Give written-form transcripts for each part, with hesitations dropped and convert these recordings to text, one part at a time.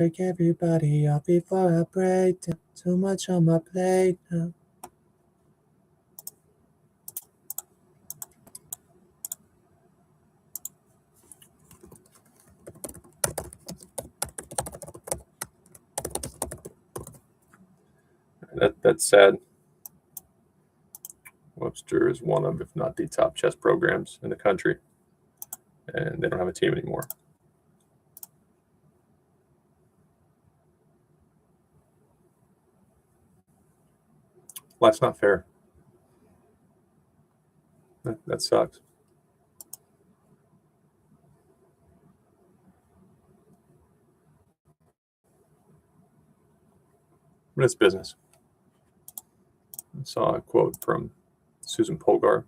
Break everybody off before I break down. Too much on my plate now. That's sad. Webster is one of, if not the top chess programs in the country, and they don't have a team anymore. Life's not fair. That sucks. But it's business. I saw a quote from Susan Polgar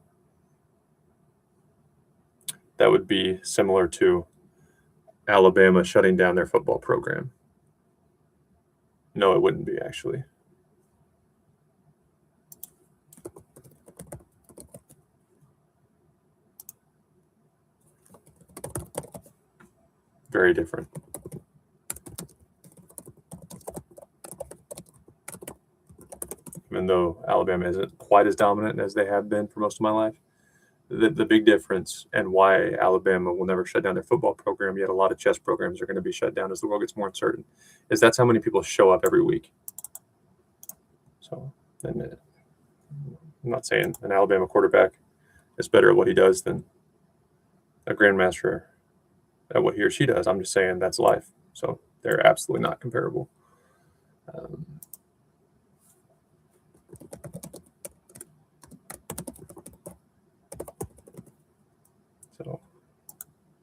that would be similar to Alabama shutting down their football program. No, it wouldn't be, actually. Very different. Even though Alabama isn't quite as dominant as they have been for most of my life, the big difference and why Alabama will never shut down their football program, yet a lot of chess programs are going to be shut down as the world gets more uncertain, is that's how many people show up every week. So, and I'm not saying an Alabama quarterback is better at what he does than a grandmaster at what he or she does. I'm just saying that's life. So they're absolutely not comparable. So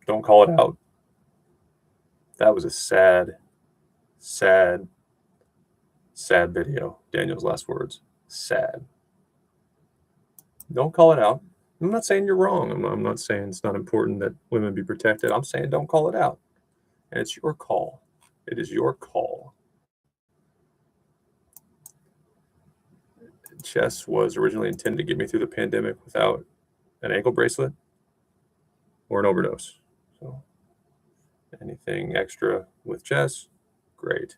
don't call it out. That was a sad, sad, sad video. Daniel's last words. Sad. Don't call it out. I'm not saying you're wrong. I'm not saying it's not important that women be protected. I'm saying don't call it out. And it's your call. It is your call. Chess was originally intended to get me through the pandemic without an ankle bracelet or an overdose. So anything extra with chess, great.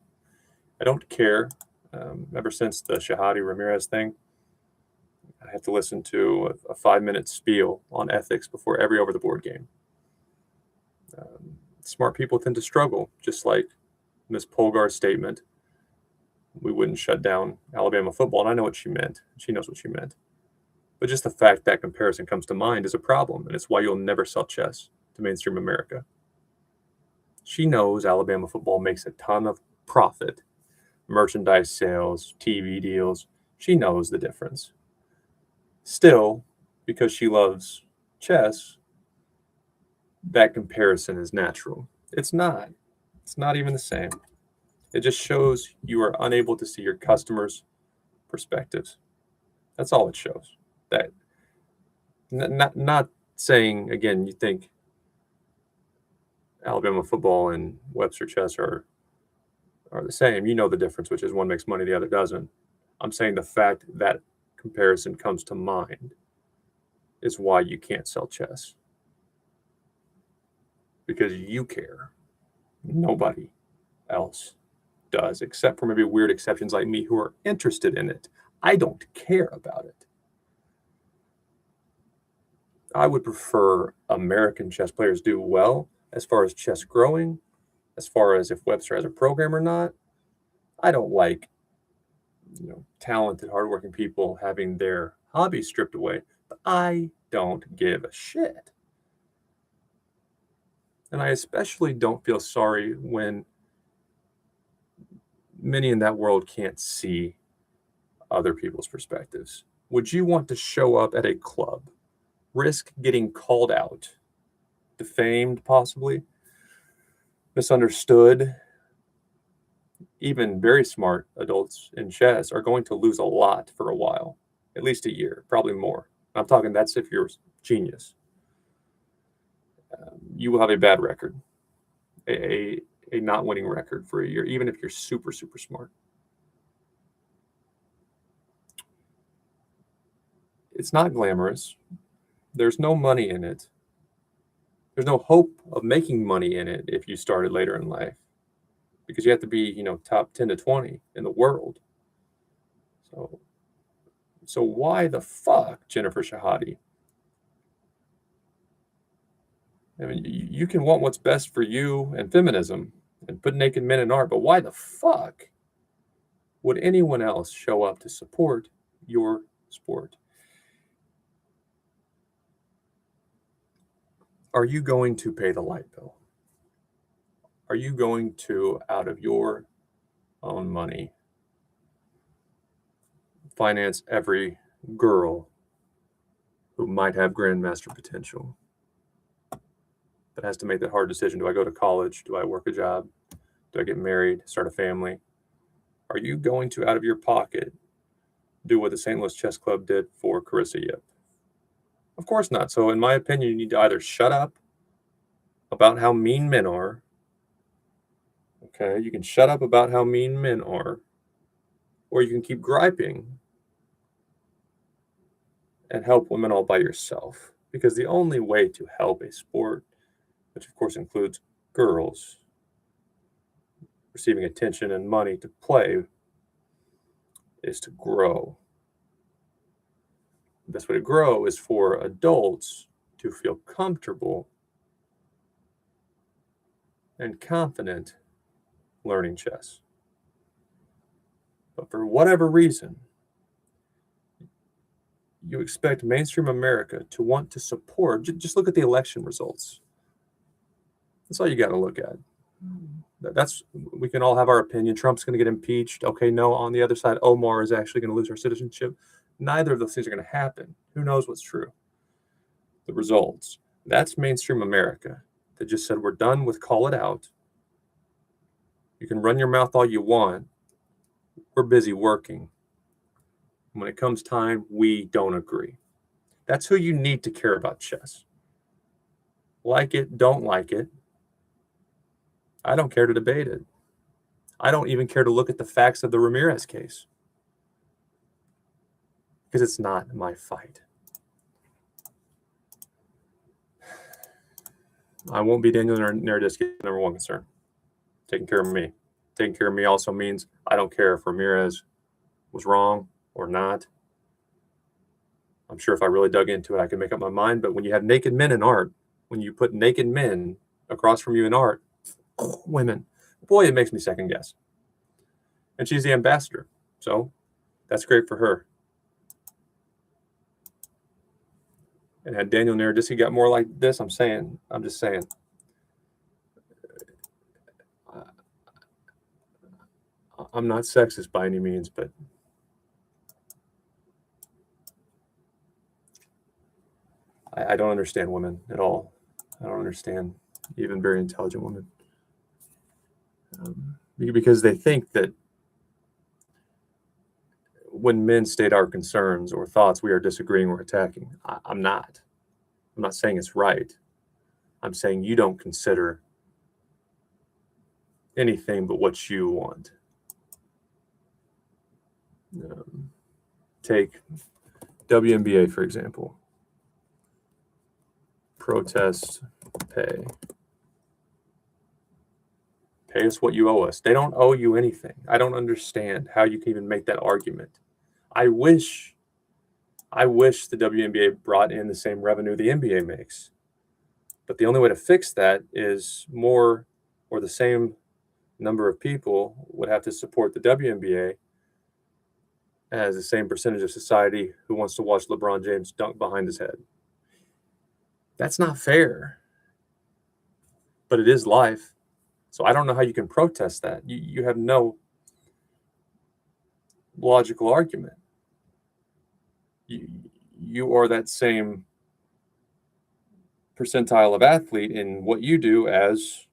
I don't care. Ever since the Shahadi Ramirez thing, I have to listen to a 5-minute spiel on ethics before every over-the-board game. Smart people tend to struggle, just like Ms. Polgar's statement. We wouldn't shut down Alabama football, and I know what she meant. She knows what she meant. But just the fact that comparison comes to mind is a problem, and it's why you'll never sell chess to mainstream America. She knows Alabama football makes a ton of profit, merchandise sales, TV deals. She knows the difference. Still, because she loves chess, that comparison is natural. It's not. It's not even the same. It just shows you are unable to see your customers' perspectives. That's all it shows. That not saying, again, you think Alabama football and Webster chess are the same. You know the difference, which is one makes money, the other doesn't. I'm saying the fact that comparison comes to mind is why you can't sell chess. Because you care. Nobody else does, except for maybe weird exceptions like me who are interested in it. I don't care about it. I would prefer American chess players do well as far as chess growing, as far as if Webster has a program or not. I don't like, talented, hardworking people having their hobbies stripped away, but I don't give a shit. And I especially don't feel sorry when many in that world can't see other people's perspectives. Would you want to show up at a club, risk getting called out, defamed possibly, misunderstood? Even very smart adults in chess are going to lose a lot for a while, at least a year, probably more. I'm talking that's if you're genius. You will have a bad record, a not winning record for a year, even if you're super, super smart. It's not glamorous. There's no money in it. There's no hope of making money in it if you started later in life, because you have to be, top 10 to 20 in the world. So why the fuck, Jennifer Shahade? I mean, you can want what's best for you and feminism and put naked men in art, but why the fuck would anyone else show up to support your sport? Are you going to pay the light bill? Are you going to, out of your own money, finance every girl who might have grandmaster potential, but has to make that hard decision? Do I go to college? Do I work a job? Do I get married, start a family? Are you going to, out of your pocket, do what the St. Louis Chess Club did for Carissa Yip? Of course not. So in my opinion, you need to either shut up about how mean men are. Okay, you can shut up about how mean men are, or you can keep griping and help women all by yourself. Because the only way to help a sport, which of course includes girls receiving attention and money to play, is to grow. The best way to grow is for adults to feel comfortable and confident learning chess. But for whatever reason, you expect mainstream America to want to support. Just look at the election results. That's all you got to look at. We can all have our opinion. Trump's going to get impeached. Okay, no, on the other side, Omar is actually going to lose our citizenship. Neither of those things are going to happen. Who knows what's true? The results. That's mainstream America that just said, we're done with call it out. You can run your mouth all you want. We're busy working. When it comes time, we don't agree. That's who you need to care about chess. Like it, don't like it. I don't care to debate it. I don't even care to look at the facts of the Ramirez case, because it's not my fight. I won't be Daniel Naroditsky, number one concern. Taking care of me. Taking care of me also means I don't care if Ramirez was wrong or not. I'm sure if I really dug into it, I could make up my mind. But when you have naked men in art, when you put naked men across from you in art, women, boy, it makes me second guess. And she's the ambassador, so that's great for her. And had Daniel Naroditsky got more like this, I'm just saying. I'm not sexist by any means, but I don't understand women at all. I don't understand even very intelligent women. Because they think that when men state our concerns or thoughts, we are disagreeing or attacking. I'm not. I'm not saying it's right. I'm saying you don't consider anything but what you want. Take WNBA, for example. Protest pay. Pay us what you owe us. They don't owe you anything. I don't understand how you can even make that argument. I wish the WNBA brought in the same revenue the NBA makes. But the only way to fix that is more or the same number of people would have to support the WNBA as the same percentage of society who wants to watch LeBron James dunk behind his head. That's not fair. But it is life. So I don't know how you can protest that. You have no logical argument. You are that same percentile of athlete in what you do as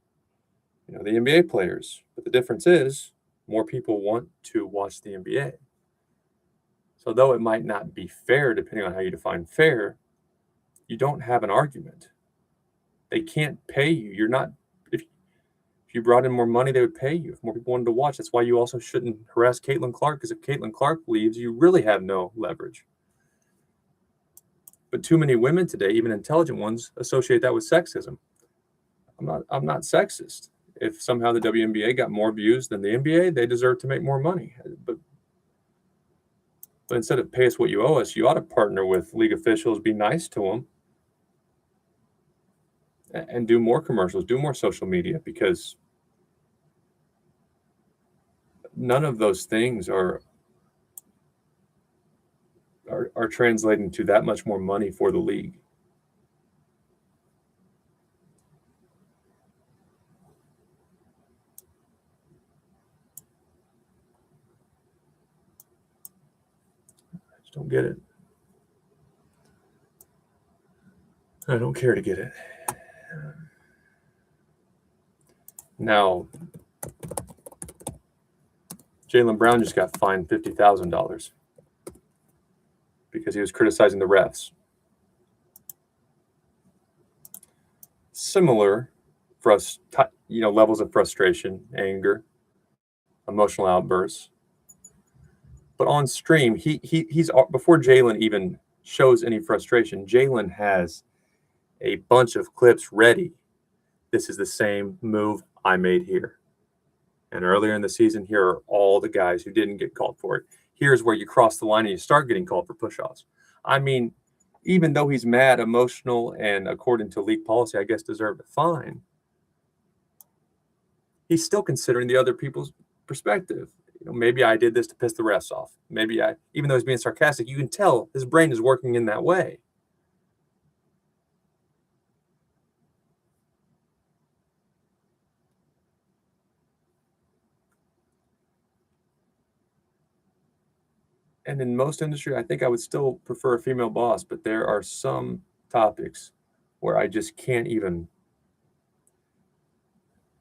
the NBA players. But the difference is more people want to watch the NBA. So though it might not be fair, depending on how you define fair, you don't have an argument. They can't pay you. You're not. If you brought in more money, they would pay you. If more people wanted to watch, that's why you also shouldn't harass Caitlin Clark, because if Caitlin Clark leaves, you really have no leverage. But too many women today, even intelligent ones, associate that with sexism. I'm not sexist. If somehow the WNBA got more views than the NBA, they deserve to make more money. But instead of pay us what you owe us, you ought to partner with league officials, be nice to them, and do more commercials, do more social media, because none of those things are translating to that much more money for the league. I just don't get it. I don't care to get it. Now, Jaylen Brown just got fined $50,000 because he was criticizing the refs. Similar, levels of frustration, anger, emotional outbursts. But on stream, he's before Jaylen even shows any frustration, Jaylen has a bunch of clips ready. This is the same move I made here. And earlier in the season, here are all the guys who didn't get called for it. Here's where you cross the line and you start getting called for push-offs. I mean, even though he's mad, emotional, and according to league policy, I guess deserved a fine, he's still considering the other people's perspective. Maybe I did this to piss the refs off. Even though he's being sarcastic, you can tell his brain is working in that way. And in most industry, I think I would still prefer a female boss, but there are some topics where I just can't even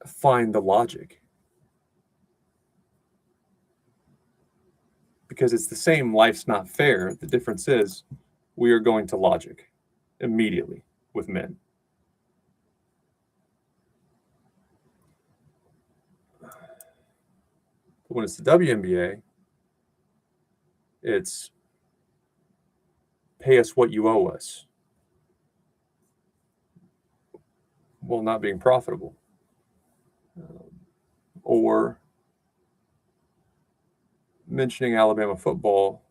find the logic. Because it's the same life's not fair. The difference is we are going to logic immediately with men. But when it's the WNBA, it's pay us what you owe us, while not being profitable. Or mentioning Alabama football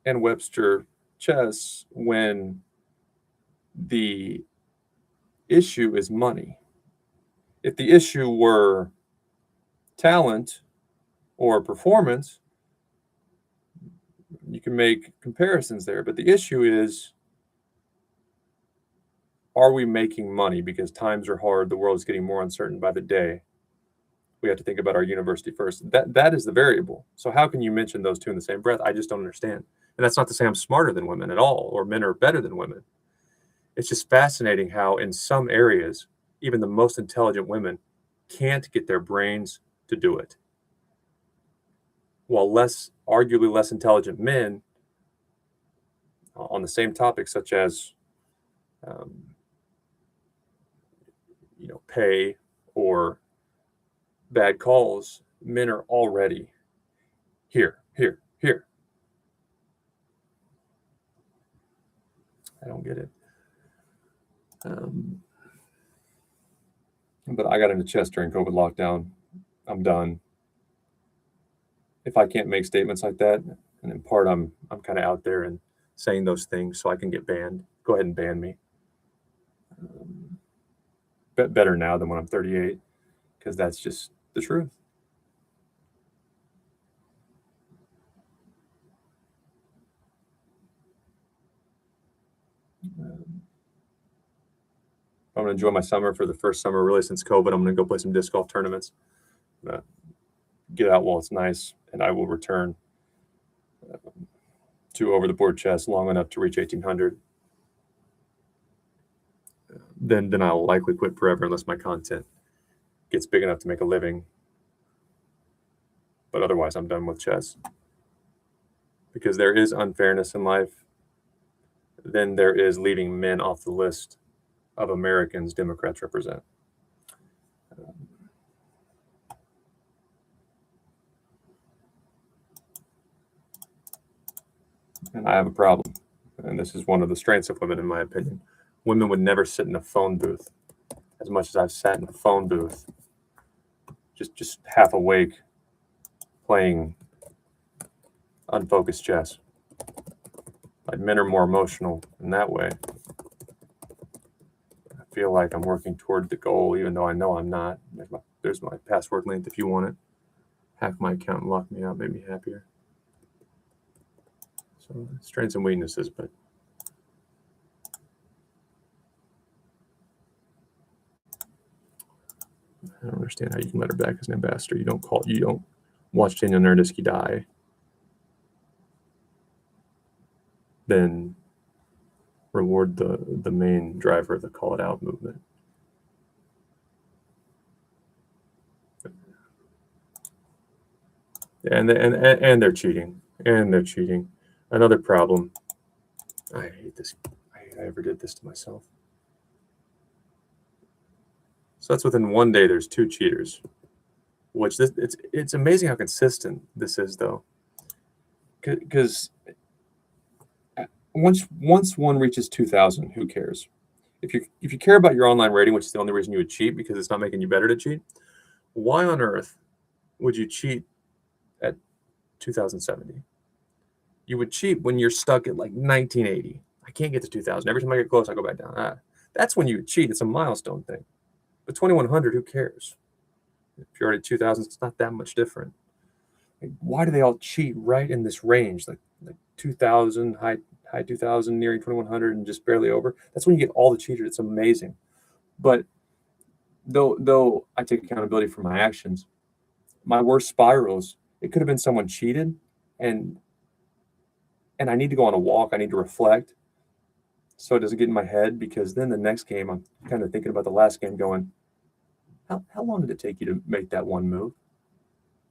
and Webster chess when the issue is money. If the issue were talent or performance, you can make comparisons there. But the issue is, are we making money? Because times are hard. The world is getting more uncertain by the day. We have to think about our university first. That is the variable. So how can you mention those two in the same breath? I just don't understand. And that's not to say I'm smarter than women at all, or men are better than women. It's just fascinating how in some areas, even the most intelligent women can't get their brains to do it. While arguably less intelligent men on the same topic, such as pay or bad calls, men are already here. I don't get it. But I got into chess during COVID lockdown. I'm done. If I can't make statements like that, and in part I'm kind of out there and saying those things so I can get banned, go ahead and ban me. Better now than when I'm 38, because that's just the truth. I'm going to enjoy my summer for the first summer really since COVID. I'm going to go play some disc golf tournaments. Get out while it's nice, and I will return to over-the-board chess long enough to reach 1800. Then I'll likely quit forever unless my content gets big enough to make a living. But otherwise, I'm done with chess. Because there is unfairness in life. Then there is leaving men off the list of Americans Democrats represent. And I have a problem. And this is one of the strengths of women, in my opinion. Women would never sit in a phone booth as much as I've sat in a phone booth, just half awake, playing unfocused chess. Like, men are more emotional in that way. I feel like I'm working toward the goal, even though I know I'm not. There's my password length if you want it. Hack my account and lock me out, made me happier. So, strengths and weaknesses, but I don't understand how you can let her back as an ambassador. You don't watch Daniel Naroditsky die, then reward the main driver of the call it out movement. And they're cheating. And they're cheating. Another problem. I hate this. I ever did this to myself. So that's within one day. There's 2 cheaters. Which it's amazing how consistent this is, though. Because once one reaches 2,000, who cares? If you care about your online rating, which is the only reason you would cheat because it's not making you better to cheat, why on earth would you cheat at 2070? You would cheat when you're stuck at like 1980. I can't get to 2000. Every time I get close, I go back down. That's when you would cheat. It's a milestone thing. But 2100, who cares? If you're already 2000, it's not that much different. Like, why do they all cheat right in this range, like 2000, high 2000, nearing 2100, and just barely over? That's when you get all the cheaters. It's amazing. But though I take accountability for my actions, my worst spirals, it could have been someone cheated, and I need to go on a walk. I need to reflect so it doesn't get in my head, because then the next game, I'm kind of thinking about the last game going, how long did it take you to make that one move?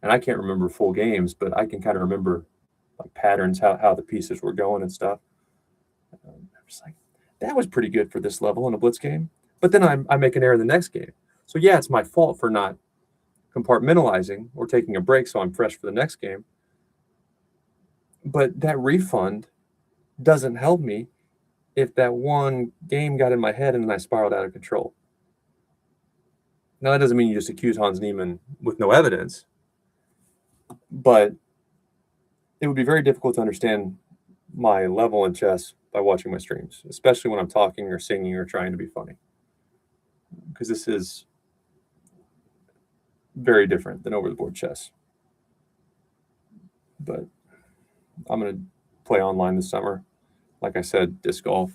And I can't remember full games, but I can kind of remember like patterns, how the pieces were going and stuff. I'm just like, that was pretty good for this level in a blitz game. But then I make an error in the next game. So yeah, it's my fault for not compartmentalizing or taking a break so I'm fresh for the next game. But that refund doesn't help me if that one game got in my head and then I spiraled out of control. Now, that doesn't mean you just accuse Hans Niemann with no evidence, but it would be very difficult to understand my level in chess by watching my streams, especially when I'm talking or singing or trying to be funny, because this is very different than over-the-board chess. But I'm going to play online this summer. Like I said, disc golf.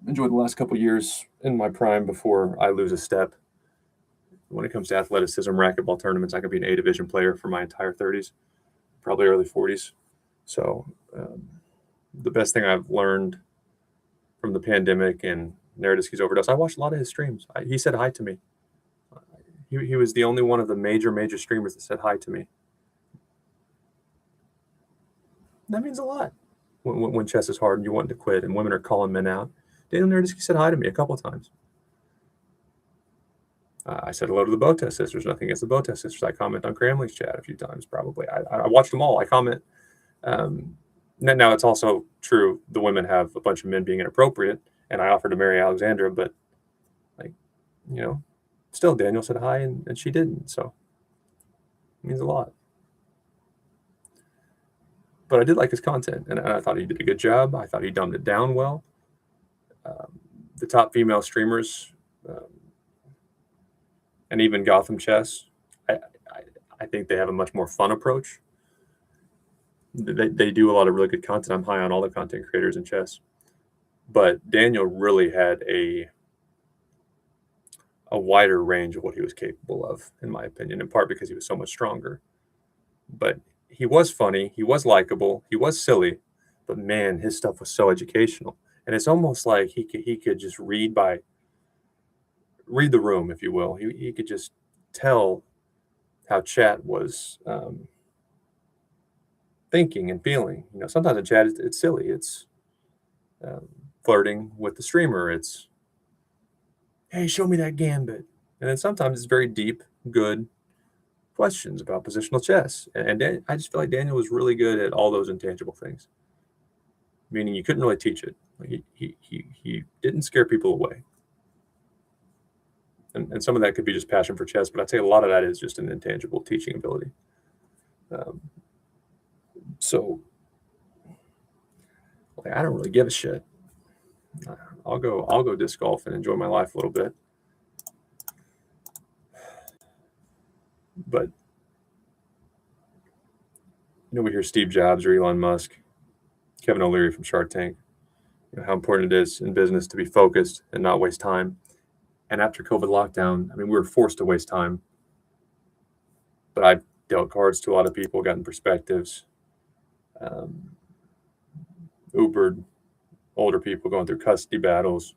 Enjoyed the last couple years in my prime before I lose a step. When it comes to athleticism, racquetball tournaments, I could be an A division player for my entire 30s, probably early 40s. So the best thing I've learned from the pandemic and Naroditsky's overdose, I watched a lot of his streams. He said hi to me. He was the only one of the major streamers that said hi to me. That means a lot. When chess is hard and you want to quit and women are calling men out, Daniel Naroditsky said hi to me a couple of times. I said hello to the Botez sisters. Nothing against the Botez sisters. I comment on Cramley's chat a few times, probably. I watched them all. I comment. Now, it's also true the women have a bunch of men being inappropriate, and I offered to marry Alexandra, but, still Daniel said hi, and she didn't, so it means a lot. But I did like his content, and I thought he did a good job. I thought he dumbed it down well. The top female streamers, and even Gotham Chess, I think they have a much more fun approach. They do a lot of really good content. I'm high on all the content creators in chess. But Daniel really had a wider range of what he was capable of, in my opinion, in part because he was so much stronger. But he was funny, he was likable, he was silly, but man, his stuff was so educational. And it's almost like he could just read the room, if you will. He could just tell how chat was thinking and feeling. Sometimes in chat it's silly. It's flirting with the streamer. It's, hey, show me that gambit. And then sometimes it's very deep, good questions about positional chess. And I just feel like Daniel was really good at all those intangible things, meaning you couldn't really teach it. He didn't scare people away. And some of that could be just passion for chess, but I'd say a lot of that is just an intangible teaching ability. So like, I don't really give a shit. I'll go disc golf and enjoy my life a little bit. But we hear Steve Jobs or Elon Musk, Kevin O'Leary from Shark Tank, how important it is in business to be focused and not waste time. And after COVID lockdown, we were forced to waste time. But I've dealt cards to a lot of people, gotten perspectives, Ubered older people going through custody battles,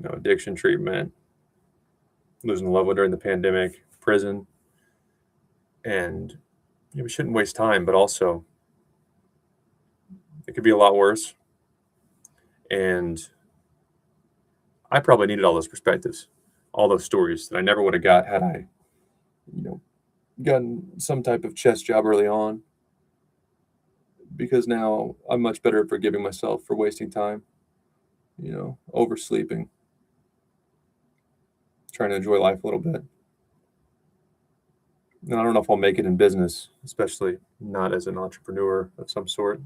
addiction treatment, losing a loved one during the pandemic, prison. And we shouldn't waste time, but also it could be a lot worse. And I probably needed all those perspectives, all those stories that I never would have got had I, gotten some type of chess job early on. Because now I'm much better at forgiving myself for wasting time, oversleeping, trying to enjoy life a little bit. And I don't know if I'll make it in business, especially not as an entrepreneur of some sort.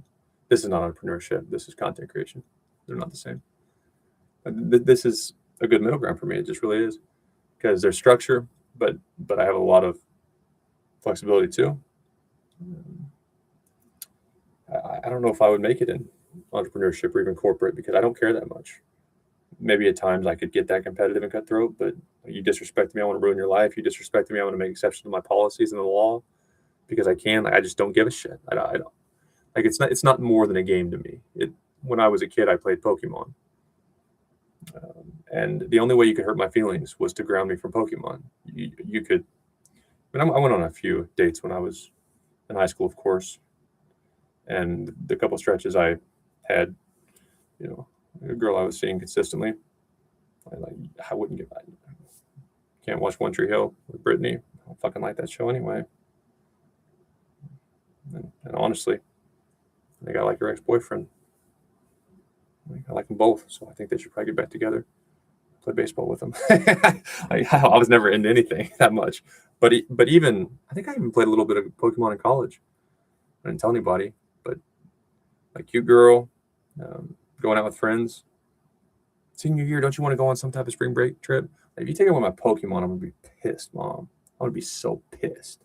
This is not entrepreneurship. This is content creation. They're not the same. This is a good middle ground for me. It just really is, because there's structure, but I have a lot of flexibility too. I don't know if I would make it in entrepreneurship or even corporate, because I don't care that much. Maybe at times I could get that competitive and cutthroat, but you disrespect me, I want to ruin your life. You disrespect me, I want to make exceptions to my policies and the law because I can. I just don't give a shit. I don't like, it's not more than a game to me. When I was a kid, I played Pokemon. And the only way you could hurt my feelings was to ground me from Pokemon. You could, I went on a few dates when I was in high school, of course. And the couple stretches I had, a girl I was seeing consistently, I wouldn't give. Can't watch One Tree Hill with Brittany. I don't fucking like that show anyway. And honestly, I think I like her ex-boyfriend. I like them both, so I think they should probably get back together. Play baseball with them. I was never into anything that much, but even I think I even played a little bit of Pokemon in college. I didn't tell anybody, but like, cute girl, going out with friends. Senior year, don't you want to go on some type of spring break trip? Like, if you take away my Pokemon, I'm gonna be pissed, Mom. I'm gonna be so pissed.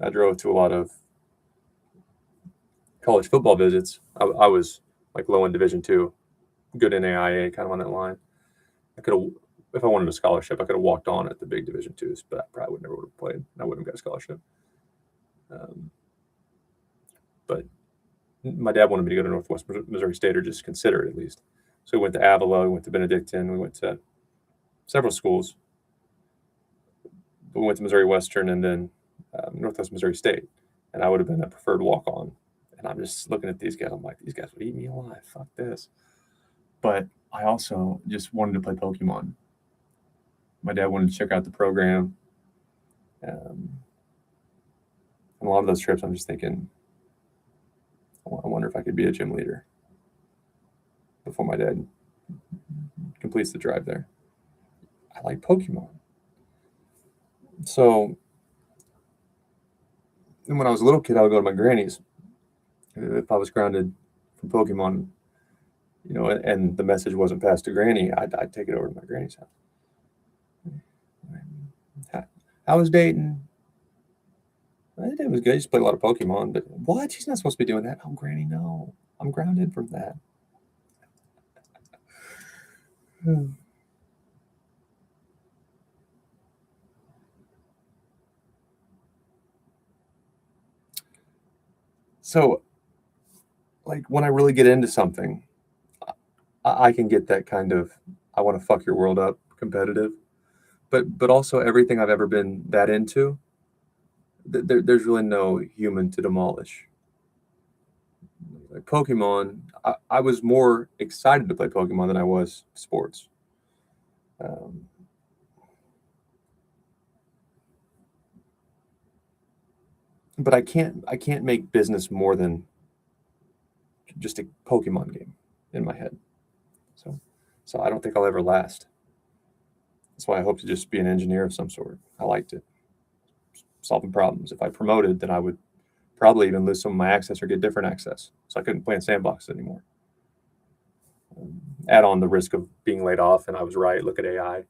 I drove to a lot of college football visits. I was like low in Division II, good NAIA, kind of on that line. I could have, if I wanted a scholarship, I could have walked on at the big Division IIs, but I probably never would have played. I wouldn't have got a scholarship. But my dad wanted me to go to Northwest Missouri State, or just consider it at least. So we went to Avila, we went to Benedictine, we went to several schools. But we went to Missouri Western and then Northwest Missouri State. And I would have been a preferred walk-on. And I'm just looking at these guys. I'm like, these guys would eat me alive. Fuck this. But I also just wanted to play Pokemon. My dad wanted to check out the program. And a lot of those trips, I'm just thinking, I wonder if I could be a gym leader before my dad completes the drive there. I like Pokemon. So, and when I was a little kid, I would go to my granny's. If I was grounded from Pokemon, and the message wasn't passed to Granny, I'd take it over to my granny's house. How was Dayton? It was good. I just played a lot of Pokemon, but what? She's not supposed to be doing that. Oh, Granny, no. I'm grounded from that. So, like, when I really get into something, I can get that kind of, I want to fuck your world up, competitive. But also everything I've ever been that into, there's really no human to demolish. Like Pokemon, I was more excited to play Pokemon than I was sports. But I can't make business more than just a Pokemon game in my head. So So I don't think I'll ever last. That's why I hope to just be an engineer of some sort. I liked it, solving problems. If I promoted, then I would probably even lose some of my access or get different access. So I couldn't play in sandboxes anymore. Add on the risk of being laid off, and I was right. Look at AI.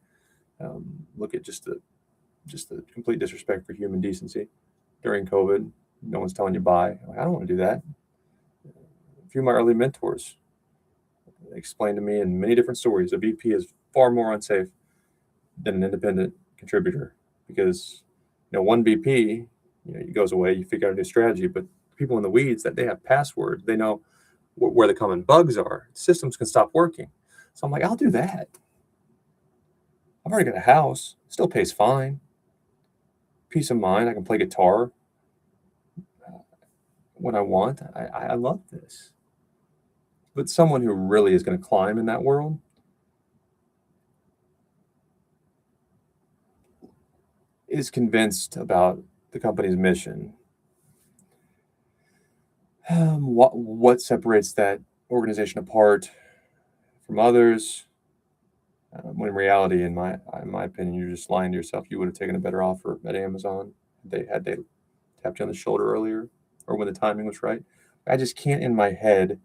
Look at just the complete disrespect for human decency during COVID. No one's telling you bye. I don't want to do that. A few of my early mentors explained to me in many different stories a VP is far more unsafe than an independent contributor, because one VP, he goes away, you figure out a new strategy, but people in the weeds, that they have passwords, they know where the common bugs are. Systems can stop working. So I'm like, I'll do that. I've already got a house, still pays fine, peace of mind. I can play guitar when I want. I love this. But someone who really is going to climb in that world is convinced about the company's mission. What separates that organization apart from others? When in reality, in my opinion, you're just lying to yourself. You would have taken a better offer at Amazon had they tapped you on the shoulder earlier, or when the timing was right. I just can't in my head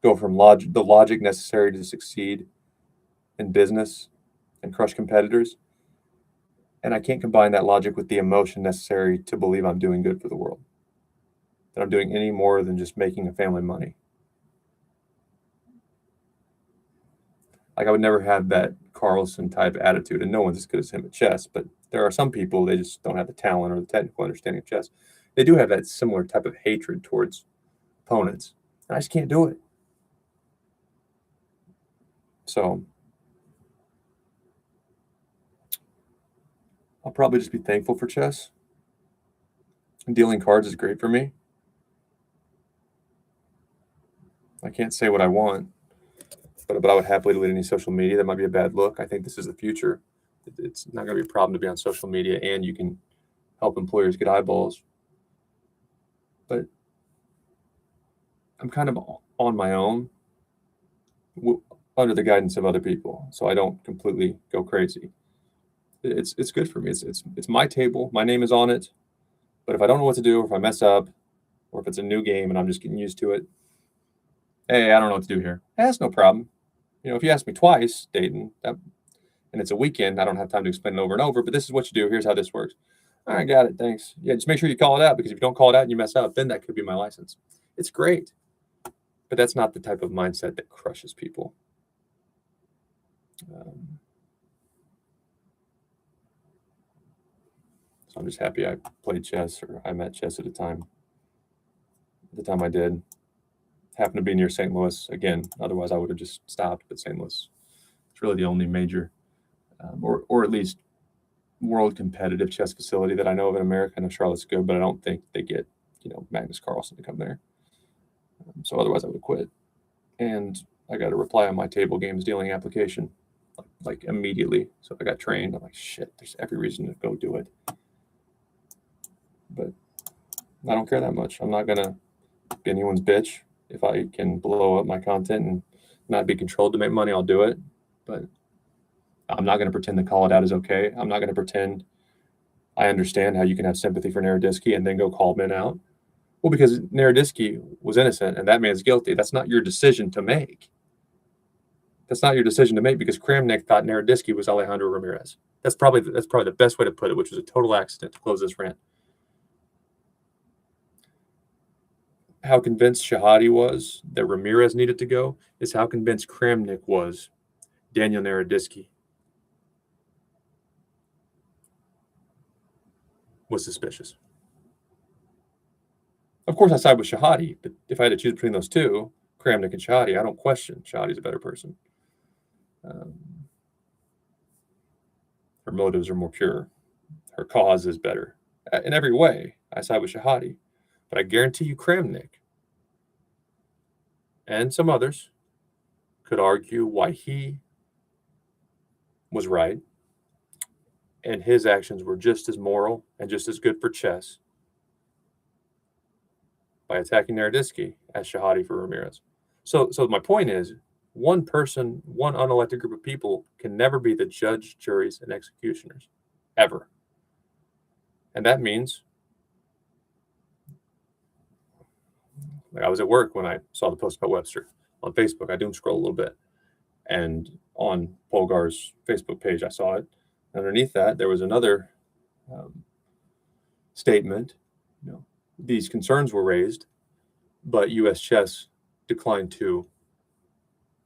go from the logic necessary to succeed in business and crush competitors, and I can't combine that logic with the emotion necessary to believe I'm doing good for the world, that I'm doing any more than just making a family money. Like, I would never have that Carlson type attitude, and no one's as good as him at chess, but there are some people, they just don't have the talent or the technical understanding of chess. They do have that similar type of hatred towards opponents, and I just can't do it. So I'll probably just be thankful for chess. And dealing cards is great for me. I can't say what I want, but I would happily delete any social media. That might be a bad look. I think this is the future. It's not going to be a problem to be on social media, and you can help employers get eyeballs. But I'm kind of on my own under the guidance of other people, so I don't completely go crazy. It's good for me. It's my table. My name is on it. But if I don't know what to do, or if I mess up, or if it's a new game and I'm just getting used to it, hey, I don't know what to do here. That's no problem. If you ask me twice, Dayton, and it's a weekend, I don't have time to explain it over and over, but this is what you do. Here's how this works. All right, got it. Thanks. Yeah, just make sure you call it out, because if you don't call it out and you mess up, then that could be my license. It's great. But that's not the type of mindset that crushes people. So I'm just happy I played chess, or I met chess at the time I did. Happened to be near St. Louis again. Otherwise, I would have just stopped. But St. Louis, it's really the only major, or at least world competitive chess facility that I know of in America. I know Charlotte's good, but I don't think they get Magnus Carlsen to come there. So otherwise, I would have quit. And I got a reply on my table games dealing application, like immediately. So I got trained. I'm like, shit, there's every reason to go do it. But I don't care that much. I'm not gonna be anyone's bitch. If I can blow up my content and not be controlled to make money, I'll do it. But I'm not going to pretend to call it out is okay. I'm not going to pretend I understand how you can have sympathy for Naroditsky and then go call men out. Well, because Naroditsky was innocent and that man's guilty. That's not your decision to make. That's not your decision to make, because Kramnik thought Naroditsky was Alejandro Ramirez. That's probably the best way to put it, which was a total accident, to close this rant. How convinced Shahadi was that Ramirez needed to go is how convinced Kramnik was Daniel Naroditsky was suspicious. Of course, I side with Shahadi, but if I had to choose between those two, Kramnik and Shahadi, I don't question Shahadi's a better person. Her motives are more pure. Her cause is better. In every way, I side with Shahadi. But I guarantee you Kramnik and some others could argue why he was right, and his actions were just as moral and just as good for chess by attacking Naroditsky as Shahadi for Ramirez. So my point is, One person, one unelected group of people can never be the judge, juries, and executioners, ever. And that means, like, I was at work when I saw the post about Webster on Facebook. I doom scroll a little bit. And on Polgar's Facebook page, I saw it. Underneath that, there was another statement. These concerns were raised, but U.S. Chess declined to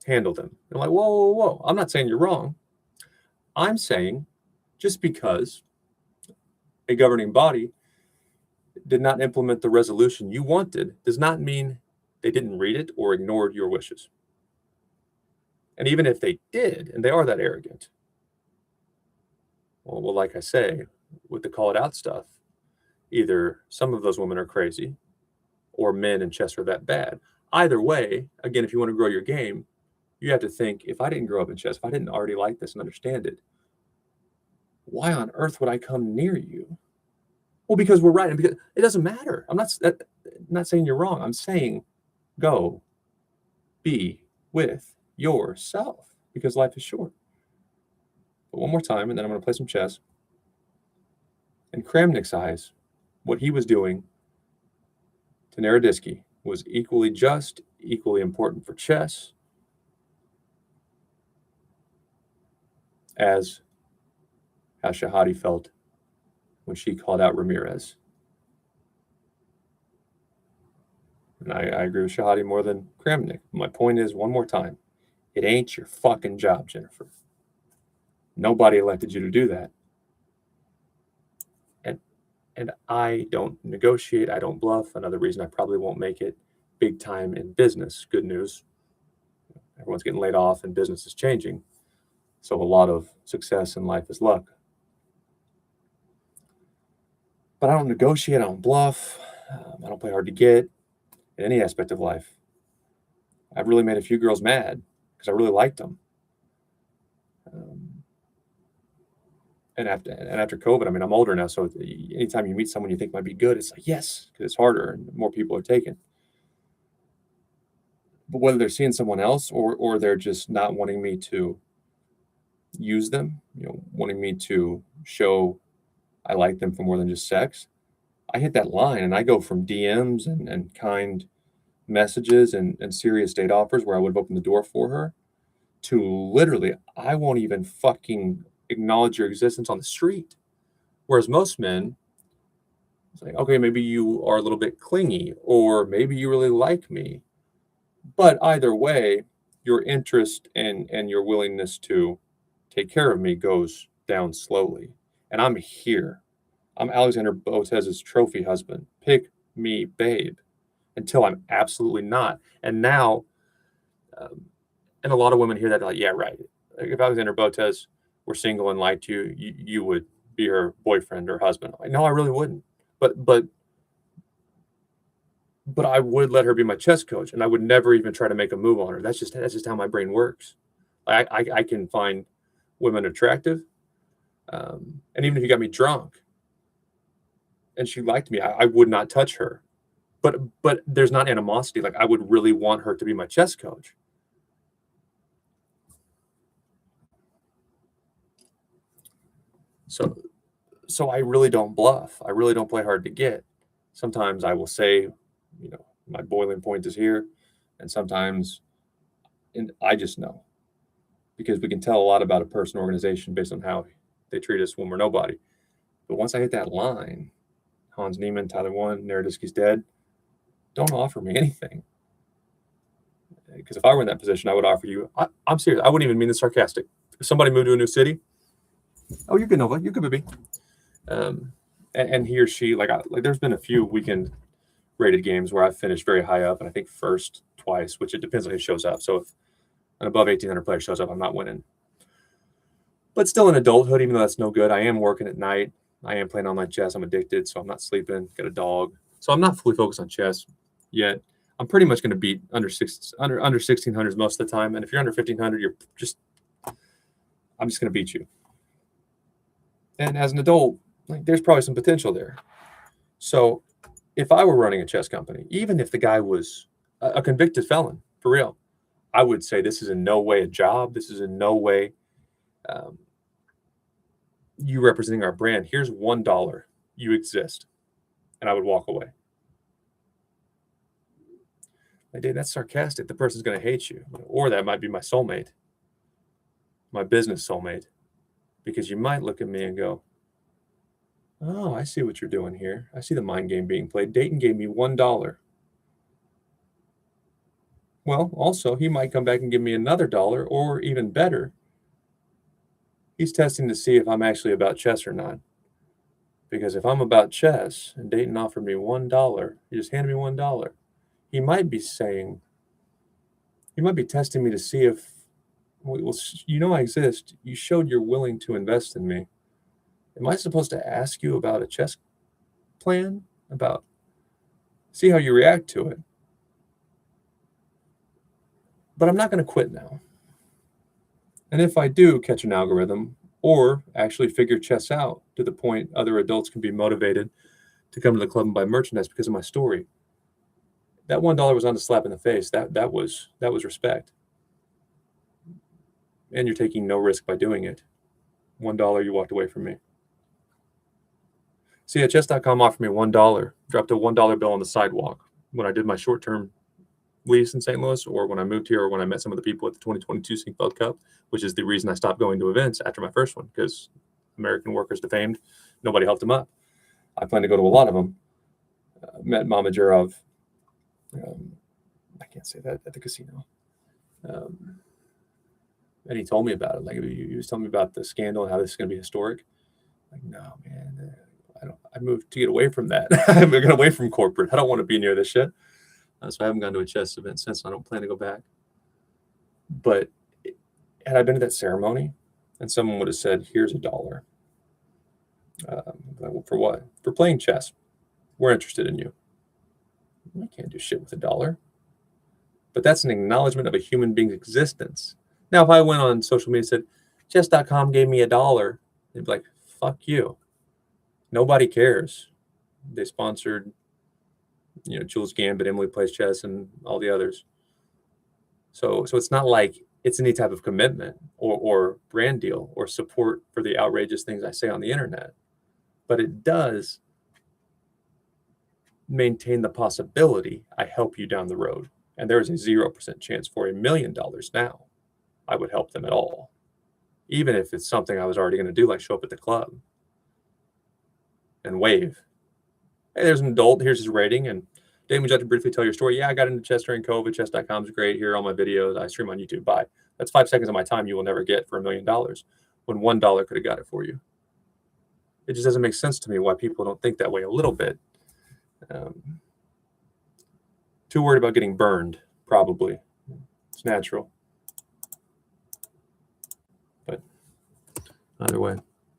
handle them. I'm like, whoa, whoa, whoa. I'm not saying you're wrong. I'm saying just because a governing body did not implement the resolution you wanted does not mean they didn't read it or ignored your wishes. And even if they did, and they are that arrogant, well, like I say, with the call it out stuff, either some of those women are crazy or men in chess are that bad. Either way, again, if you want to grow your game, you have to think, if I didn't grow up in chess, if I didn't already like this and understand it, why on earth would I come near you? Well, because we're right. And because it doesn't matter. I'm not saying you're wrong. I'm saying go be with yourself, because life is short. But one more time, and then I'm going to play some chess. In Kramnik's eyes, what he was doing to Naroditsky was equally just, equally important for chess as how Shahade felt when she called out Ramirez. And I agree with Shahade more than Kramnik. My point is, one more time, it ain't your fucking job, Jennifer. Nobody elected you to do that. And I don't negotiate. I don't bluff. Another reason I probably won't make it big time in business. Good news. Everyone's getting laid off and business is changing. So a lot of success in life is luck. But I don't negotiate. I don't bluff. I don't play hard to get in any aspect of life. I've really made a few girls mad because I really liked them. And after COVID, I mean, I'm older now, so anytime you meet someone you think might be good, it's like, yes, because it's harder and more people are taken. But whether they're seeing someone else or they're just not wanting me to use them, wanting me to show I like them for more than just sex, I hit that line and I go from DMs and kind messages and serious date offers where I would have opened the door for her to literally, I won't even fucking acknowledge your existence on the street. Whereas most men, it's like, okay, maybe you are a little bit clingy, or maybe you really like me. But either way, your interest and your willingness to take care of me goes down slowly. And I'm here. I'm Alexander Botez's trophy husband. Pick me, babe, until I'm absolutely not. And now, and a lot of women hear that, like, yeah, right. Like, if Alexander Botez were single and liked you, you would be her boyfriend or husband. I'm like, no, I really wouldn't. But I would let her be my chess coach, and I would never even try to make a move on her. That's just how my brain works. I can find women attractive, and even if you got me drunk and she liked me, I would not touch her. But there's not animosity. Like, I would really want her to be my chess coach. So I really don't bluff. I really don't play hard to get. Sometimes I will say, my boiling point is here, and sometimes, and I just know, because we can tell a lot about a person or organization based on how they treat us when we're nobody. But once I hit that line, Hans Niemann, Tyler won, Naroditsky's dead, don't offer me anything. Because if I were in that position, I would offer you, I'm serious, I wouldn't even mean this sarcastic. If somebody moved to a new city, oh, you're good, Nova, you're good, baby. And he or she, like there's been a few weekend rated games where I've finished very high up, and I think first twice, which it depends on who shows up. So if an above 1,800 player shows up, I'm not winning. But still in adulthood, even though that's no good, I am working at night. I am playing online chess. I'm addicted, so I'm not sleeping. Got a dog. So I'm not fully focused on chess yet. I'm pretty much going to beat under 1,600s most of the time. And if you're under 1,500, I'm just going to beat you. And as an adult, like, there's probably some potential there. So if I were running a chess company, even if the guy was a convicted felon, for real, I would say this is in no way a job. This is in no way um, you representing our brand. Here's $1. You exist. And I would walk away. Like, dude, that's sarcastic. The person's going to hate you. Or that might be my soulmate, my business soulmate, because you might look at me and go, oh, I see what you're doing here. I see the mind game being played. Dayton gave me $1. Well, also, he might come back and give me another dollar, or even better, he's testing to see if I'm actually about chess or not. Because if I'm about chess and Dayton offered me $1, he just handed me $1, he might be saying, he might be testing me to see if, well, you know I exist. You showed you're willing to invest in me. Am I supposed to ask you about a chess plan? About see how you react to it? But I'm not going to quit now. And if I do catch an algorithm or actually figure chess out to the point other adults can be motivated to come to the club and buy merchandise because of my story, that $1 was not a slap in the face. That was respect. And you're taking no risk by doing it. $1, you walked away from me. See, at chess.com offered me $1, dropped a $1 bill on the sidewalk when I did my short-term lease in St. Louis, or when I moved here, or when I met some of the people at the 2022 Sinkfeld Cup, which is the reason I stopped going to events after my first one, because American workers defamed. Nobody helped them up. I plan to go to a lot of them. Met Mama Jurov. I can't say that at the casino. And he told me about it. Like, he was telling me about the scandal and how this is going to be historic. Like, no, man, I moved to get away from that. I'm get away from corporate. I don't want to be near this shit. So I haven't gone to a chess event since. I don't plan to go back. But had I been to that ceremony and someone would have said, here's $1. For what? For playing chess. We're interested in you. I can't do shit with $1. But that's an acknowledgement of a human being's existence. Now, if I went on social media and said, chess.com gave me $1, they'd be like, fuck you. Nobody cares. They sponsored, Jules Gambit, Emily Plays Chess, and all the others. So it's not like it's any type of commitment or brand deal or support for the outrageous things I say on the internet. But it does maintain the possibility I help you down the road. And there's a 0% chance for $1 million now I would help them at all. Even if it's something I was already going to do, like show up at the club and wave. Hey, there's an adult. Here's his rating. And Dave, would you like to briefly tell your story? Yeah, I got into chess during COVID. Chess.com is great. Here are all my videos. I stream on YouTube. Bye. That's 5 seconds of my time you will never get for $1 million when $1 could have got it for you. It just doesn't make sense to me why people don't think that way a little bit. Too worried about getting burned, probably. It's natural. But either way,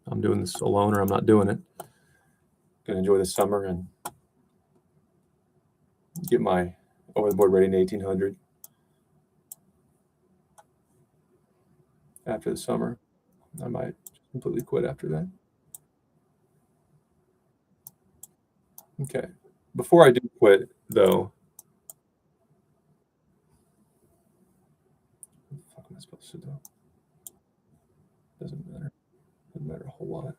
I'm doing this alone or I'm not doing it. Gonna enjoy this summer and get my over the board rating to 1800 after the summer. I might completely quit after that. Okay. Before I do quit, though, what the fuck am I supposed to do? Doesn't matter. Doesn't matter a whole lot.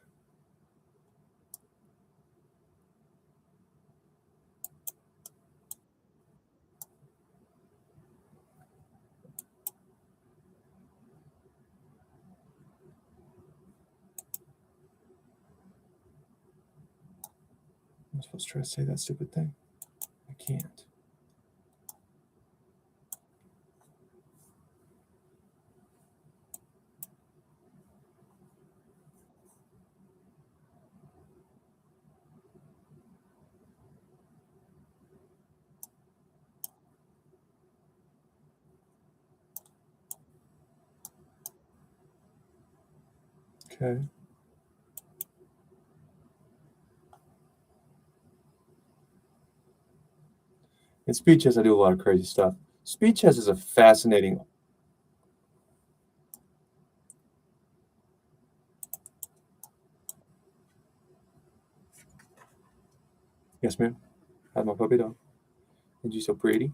I'm supposed to try to say that stupid thing. I can't. Okay. In Speed Chess, I do a lot of crazy stuff. Speed Chess is a fascinating. Yes, ma'am. How's my puppy dog? Is you so pretty?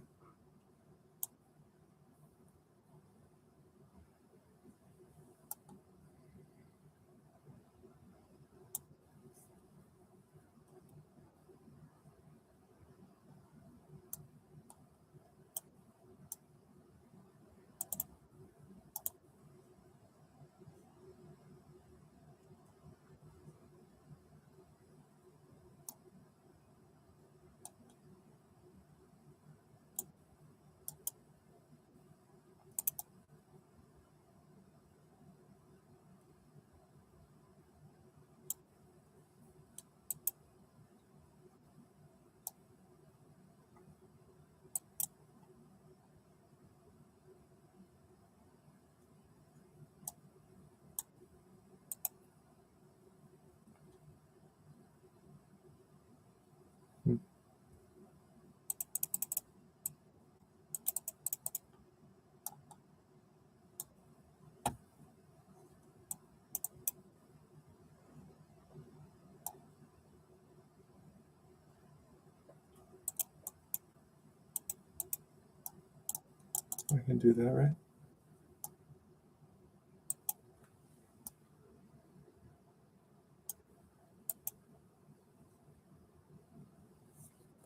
can do that, right?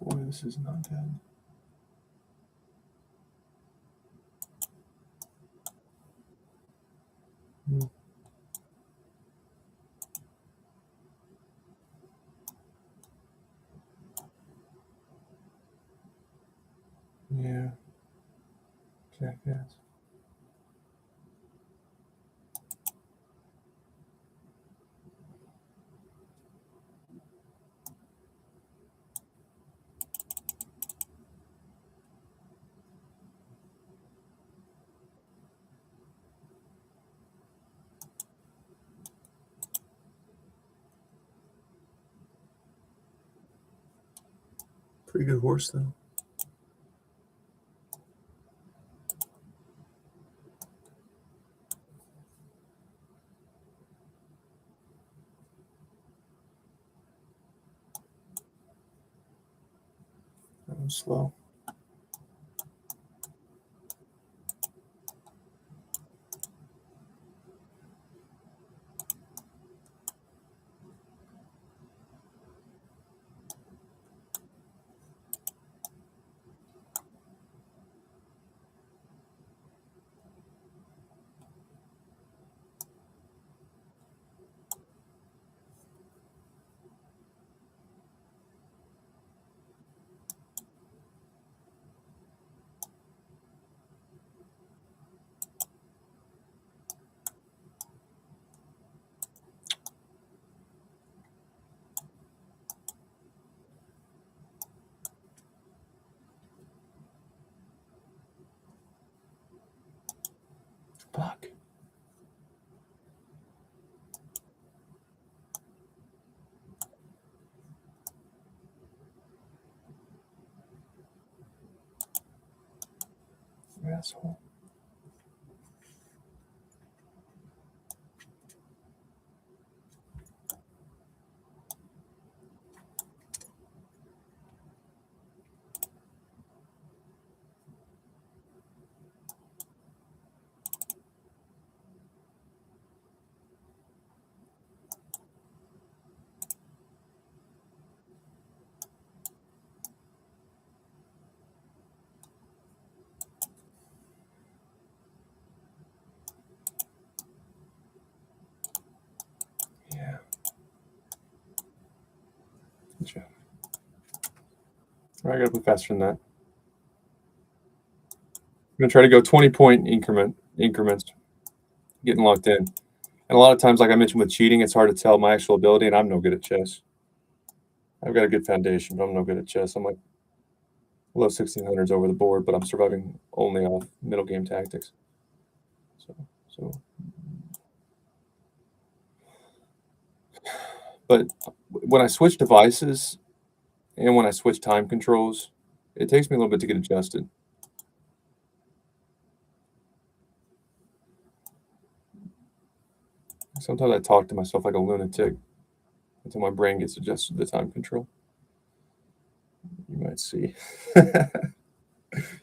Boy, this is not good. Yeah, jackass. Pretty good horse, though. That was slow. Fuck. Asshole. Yeah. Good job. All right, I gotta play faster than that. I'm gonna try to go 20-point increments, getting locked in. And a lot of times, like I mentioned with cheating, it's hard to tell my actual ability, and I'm no good at chess. I've got a good foundation, but I'm no good at chess. I'm like low 1600s over the board, but I'm surviving only off middle game tactics. So, but when I switch devices and when I switch time controls, it takes me a little bit to get adjusted. Sometimes I talk to myself like a lunatic until my brain gets adjusted to the time control. You might see.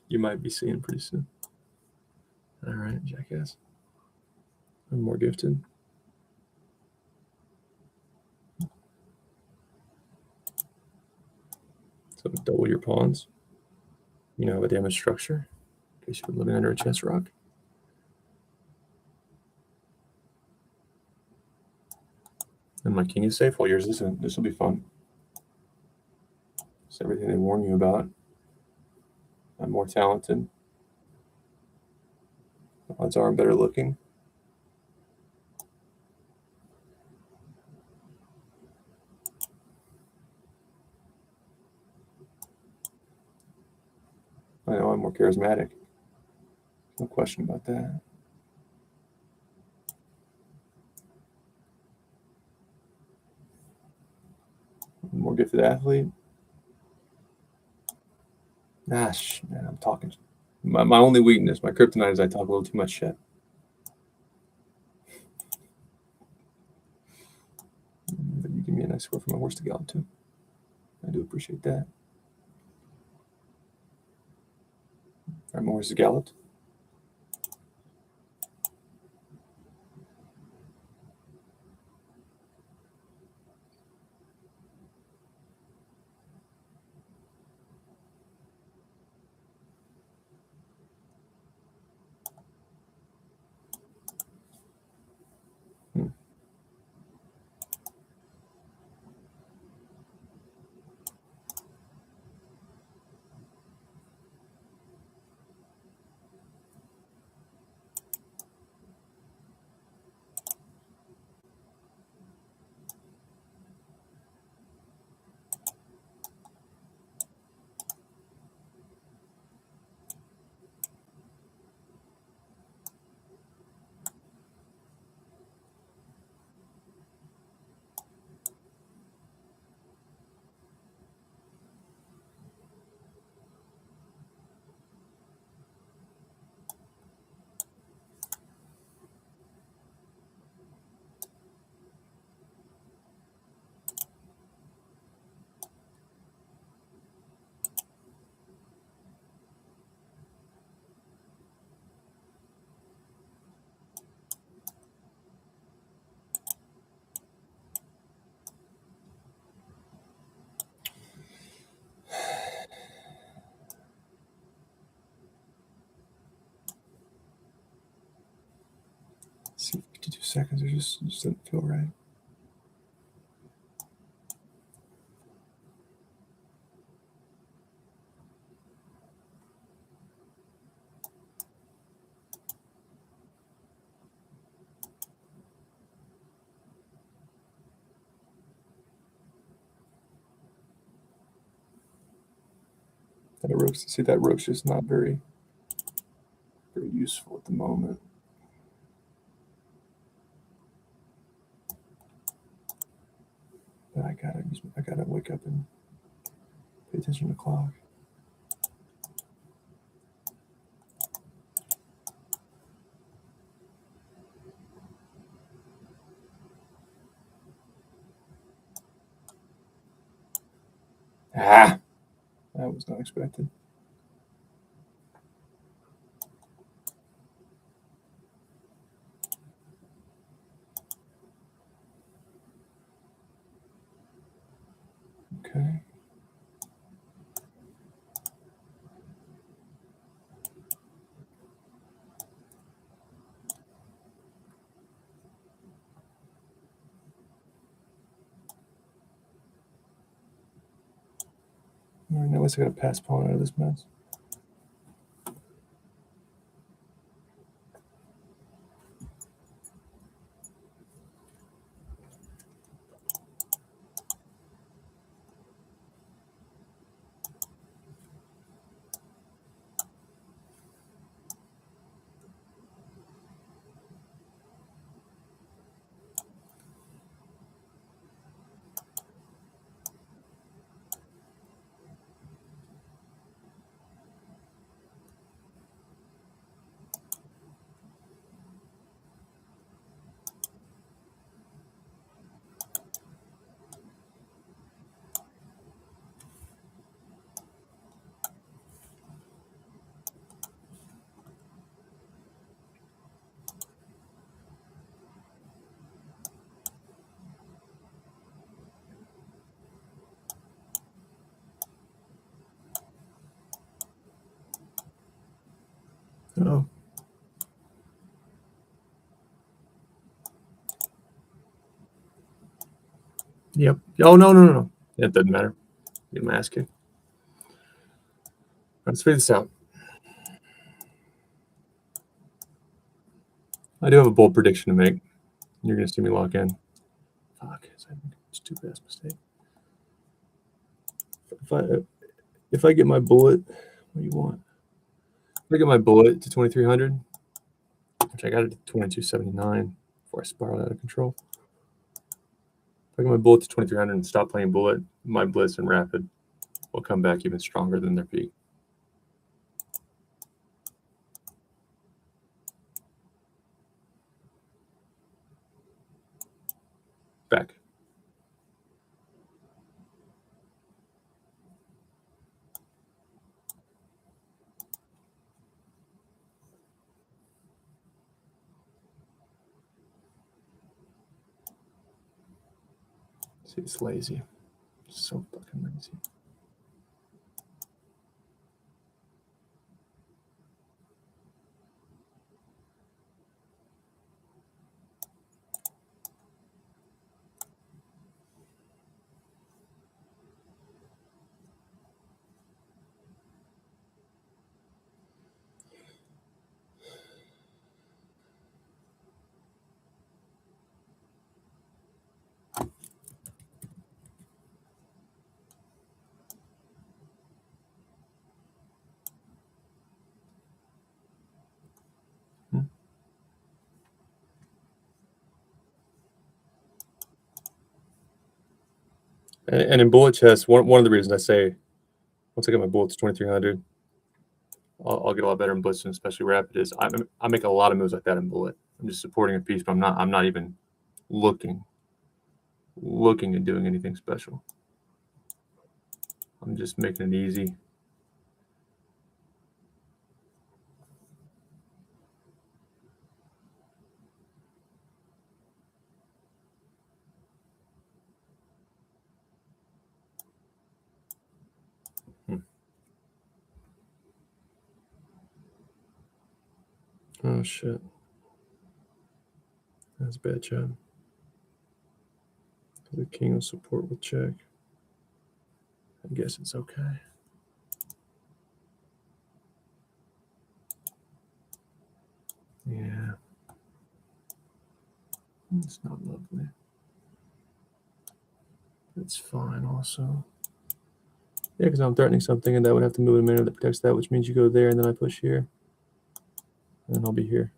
You might be seeing pretty soon. All right, jackass. I'm more gifted. So double your pawns. You now have a damaged structure in case you've been living under a chest rock. And my king is safe while yours isn't. This will be fun. It's everything they warn you about. I'm more talented. The odds are I'm better looking. I know I'm more charismatic. No question about that. More gifted athlete. Gosh, man, I'm talking. My only weakness, my kryptonite is I talk a little too much shit. But you give me a nice score for my horse to gallop too. I do appreciate that. All right, my horse is galloped. seconds. It just didn't feel right. That rook's just not very useful at the moment. But I gotta wake up and pay attention to the clock. That was not expected. Okay. All right, now at least I gotta pass pawn out of this mess. Oh. Yep. Oh, no. It doesn't matter. Get my ass kicked. Let's figure this out. I do have a bold prediction to make. You're going to see me lock in. Fuck. It's a stupid ass mistake. If I get my bullet, what do you want? If I get my bullet to 2300, which I got it to 2279 before I spiral out of control. If I get my bullet to 2300 and stop playing bullet, my blitz and rapid will come back even stronger than their peak. Back. See, it's lazy. It's so fucking lazy. And in bullet chess, one of the reasons I say once I get my bullets 2300, I'll get a lot better in blitz and especially rapid is I make a lot of moves like that in bullet. I'm just supporting a piece, but I'm not even looking at doing anything special. I'm just making it easy. Oh shit. That's a bad job. The king of support will check. I guess it's okay. Yeah. It's not lovely. It's fine also. Yeah, because I'm threatening something, and that would have to move in a manner that protects that, which means you go there, and then I push here. And then I'll be here.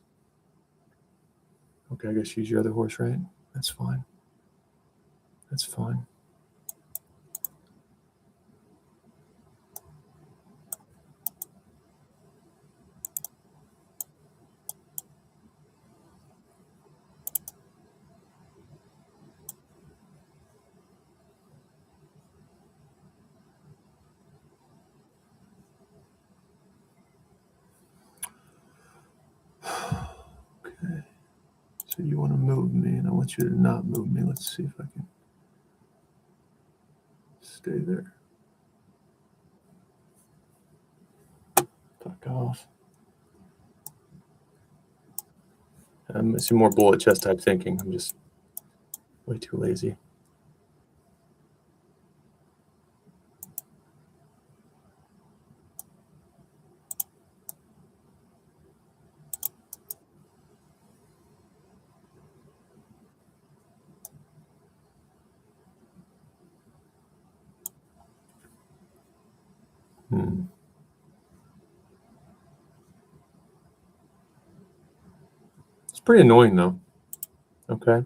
Okay, I guess use your other horse, right? That's fine. That's fine. Okay. So you want to move me, and I want you to not move me. Let's see if I can stay there. Fuck off. I'm missing more bullet chest type thinking. I'm just way too lazy. It's pretty annoying though. Okay.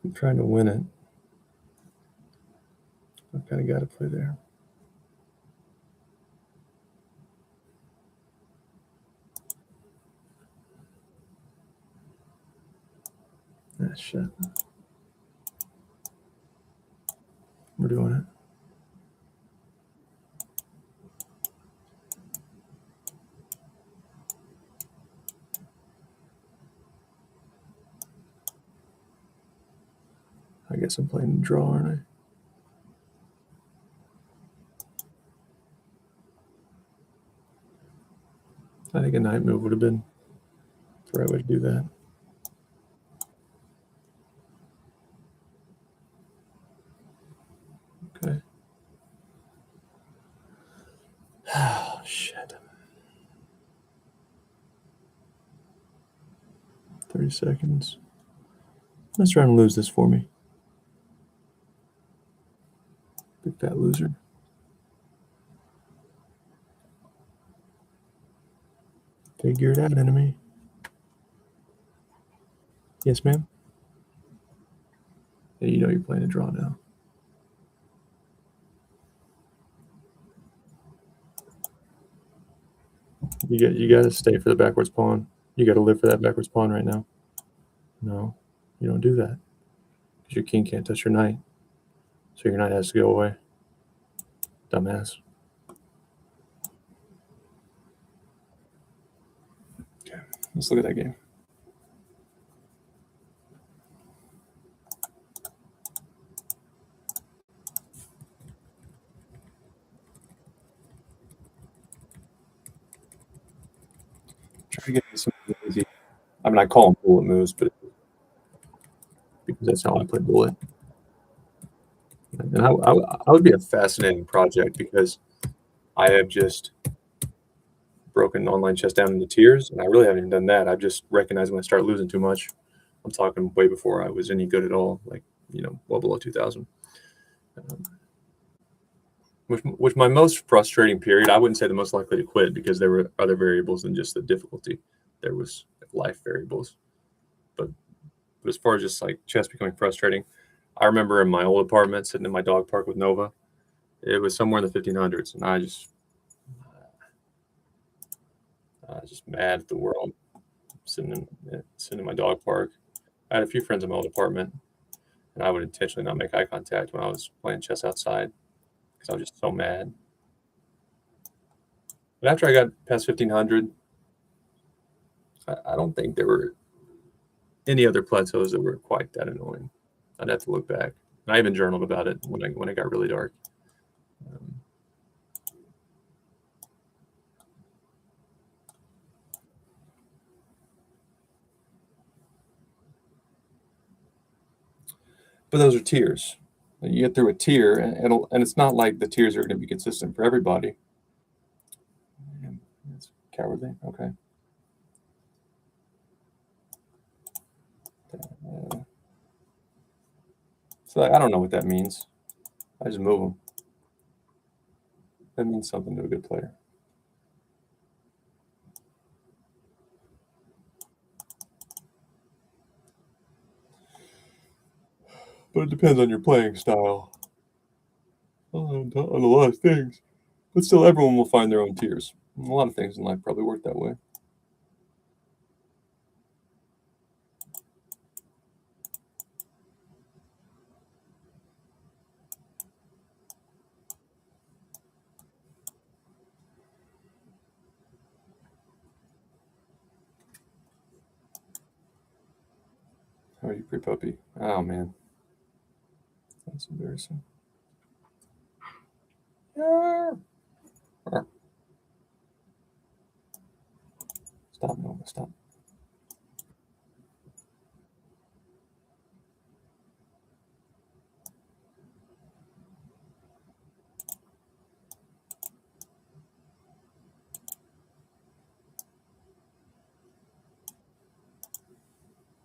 I'm trying to win it. I kind of got to play there. Ah, shit. We're doing it. I guess I'm playing the draw, aren't I? I think a knight move would have been the right way to do that. Okay. Oh, shit. 30 seconds. Let's try and lose this for me. Big fat loser. Figure it out, enemy. Yes, ma'am? Yeah, you know you're playing a draw now. You got to stay for the backwards pawn. You got to live for that backwards pawn right now. No, you don't do that. Because your king can't touch your knight. So your knight has to go away. Dumbass. Okay, let's look at that game. Try to get me some easy. I mean, I call them bullet moves, but because that's how I play bullet. And I would be a fascinating project because I have just broken online chess down into tiers, and I really haven't even done that. I've just recognized when I start losing too much. I'm talking way before I was any good at all, like, well below 2000. Which my most frustrating period, I wouldn't say the most likely to quit because there were other variables than just the difficulty. There was life variables. But as far as just like chess becoming frustrating, I remember in my old apartment sitting in my dog park with Nova. It was somewhere in the 1500s, and I was just mad at the world sitting in my dog park. I had a few friends in my old apartment, and I would intentionally not make eye contact when I was playing chess outside because I was just so mad. But after I got past 1500, I don't think there were any other plateaus that were quite that annoying. I'd have to look back. And I even journaled about it when it got really dark. Um, but those are tiers. You get through a tier, and it's not like the tiers are going to be consistent for everybody. It's cowardly. Okay. So I don't know what that means. I just move them. That means something to a good player. But it depends on your playing style. On a lot of things. But still, everyone will find their own tiers. A lot of things in life probably work that way. How are you, pre-puppy? Oh, man. That's embarrassing. Stop, Nova, stop.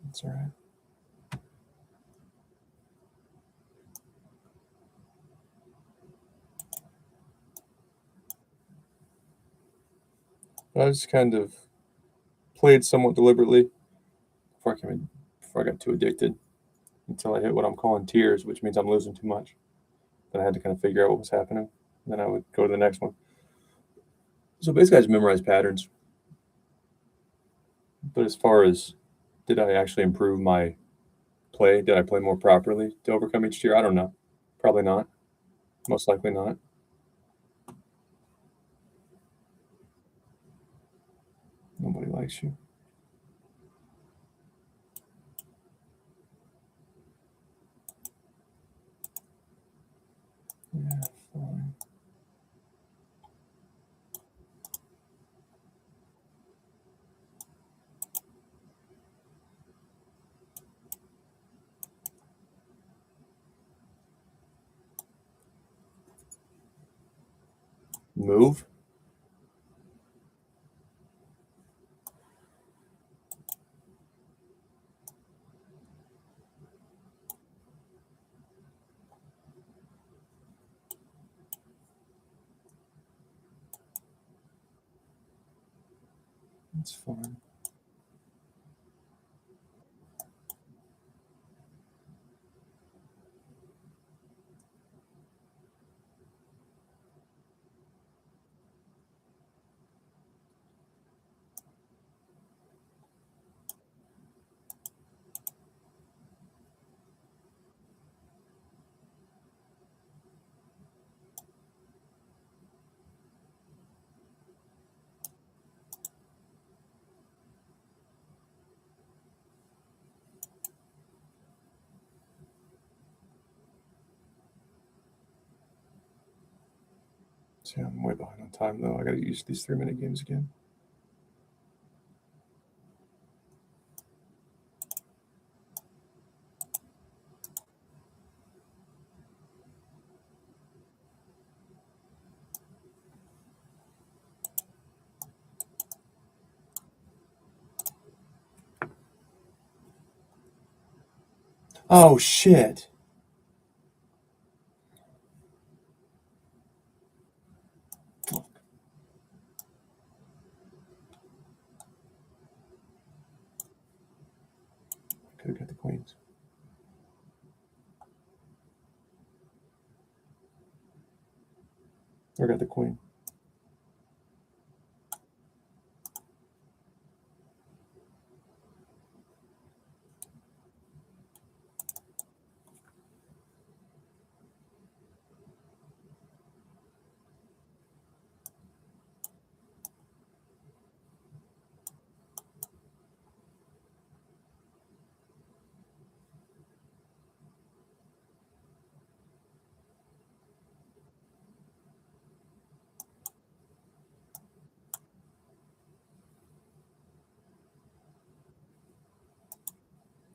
That's all right. I just kind of played somewhat deliberately before I got too addicted until I hit what I'm calling tiers, which means I'm losing too much. Then I had to kind of figure out what was happening. Then I would go to the next one. So basically, I just memorized patterns. But as far as did I actually improve my play? Did I play more properly to overcome each tier? I don't know. Probably not. Most likely not. Nobody likes you. Yeah, fine. Move. That's fine. See, I'm way behind on time though. I got to use these 3-minute games again. Oh shit! Fuck. Could have got the queens. Or got the queen.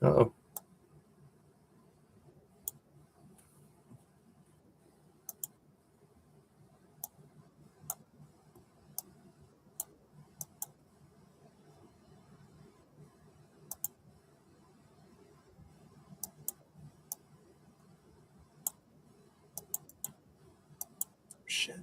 Uh-oh. Shit.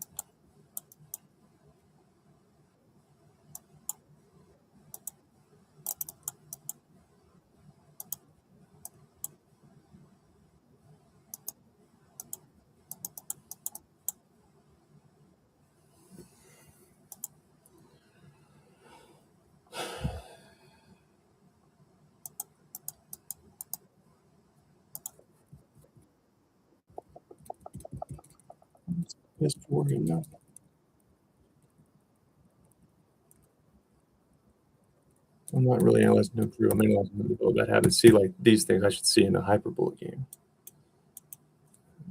Yes, 4 here now. I'm not really analyzing no through. I'm analyzing the build that habit. See, like these things I should see in a hyperbolic game.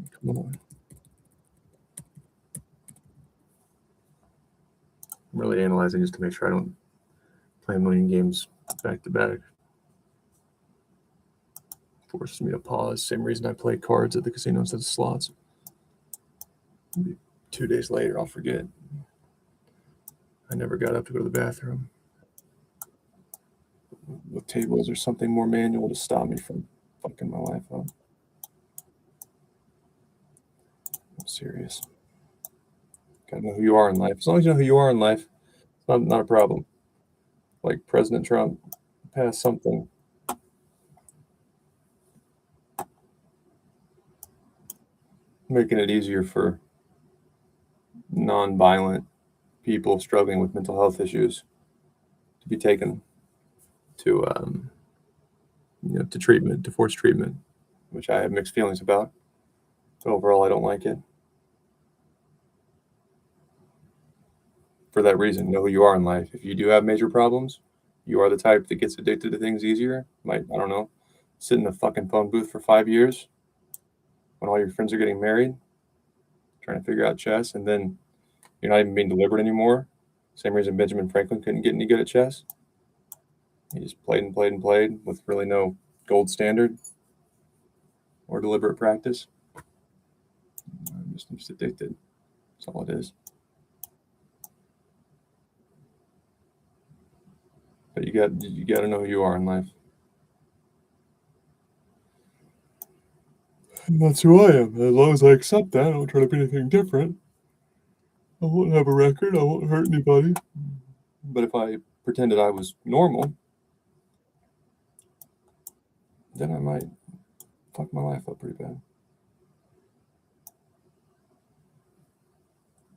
Come on. I'm really analyzing just to make sure I don't play a million games back to back. Forces me to pause. Same reason I play cards at the casino instead of slots. Maybe 2 days later, I'll forget. I never got up to go to the bathroom. With tables or something more manual to stop me from fucking my life up. I'm serious. Gotta know who you are in life. As long as you know who you are in life, it's not a problem. Like President Trump passed something. Making it easier for non-violent people struggling with mental health issues to be taken to to treatment, to forced treatment, which I have mixed feelings about. But overall, I don't like it. For that reason, know who you are in life. If you do have major problems, you are the type that gets addicted to things easier. Might, I don't know, sit in a fucking phone booth for 5 years when all your friends are getting married, trying to figure out chess, and then you're not even being deliberate anymore. Same reason Benjamin Franklin couldn't get any good at chess. He just played and played and played with really no gold standard or deliberate practice. I'm just addicted. That's all it is. But you got to know who you are in life. And that's who I am. As long as I accept that, I don't try to be anything different. I won't have a record. I won't hurt anybody. But if I pretended I was normal, then I might fuck my life up pretty bad.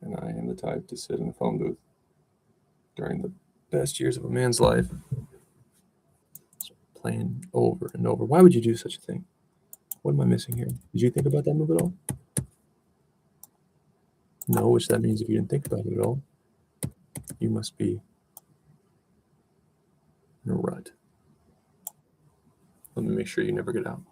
And I am the type to sit in a phone booth during the best years of a man's life, just playing over and over. Why would you do such a thing? What am I missing here? Did you think about that move at all? No, which that means if you didn't think about it at all, you must be in a rut. Let me make sure you never get out.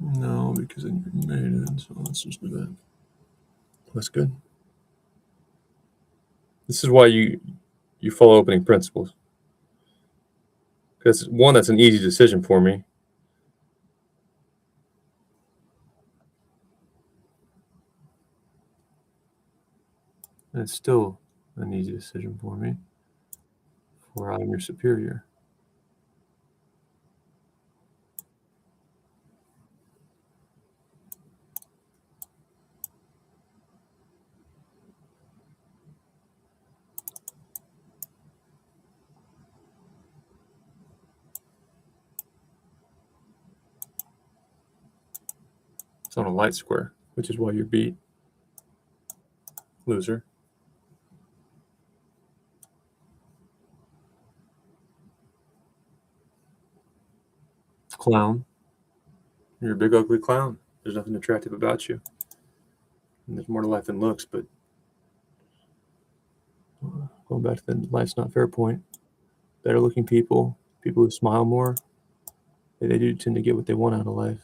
No, because then you're mated, so let's just do that. That's good. This is why you follow opening principles. Because one, that's an easy decision for me. And it's still an easy decision for me, for I'm your superior. It's on a light square, which is why you're beat. Loser. Clown. You're a big ugly clown. There's nothing attractive about you. And there's more to life than looks, but going back to the life's not fair point. Better looking people, people who smile more, They do tend to get what they want out of life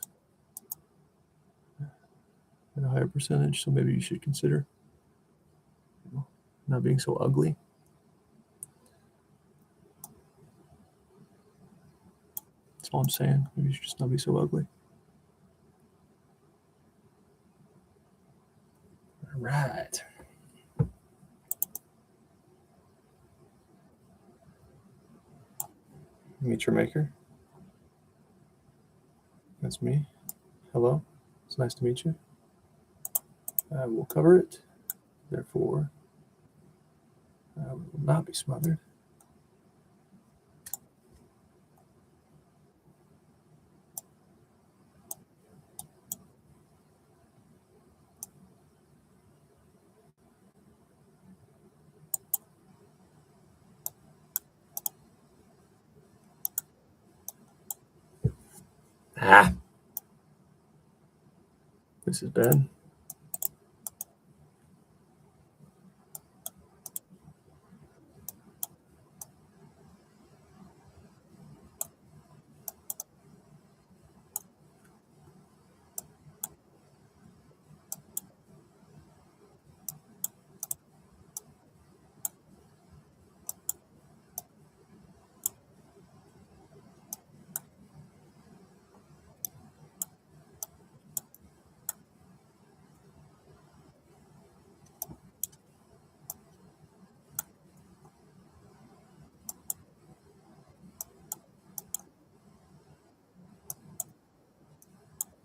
at a higher percentage. So maybe you should consider not being so ugly. That's all I'm saying. Maybe you should just not be so ugly. All right. Meet your maker. That's me. Hello. It's nice to meet you. I will cover it. Therefore, I will not be smothered. Ah. This is bad.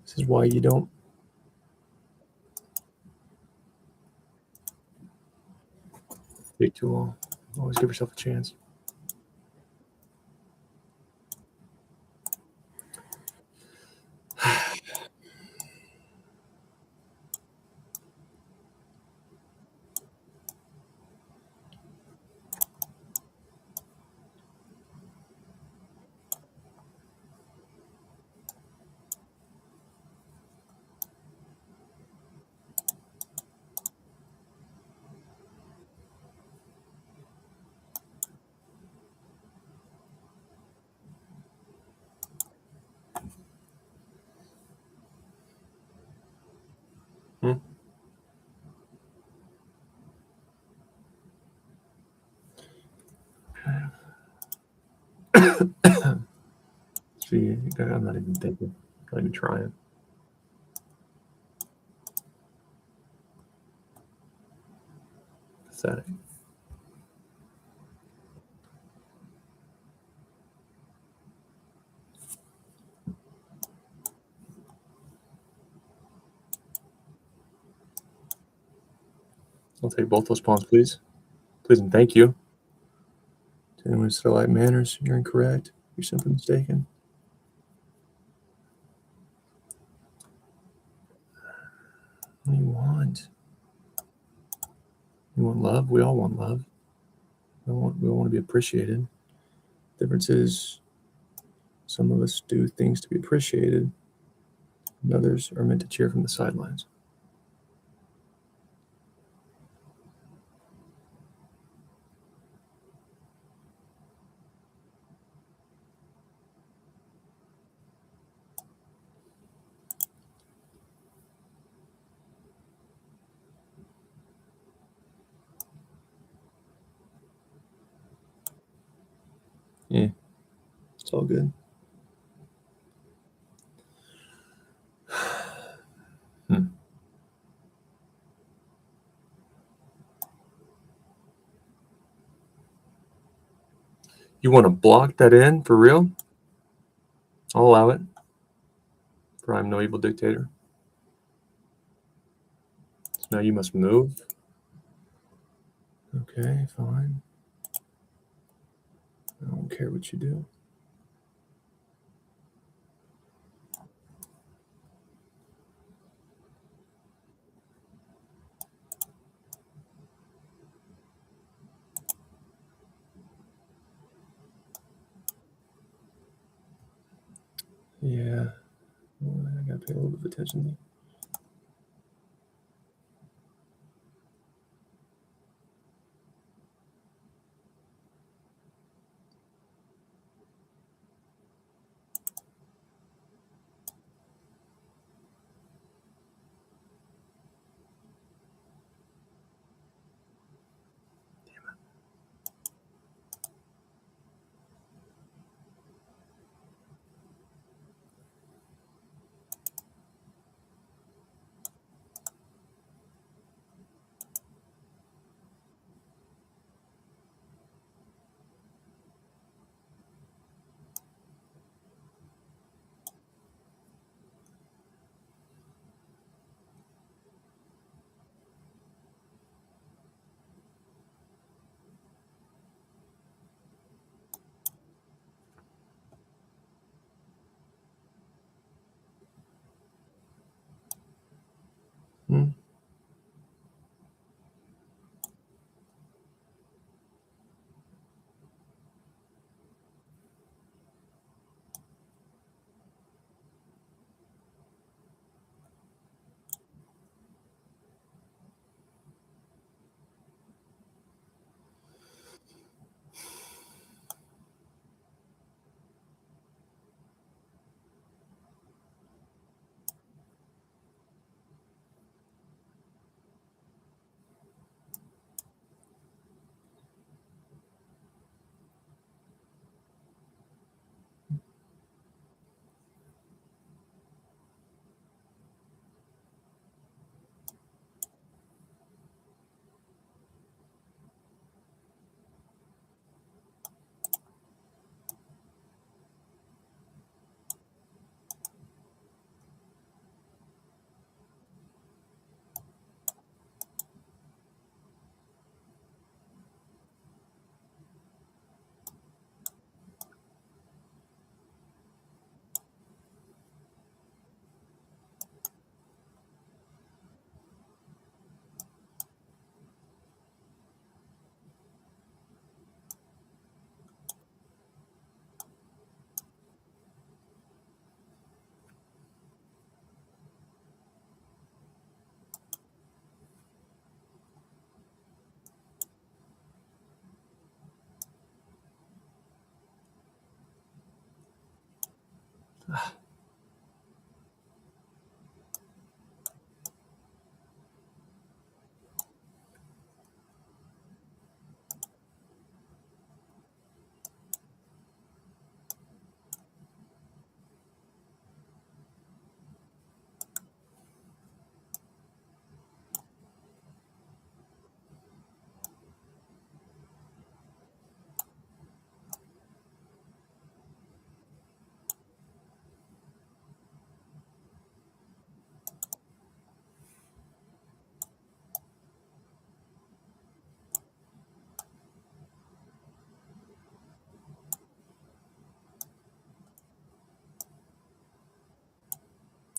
This is why you don't take too long. Always give yourself a chance. Hmm? See, I'm not even thinking. Not even trying. Pathetic. I'll take both those pawns, please. Please and thank you. To anyone who still like manners, you're incorrect. You're simply mistaken. What do you want? You want love? We all want love. We all want to be appreciated. The difference is some of us do things to be appreciated, and others are meant to cheer from the sidelines. Yeah, it's all good. Hmm. You want to block that in for real? I'll allow it. For I'm no evil dictator. So now you must move. Okay, fine. I don't care what you do. Yeah, well, I gotta pay a little bit of attention.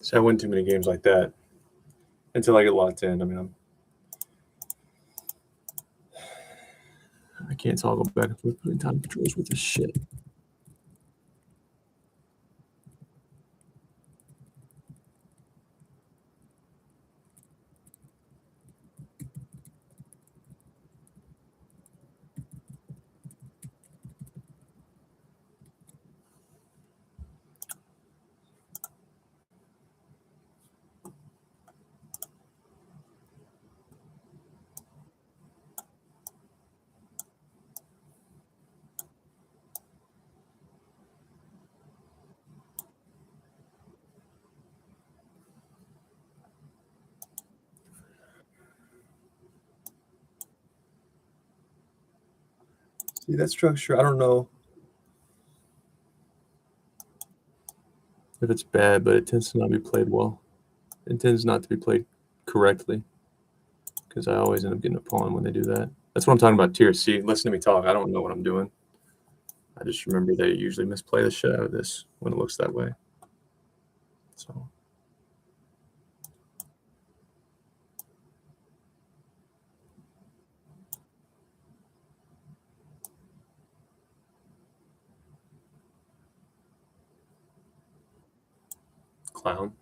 So I win too many games like that until I get locked in. I mean, I can't toggle back and forth between time controls with this shit. see that structure. I don't know If it's bad, but it tends to not be played well. It tends not to be played correctly because I always end up getting a pawn when they do that. That's what I'm talking about. Tier C. Listen to me talk. I don't know what I'm doing. I just remember they usually misplay the shit out of this when it looks that way. So clown.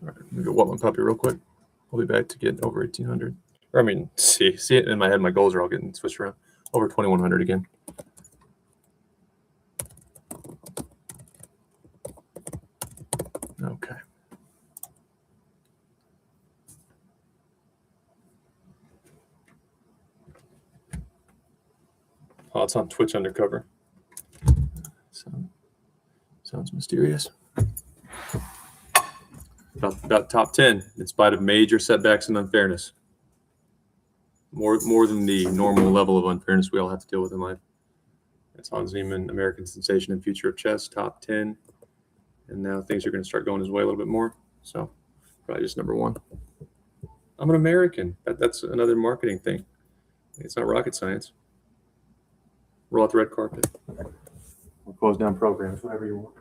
All right, let me go walk my puppy real quick. I'll be back to get over 1800. Or I mean, see it in my head. My goals are all getting switched around. Over 2100 again. Okay. Oh, it's on Twitch Undercover. Sounds mysterious. About top 10 in spite of major setbacks and unfairness. More than the normal level of unfairness we all have to deal with in life. That's Hans Niemann, American Sensation and Future of Chess, top 10. And now things are going to start going his way a little bit more. So probably just number one. I'm an American. That's another marketing thing. It's not rocket science. Roll out the red carpet. We'll close down programs, whatever you want.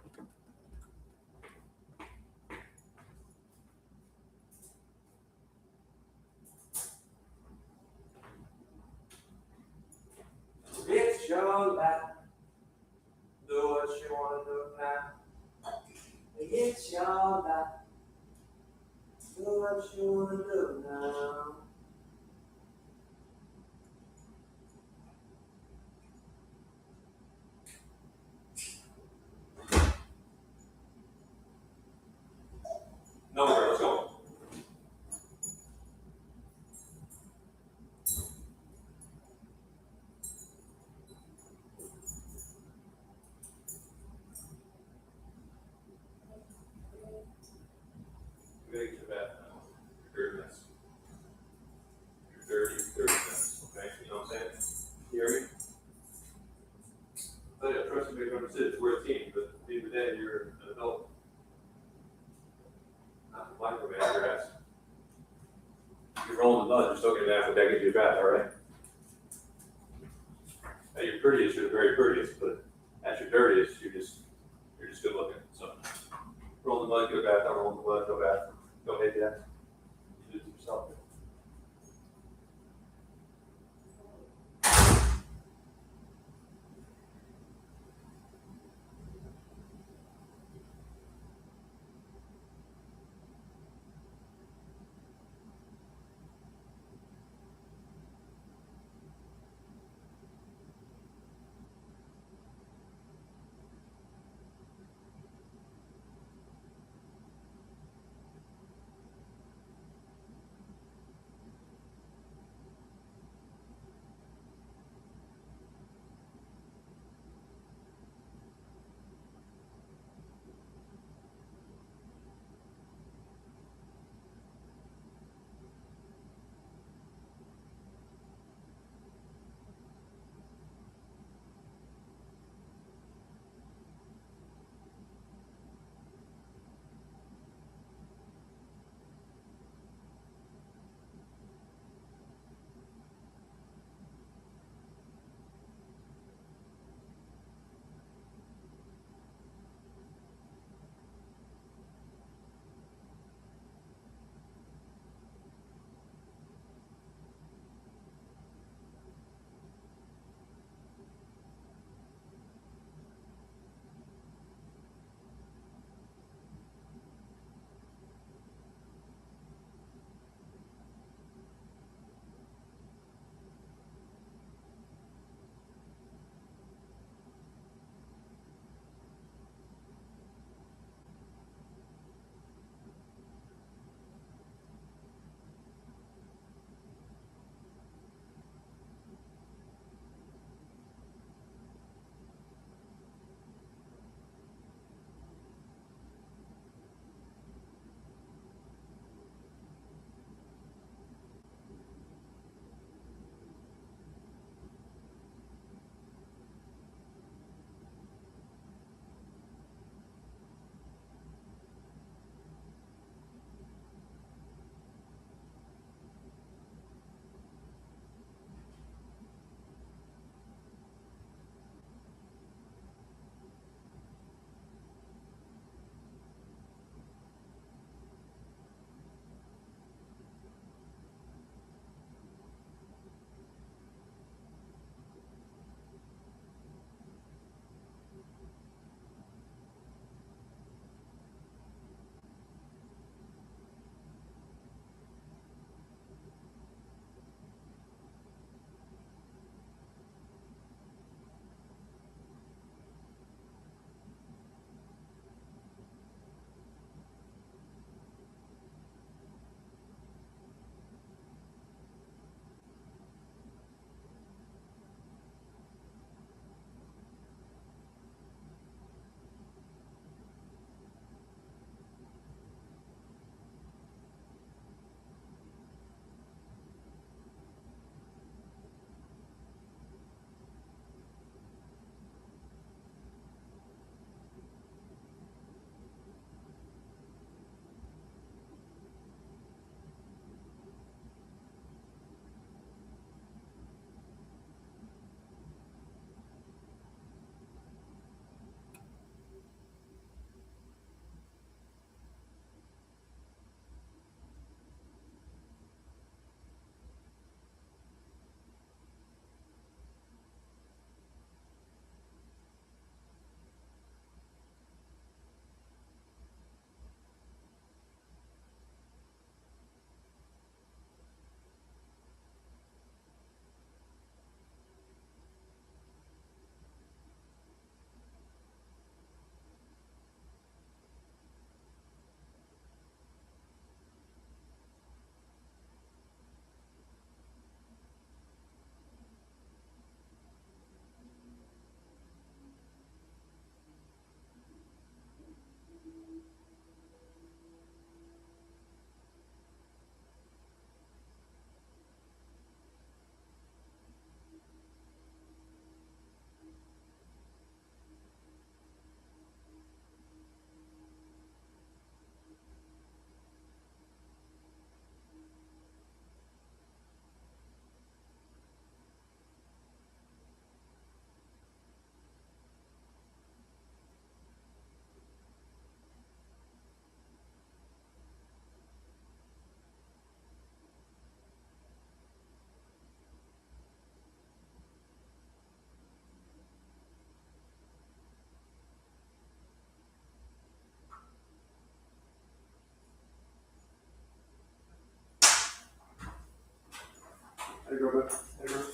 It's your life. Do what you want to do now. It's your life. Do what you want to do now. No, let's go. You're gonna get to the bath now. You're dirty mess. You're dirty mess. Okay, you know what I'm saying? You hear me? I trust you make understood. We're a team, but at the end of the day, you're an adult. Not the micromanage your ass. You're rolling the mud, you're still getting after that gets you bath, all right? At your prettiest, you're the very prettiest, but at your dirtiest, you're just good looking. So roll the mud, go bath, I'm rolling the mud, go bath. Don't hate that. You do it to yourself.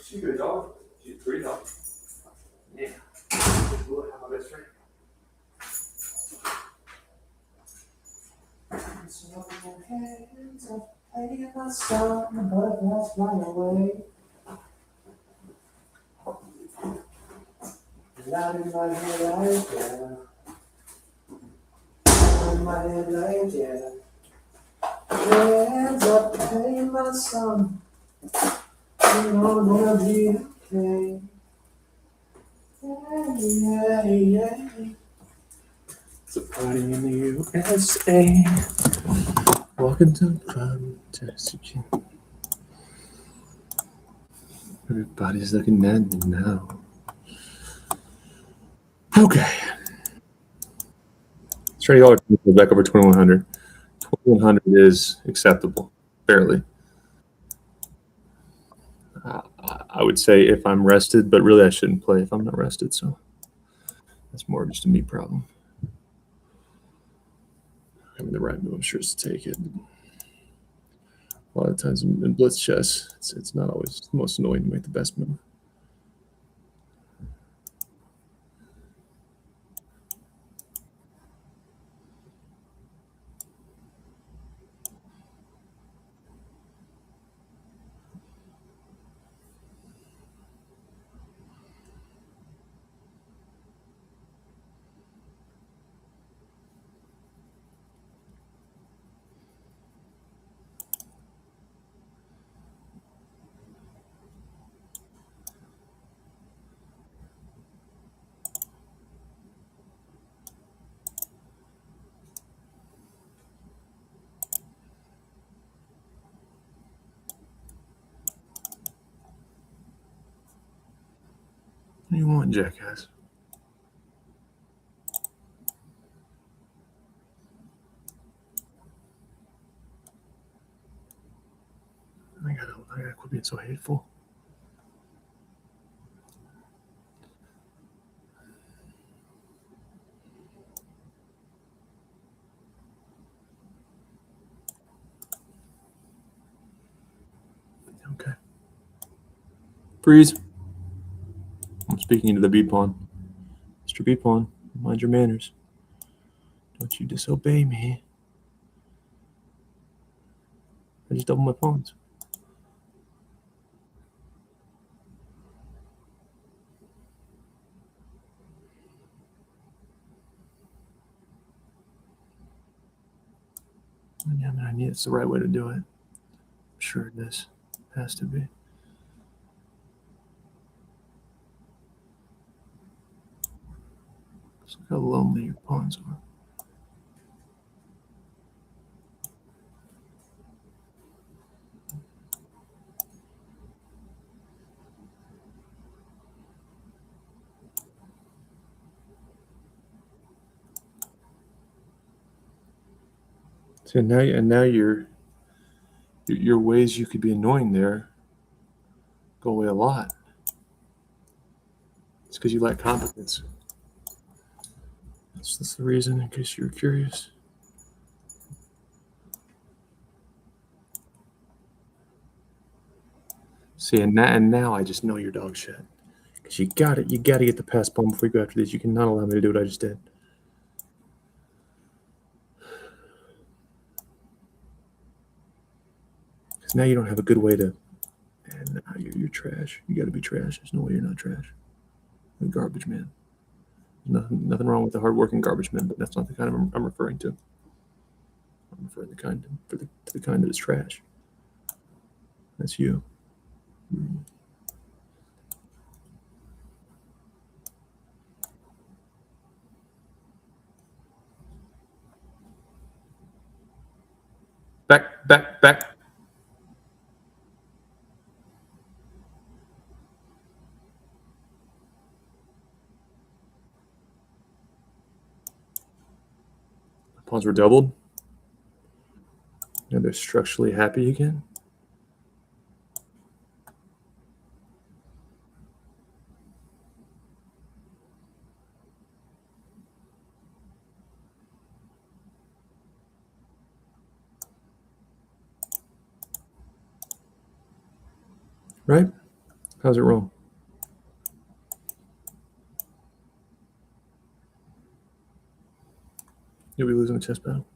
She's a good dog. She's a great dog. Yeah. Look how my best friend. Out in my head, in my head, hands up, hey my son, you know I'm gonna be okay. Yeah, yeah. It's a party in the USA. Walking to the contest. Everybody's looking at me now. Okay. $30 back over 2100. 2100 is acceptable, barely. I would say if I'm rested, but really I shouldn't play if I'm not rested. So that's more just a me problem. I mean, the right move, I'm sure, is to take it. A lot of times in blitz chess, it's not always the most annoying to make the best move. What do you want, jackass? I gotta quit being so hateful. Okay. Freeze. I'm speaking to the B pawn. Mr. B pawn, mind your manners. Don't you disobey me. I just double my pawns. Yeah, man, I need it's the right way to do it. I'm sure this has to be. Just look how lonely your pawns are. So now your ways you could be annoying there go away a lot. It's because you lack competence. That's the reason, in case you're curious. See, and now I just know you're dog shit. Because you gotta get the pass pawn before you go after these. You cannot allow me to do what I just did. Because now you don't have a good way to. And now you're trash. You gotta be trash. There's no way you're not trash. You're garbage man. Nothing wrong with the hardworking garbage man, but that's not the kind I'm referring to. I'm referring to the kind that is trash. That's you. Back. Pawns were doubled. Now they're structurally happy again. Right? How's it roll? You'll be losing a chess battle.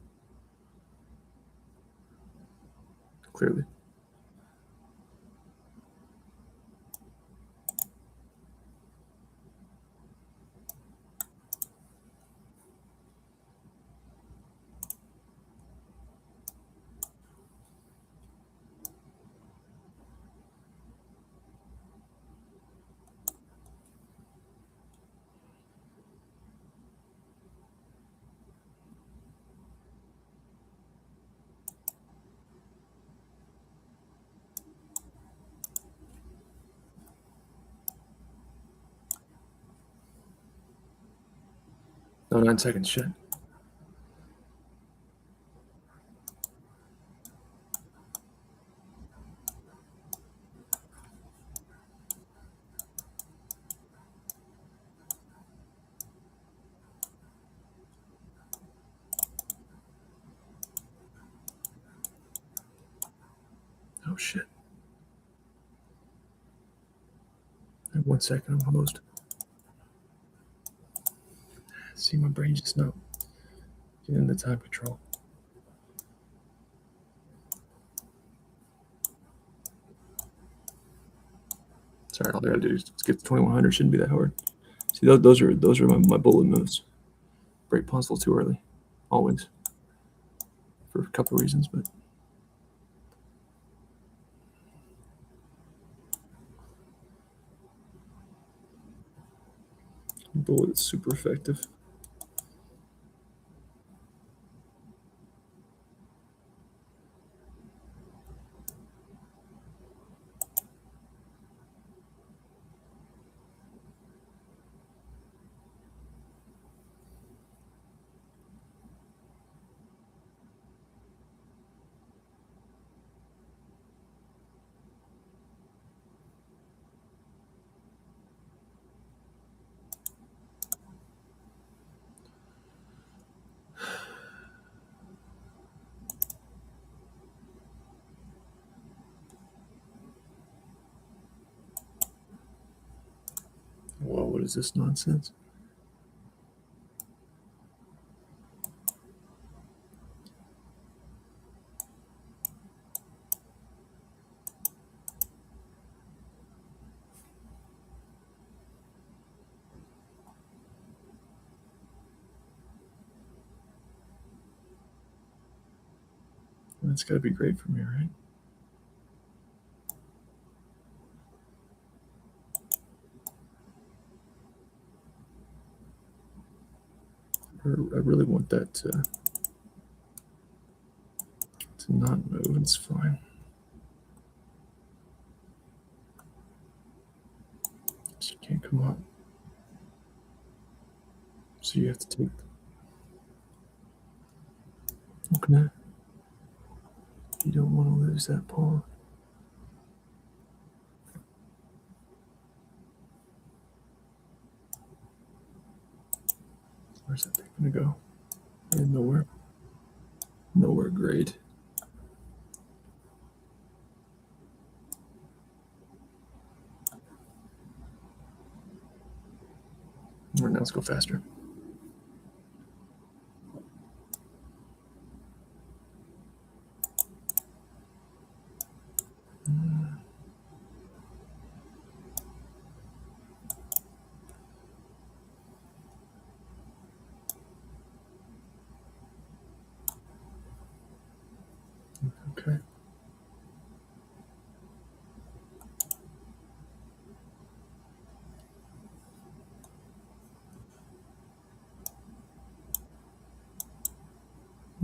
Clearly. No, 9 seconds. Shit. Oh, shit. I have 1 second. I'm closed. See, my brain just not getting the time control. Sorry, all I gotta do is get to 2100. Shouldn't be that hard. See, those are my bullet moves. Break pawns a little too early, always, for a couple of reasons, but bullet is super effective. Whoa, what is this nonsense? That's got to be great for me, right? I really want that to not move. It's fine. She can't come up. So you have to take. Okay. You don't want to lose that pawn. Where's that thing gonna go? Yeah, nowhere. Nowhere. Great. All right, now let's go faster. Okay.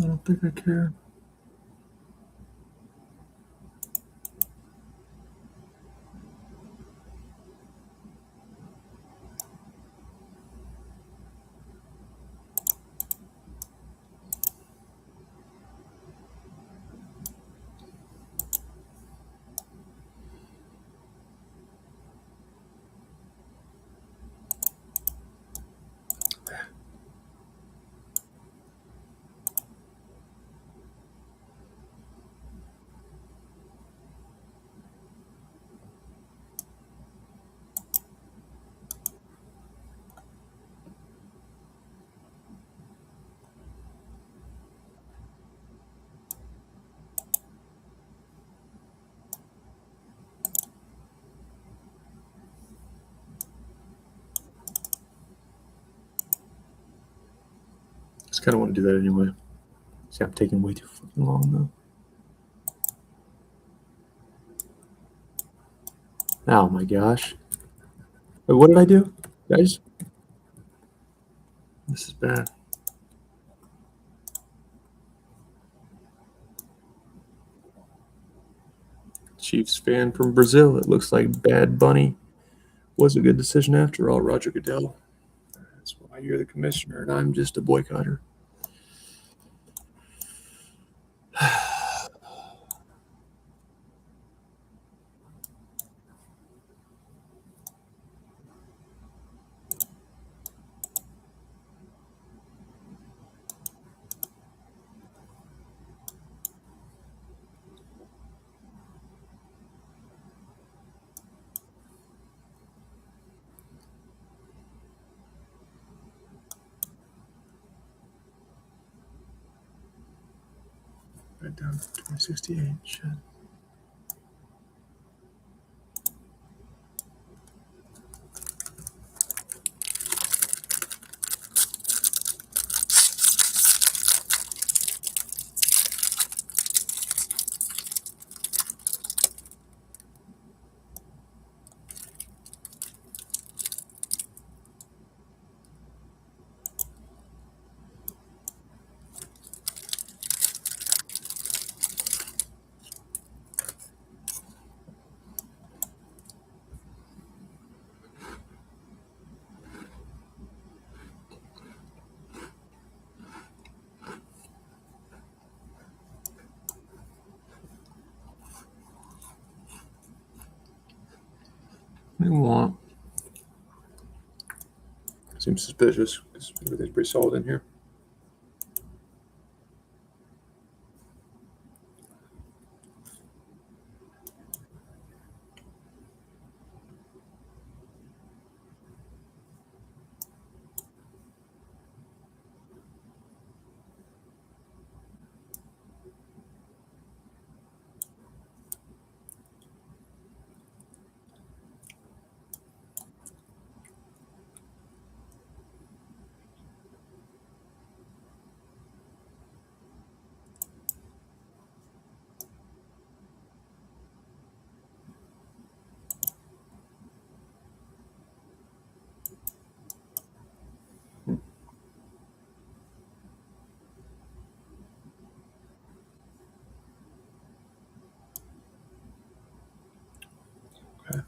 I don't think I care. Just kind of want to do that anyway. See, I'm taking way too fucking long though. Oh my gosh. Wait, what did I do? Guys? This is bad. Chiefs fan from Brazil. It looks like Bad Bunny was a good decision after all, Roger Goodell. That's why you're the commissioner and I'm just a boycotter. Right down to 2068. Shit. We want. Seems suspicious because everything's pretty solid in here. Okay.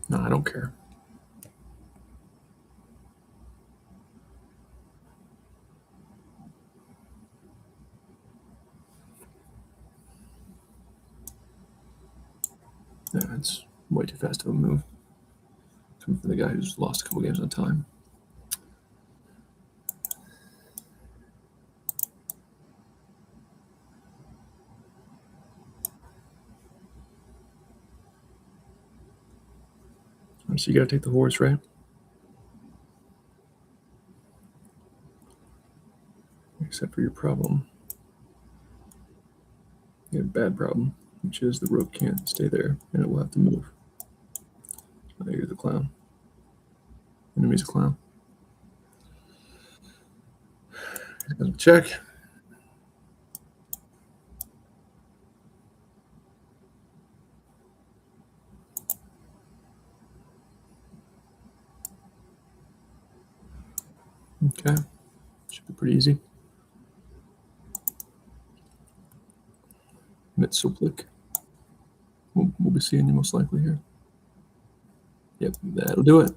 No, I don't care. Yeah, it's way too fast of a move. Coming from the guy who's lost a couple games on time. So you gotta take the horse, right? Except for your problem. You have a bad problem, which is the rook can't stay there and it will have to move. Oh, you're the clown. Enemy's a clown. Check. Okay. Should be pretty easy. Mitsuplik. We'll be seeing you most likely here. Yep, that'll do it.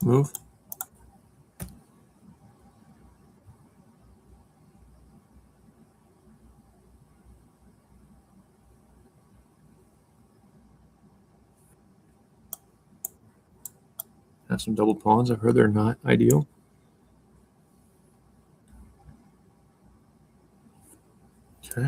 Move. Have some double pawns. I've heard they're not ideal. Okay.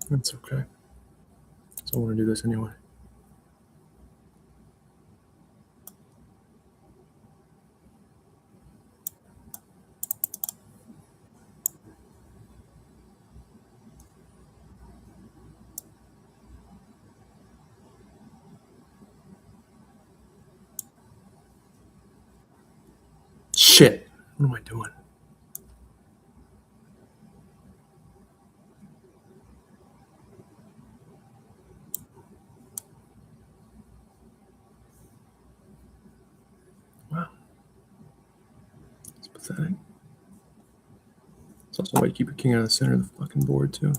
That's okay. So I want to do this anyway. Shit. What am I doing? Wow. It's pathetic. It's also why you keep your king out of the center of the fucking board, too.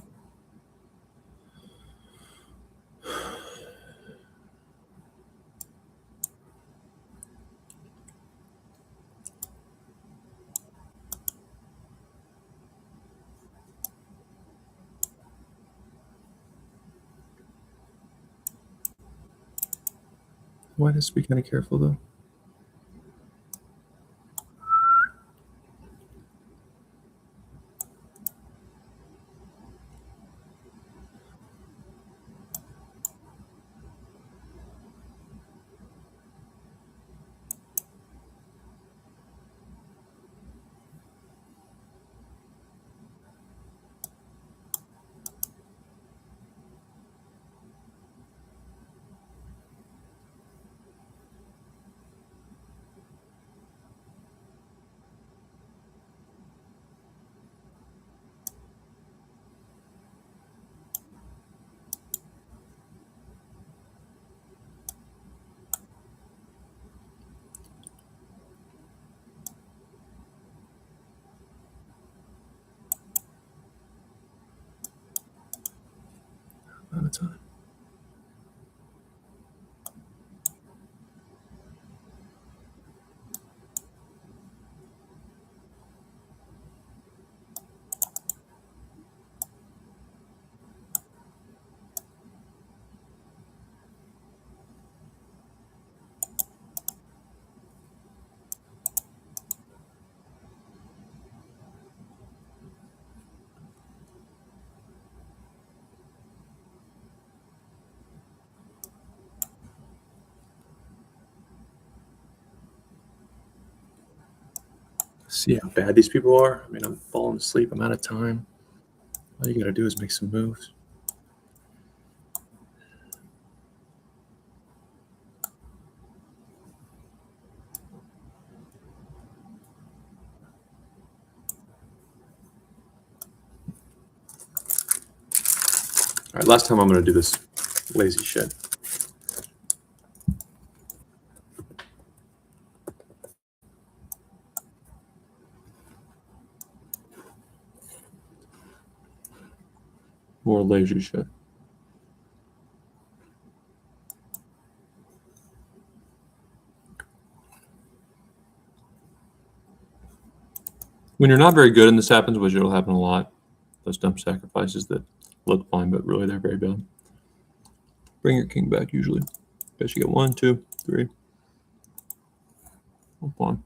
Why does be kind of careful, though? Out of time. See how bad these people are? I mean, I'm falling asleep. I'm out of time. All you got to do is make some moves. All right, last time I'm going to do this lazy shit. More lazy shit. When you're not very good and this happens, which it'll happen a lot, those dumb sacrifices that look fine, but really they're very bad. Bring your king back usually. Guess you get 1, 2, 3. One pawn.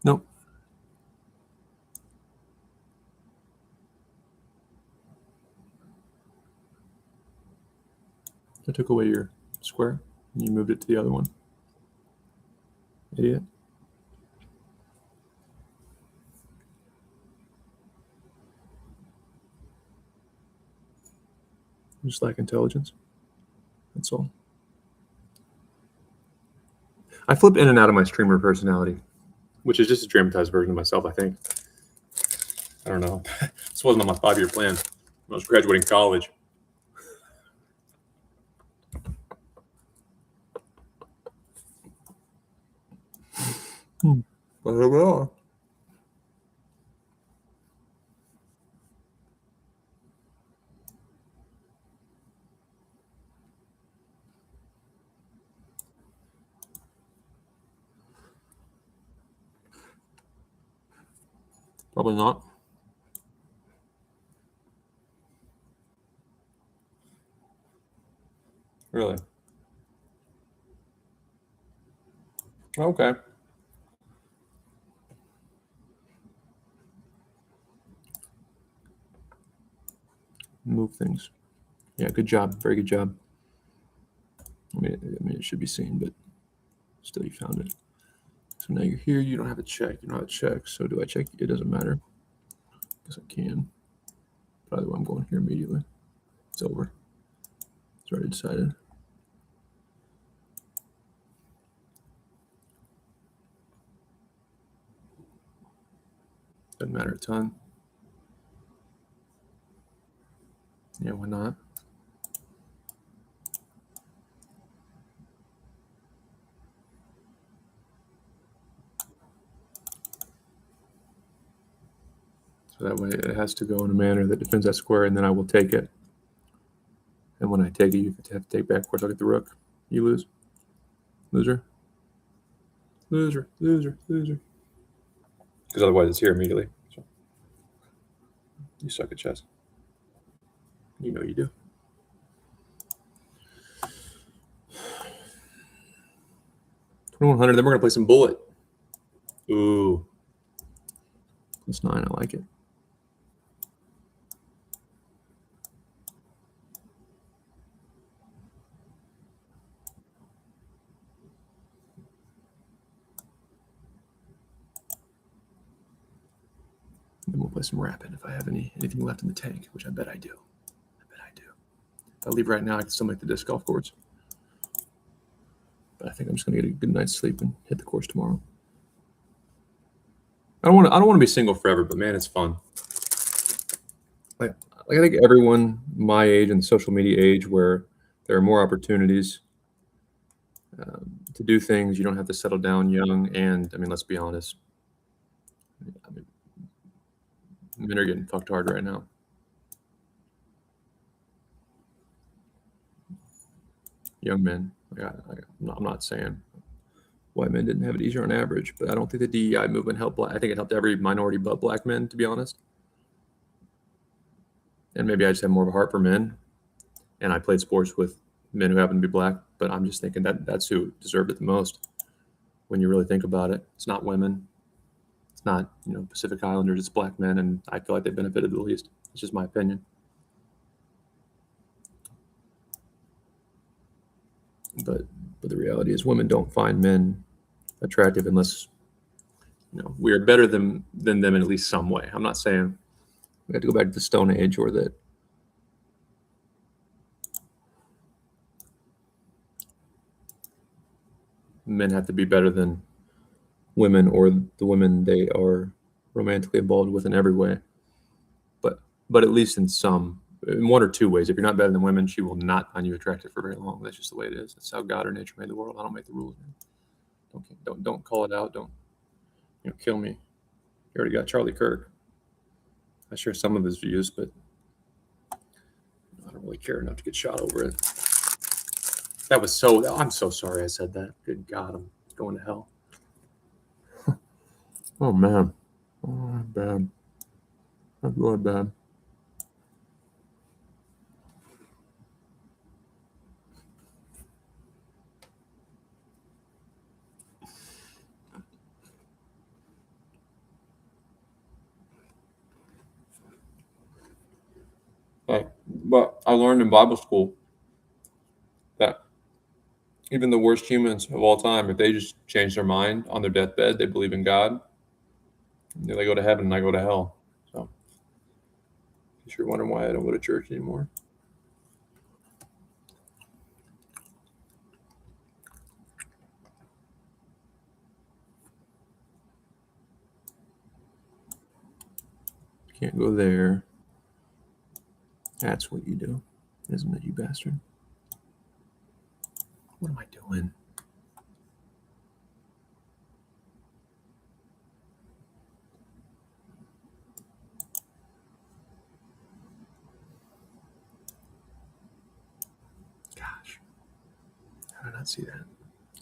Nope. I took away your square and you moved it to the other one. Idiot. I just lack intelligence. That's all. I flip in and out of my streamer personality, which is just a dramatized version of myself, I think. I don't know. This wasn't on my 5-year plan when I was graduating college. But here we are. Probably not. Really? Okay. Move things. Yeah, good job. Very good job. I mean, it should be seen, but still, you found it. So now you're here. You don't have a check. You don't have a check. So do I check? It doesn't matter. Guess I can. By the way, I'm going here immediately. It's over. It's already decided. Doesn't matter a ton. Yeah, why not? So that way it has to go in a manner that defends that square, and then I will take it. And when I take it, you have to take back. Of course, I'll get the rook. You lose. Loser. Loser. Loser. Loser. Because otherwise it's here immediately. So you suck at chess. You know you do. $2,100. Then we're going to play some bullet. Ooh. +9. I like it. Then we'll play some rapid if I have anything left in the tank, which I bet I do. I bet I do. If I leave right now, I can still make the disc golf course. But I think I'm just going to get a good night's sleep and hit the course tomorrow. I don't want to be single forever, but man, it's fun. Like I think everyone my age and social media age, where there are more opportunities to do things, you don't have to settle down young. And I mean, let's be honest. I mean, men are getting fucked hard right now. Young men. I'm not saying white men didn't have it easier on average, but I don't think the DEI movement helped. I think it helped every minority but black men, to be honest. And maybe I just have more of a heart for men, and I played sports with men who happen to be black. But I'm just thinking that's who deserved it the most. When you really think about it, it's not women, it's not Pacific Islanders, it's black men, and I feel like they benefited the least. It's just my opinion. But the reality is, women don't find men attractive unless we are better than them in at least some way. I'm not saying we have to go back to the Stone Age or that men have to be better than women or the women they are romantically involved with in every way. But at least in one or two ways. If you're not better than women, she will not find you attractive for very long. That's just the way it is. That's how God or nature made the world. I don't make the rules, man. Don't call it out. Don't kill me. You already got Charlie Kirk. I share some of his views, but I don't really care enough to get shot over it. I'm so sorry I said that. Good God, I'm going to hell. Oh, man. Oh, bad. That's really bad. learned in Bible school that even the worst humans of all time, if they just change their mind on their deathbed, they believe in God, they go to heaven and I go to hell. So, if you're wondering why I don't go to church anymore. Can't go there. That's what you do, isn't it, you bastard? What am I doing? Gosh. How did I not see that?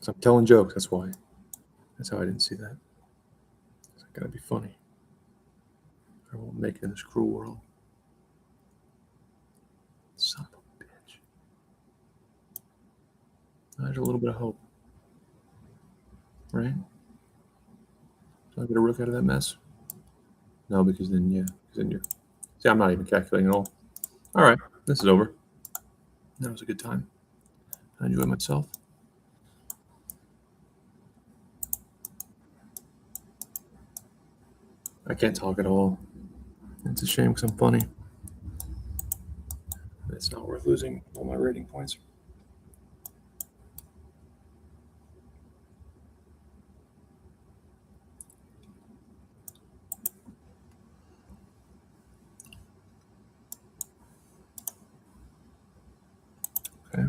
So I'm telling jokes, that's why. That's how I didn't see that. It's gotta be funny. I won't make it in this cruel world. Son of a bitch. There's a little bit of hope. Right? Do I get a rook out of that mess? No, because then, yeah. Because then you're... See, I'm not even calculating at all. All right. This is over. That was a good time. I enjoyed myself. I can't talk at all. It's a shame because I'm funny. It's not worth losing all my rating points. Okay.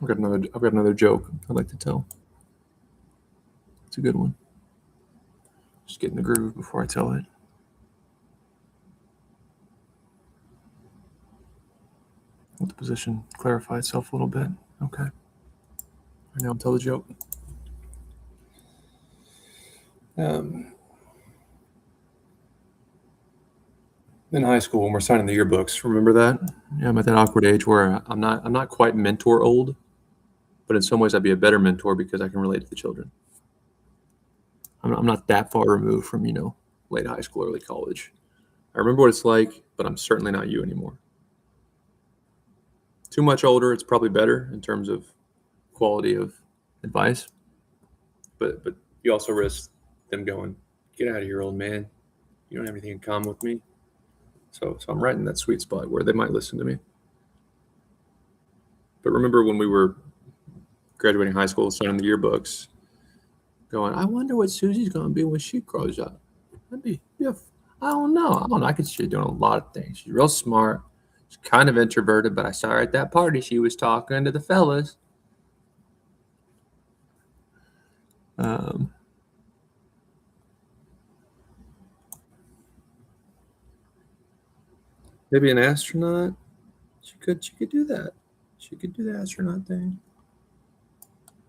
I've got another joke I'd like to tell. It's a good one. Just get in the groove before I tell it. Let the position clarify itself a little bit. Okay. Right now, I'll tell the joke. In high school, when we're signing the yearbooks, remember that? Yeah, I'm at that awkward age where I'm not quite mentor old, but in some ways I'd be a better mentor because I can relate to the children. I'm not that far removed from, late high school, early college. I remember what it's like, but I'm certainly not you anymore. Too much older, it's probably better in terms of quality of advice, but you also risk them going, "Get out of here, old man. You don't have anything in common with me." So I'm right in that sweet spot where they might listen to me. But remember when we were graduating high school, signing the yearbooks, going, "I wonder what Susie's going to be when she grows up." That'd be, I don't know. I could see her doing a lot of things. She's real smart. She's kind of introverted, but I saw her at that party. She was talking to the fellas. Maybe an astronaut. She could do that. She could do the astronaut thing.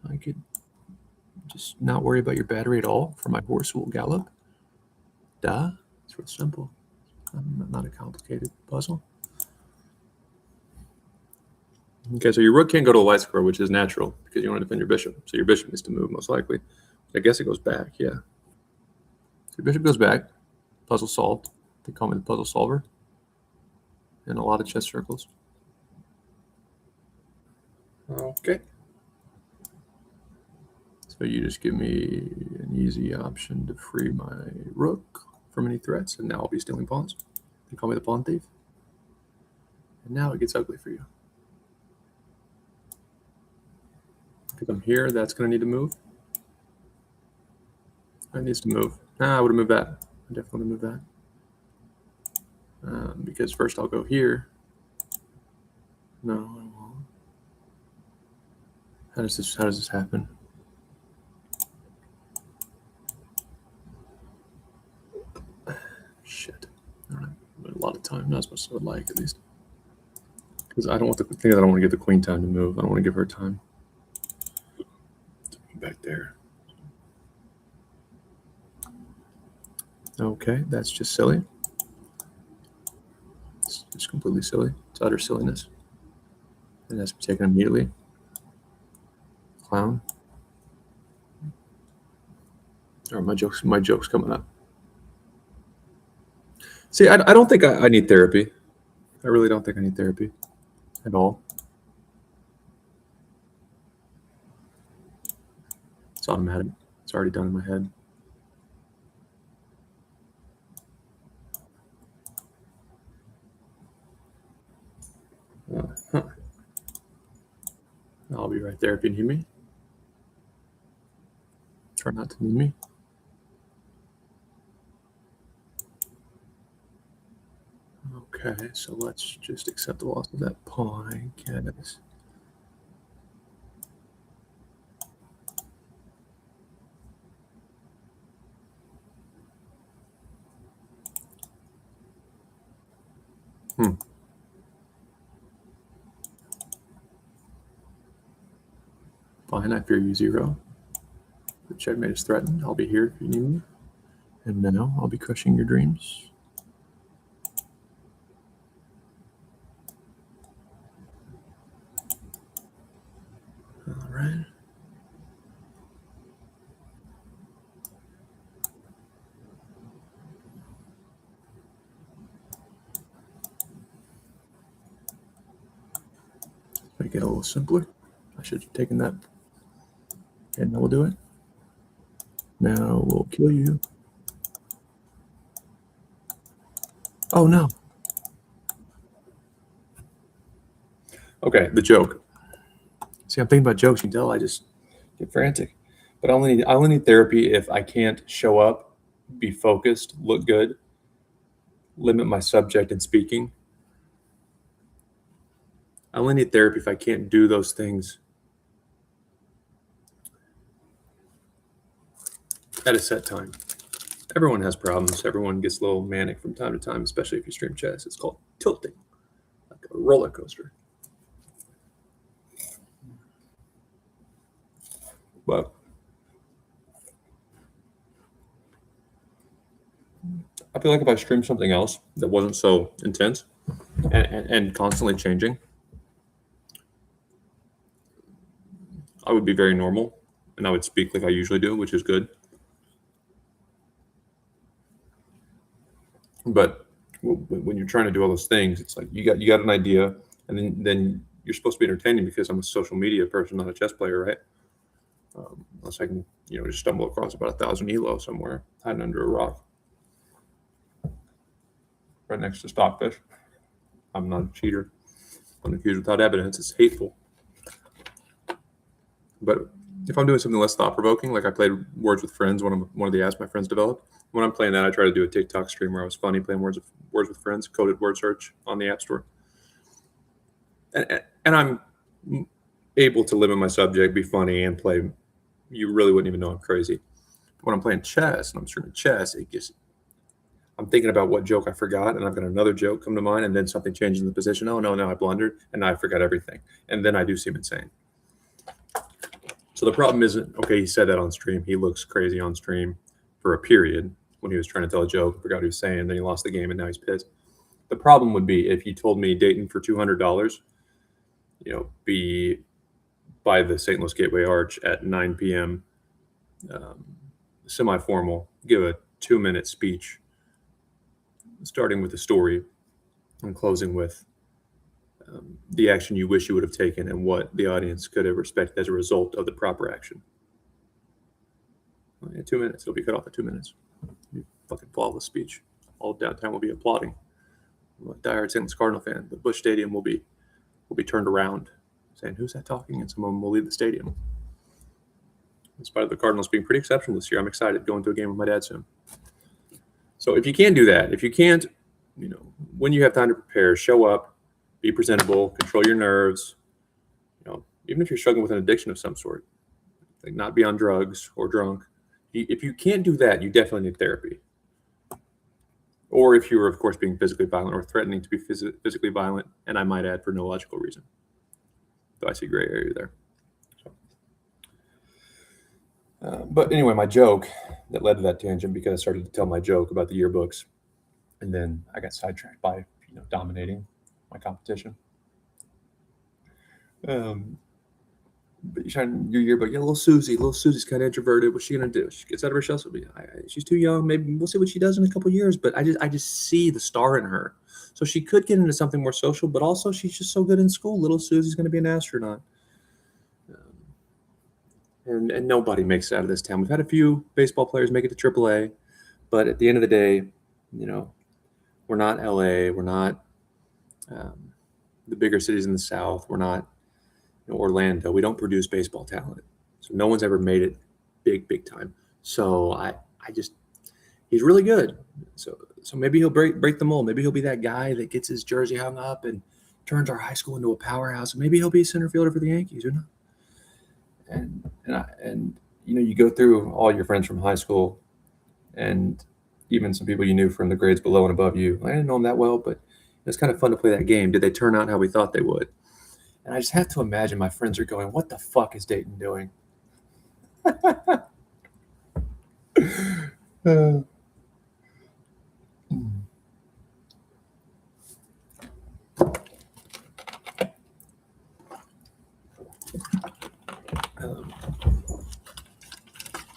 I could just not worry about your battery at all for my horse will gallop. Duh. It's real simple. Not a complicated puzzle. Okay, so your rook can't go to a white square, which is natural because you want to defend your bishop. So your bishop needs to move most likely. I guess it goes back, yeah. So your bishop goes back. Puzzle solved. They call me the puzzle solver in a lot of chess circles. Okay. So you just give me an easy option to free my rook from any threats, and now I'll be stealing pawns. They call me the pawn thief. And now it gets ugly for you. Because I'm here, that's going to need to move. That needs to move. I would have moved that. I definitely move that. Because first I'll go here. No, I won't. How does this happen? Shit. All right. A lot of time. Not as much as I would like, at least. Because I don't want the thing that I don't want to give the queen time to move. I don't want to give her time. Back there. Okay, that's just silly. It's just completely silly. It's utter silliness. It has to be taken immediately. Clown. Or my joke's coming up. See, I don't think I need therapy. I really don't think I need therapy at all. It's automatic. It's already done in my head. I'll be right there if you need me. Try not to need me. Okay, so let's just accept the loss of that pawn, I guess. Fine, I fear you 0. The checkmate is threatened. I'll be here if you need me. And now I'll be crushing your dreams. All right. Make it a little simpler. I should have taken that. And now we'll do it. Now we'll kill you. Oh no. Okay, the joke. See, I'm thinking about jokes. You can tell I just get frantic. But I only need therapy if I can't show up, be focused, look good, limit my subject and speaking. I only need therapy if I can't do those things at a set time. Everyone has problems. Everyone gets a little manic from time to time, especially if you stream chess. It's called tilting, like a roller coaster. But I feel like if I streamed something else that wasn't so intense and constantly changing, I would be very normal and I would speak like I usually do, which is good. But when you're trying to do all those things, it's like you got an idea, and then you're supposed to be entertaining because I'm a social media person, not a chess player, right? Unless I can, just stumble across about 1,000 elo somewhere hiding under a rock, right next to stockfish. I'm not a cheater. I'm accused without evidence. It's hateful. But if I'm doing something less thought-provoking, like I played Words with Friends, one of the apps my friends developed. When I'm playing that, I try to do a TikTok stream where I was funny playing Words with Friends, coded word search on the App Store. And I'm able to limit my subject, be funny, and play. You really wouldn't even know I'm crazy. When I'm playing chess and I'm streaming chess, I'm thinking about what joke I forgot, and I've got another joke come to mind, and then something changes in the position. Oh, no, I blundered, and now I forgot everything. And then I do seem insane. So the problem isn't, okay, he said that on stream. He looks crazy on stream for a period when he was trying to tell a joke, forgot what he was saying, then he lost the game, and now he's pissed. The problem would be if you told me Dayton for $200, be by the St. Louis Gateway Arch at 9 p.m., semi-formal, give a 2-minute speech, starting with the story and closing with the action you wish you would have taken and what the audience could have respected as a result of the proper action. In 2 minutes, it'll be cut off at 2 minutes. Fucking flawless speech. All downtown will be applauding. I'm a diehard St. Louis Cardinal fan. The Busch Stadium will be turned around, saying, "Who's that talking?" And someone will leave the stadium. In spite of the Cardinals being pretty exceptional this year, I'm excited going to a game with my dad soon. So if you can't do that, if you can't, when you have time to prepare, show up, be presentable, control your nerves, even if you're struggling with an addiction of some sort, like not be on drugs or drunk. If you can't do that, you definitely need therapy. Or if you were, of course, being physically violent or threatening to be physically violent, and I might add for no logical reason. Though I see gray area there. But anyway, my joke that led to that tangent, because I started to tell my joke about the yearbooks, and then I got sidetracked by dominating my competition. but you're trying your yearbook. Yeah, little Susie's kind of introverted. What's she gonna do? She gets out of her shell. She's too young. Maybe we'll see what she does in a couple years. But I just see the star in her. So she could get into something more social, but also she's just so good in school. Little Susie's going to be an astronaut. And nobody makes it out of this town. We've had a few baseball players make it to AAA, but at the end of the day, we're not LA. We're not the bigger cities in the South. We're not Orlando. We don't produce baseball talent. So no one's ever made it big time. So he's really good. So maybe he'll break the mold. Maybe he'll be that guy that gets his jersey hung up and turns our high school into a powerhouse. Maybe he'll be a center fielder for the Yankees, or not. And you go through all your friends from high school, and even some people you knew from the grades below and above you. I didn't know them that well, but it's kind of fun to play that game. Did they turn out how we thought they would? And I just have to imagine my friends are going, "What the fuck is Dayton doing?"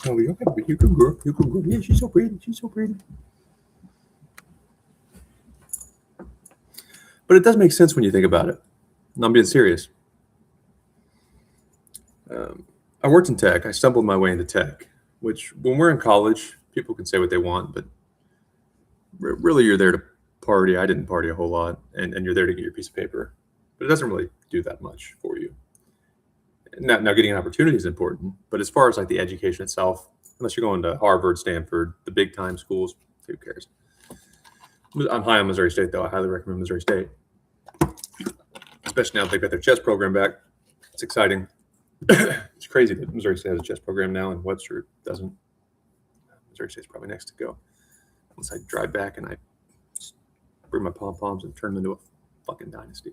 Oh, you can grow. You can grow. Yeah, she's so pretty. She's so pretty. But it does make sense when you think about it. And I'm being serious. I worked in tech. I stumbled my way into tech, which when we're in college, people can say what they want, but really you're there to party. I didn't party a whole lot, and you're there to get your piece of paper. But it doesn't really do that much for you. Now getting an opportunity is important, but as far as like the education itself, unless you're going to Harvard, Stanford, the big time schools, who cares? I'm high on Missouri State, though. I highly recommend Missouri State, especially now that they've got their chess program back. It's exciting. It's crazy that Missouri State has a chess program now and Webster doesn't. Missouri State's probably next to go. Once I drive back and I bring my pom-poms and turn them into a fucking dynasty.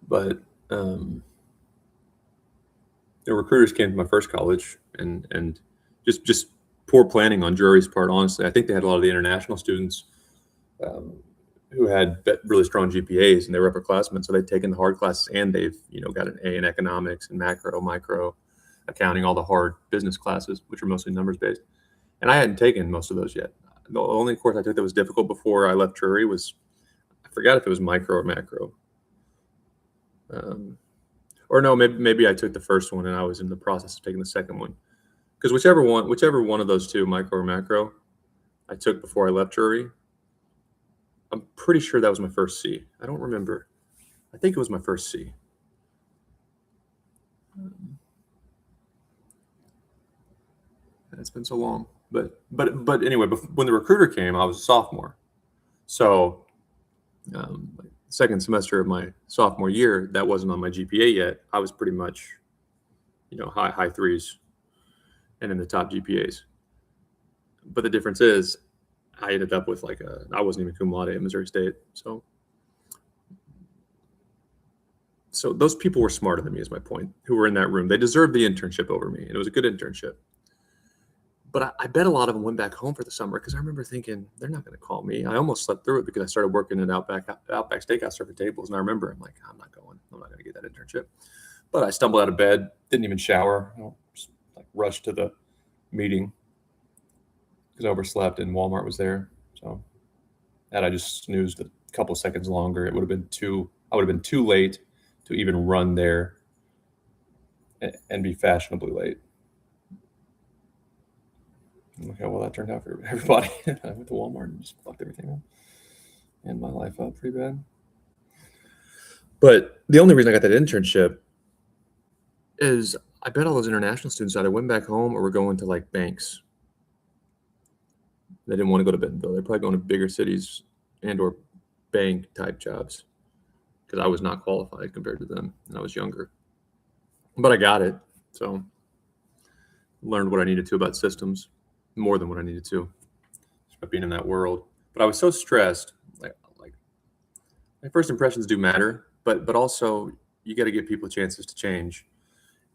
But the recruiters came to my first college, and just poor planning on Drury's part. Honestly, I think they had a lot of the international students who had really strong GPAs, and they were upperclassmen, so they'd taken the hard classes, and they've got an A in economics and macro, micro, accounting, all the hard business classes, which are mostly numbers based. And I hadn't taken most of those yet. The only course I took that was difficult before I left Drury was, I forgot if it was micro or macro. Or no, maybe I took the first one and I was in the process of taking the second one, because whichever one of those two, micro or macro, I took before I left Drury. I'm pretty sure that was my first C. I don't remember. I think it was my first C. It's been so long, but anyway, when the recruiter came, I was a sophomore, so second semester of my sophomore year, that wasn't on my GPA yet. I was pretty much, high threes and in the top GPAs. But the difference is I ended up with I wasn't even cum laude at Missouri State. So those people were smarter than me, is my point, who were in that room. They deserved the internship over me, and it was a good internship. But I bet a lot of them went back home for the summer, because I remember thinking, they're not going to call me. I almost slept through it because I started working at Outback Steakhouse serving tables. And I remember I'm like, I'm not going. I'm not going to get that internship. But I stumbled out of bed, didn't even shower, just rushed to the meeting because I overslept and Walmart was there. So had I just snoozed a couple seconds longer, I would have been too late to even run there and be fashionably late. Look how well that turned out for everybody. I went to Walmart and just fucked everything up and my life up pretty bad. But the only reason I got that internship is I bet all those international students either went back home or were going to banks. They didn't want to go to Bentonville. They're probably going to bigger cities and or bank type jobs, because I was not qualified compared to them and I was younger. But I got it. So learned what I needed to about systems. More than what I needed to, just by being in that world. But I was so stressed. Like my first impressions do matter, but also you got to give people chances to change,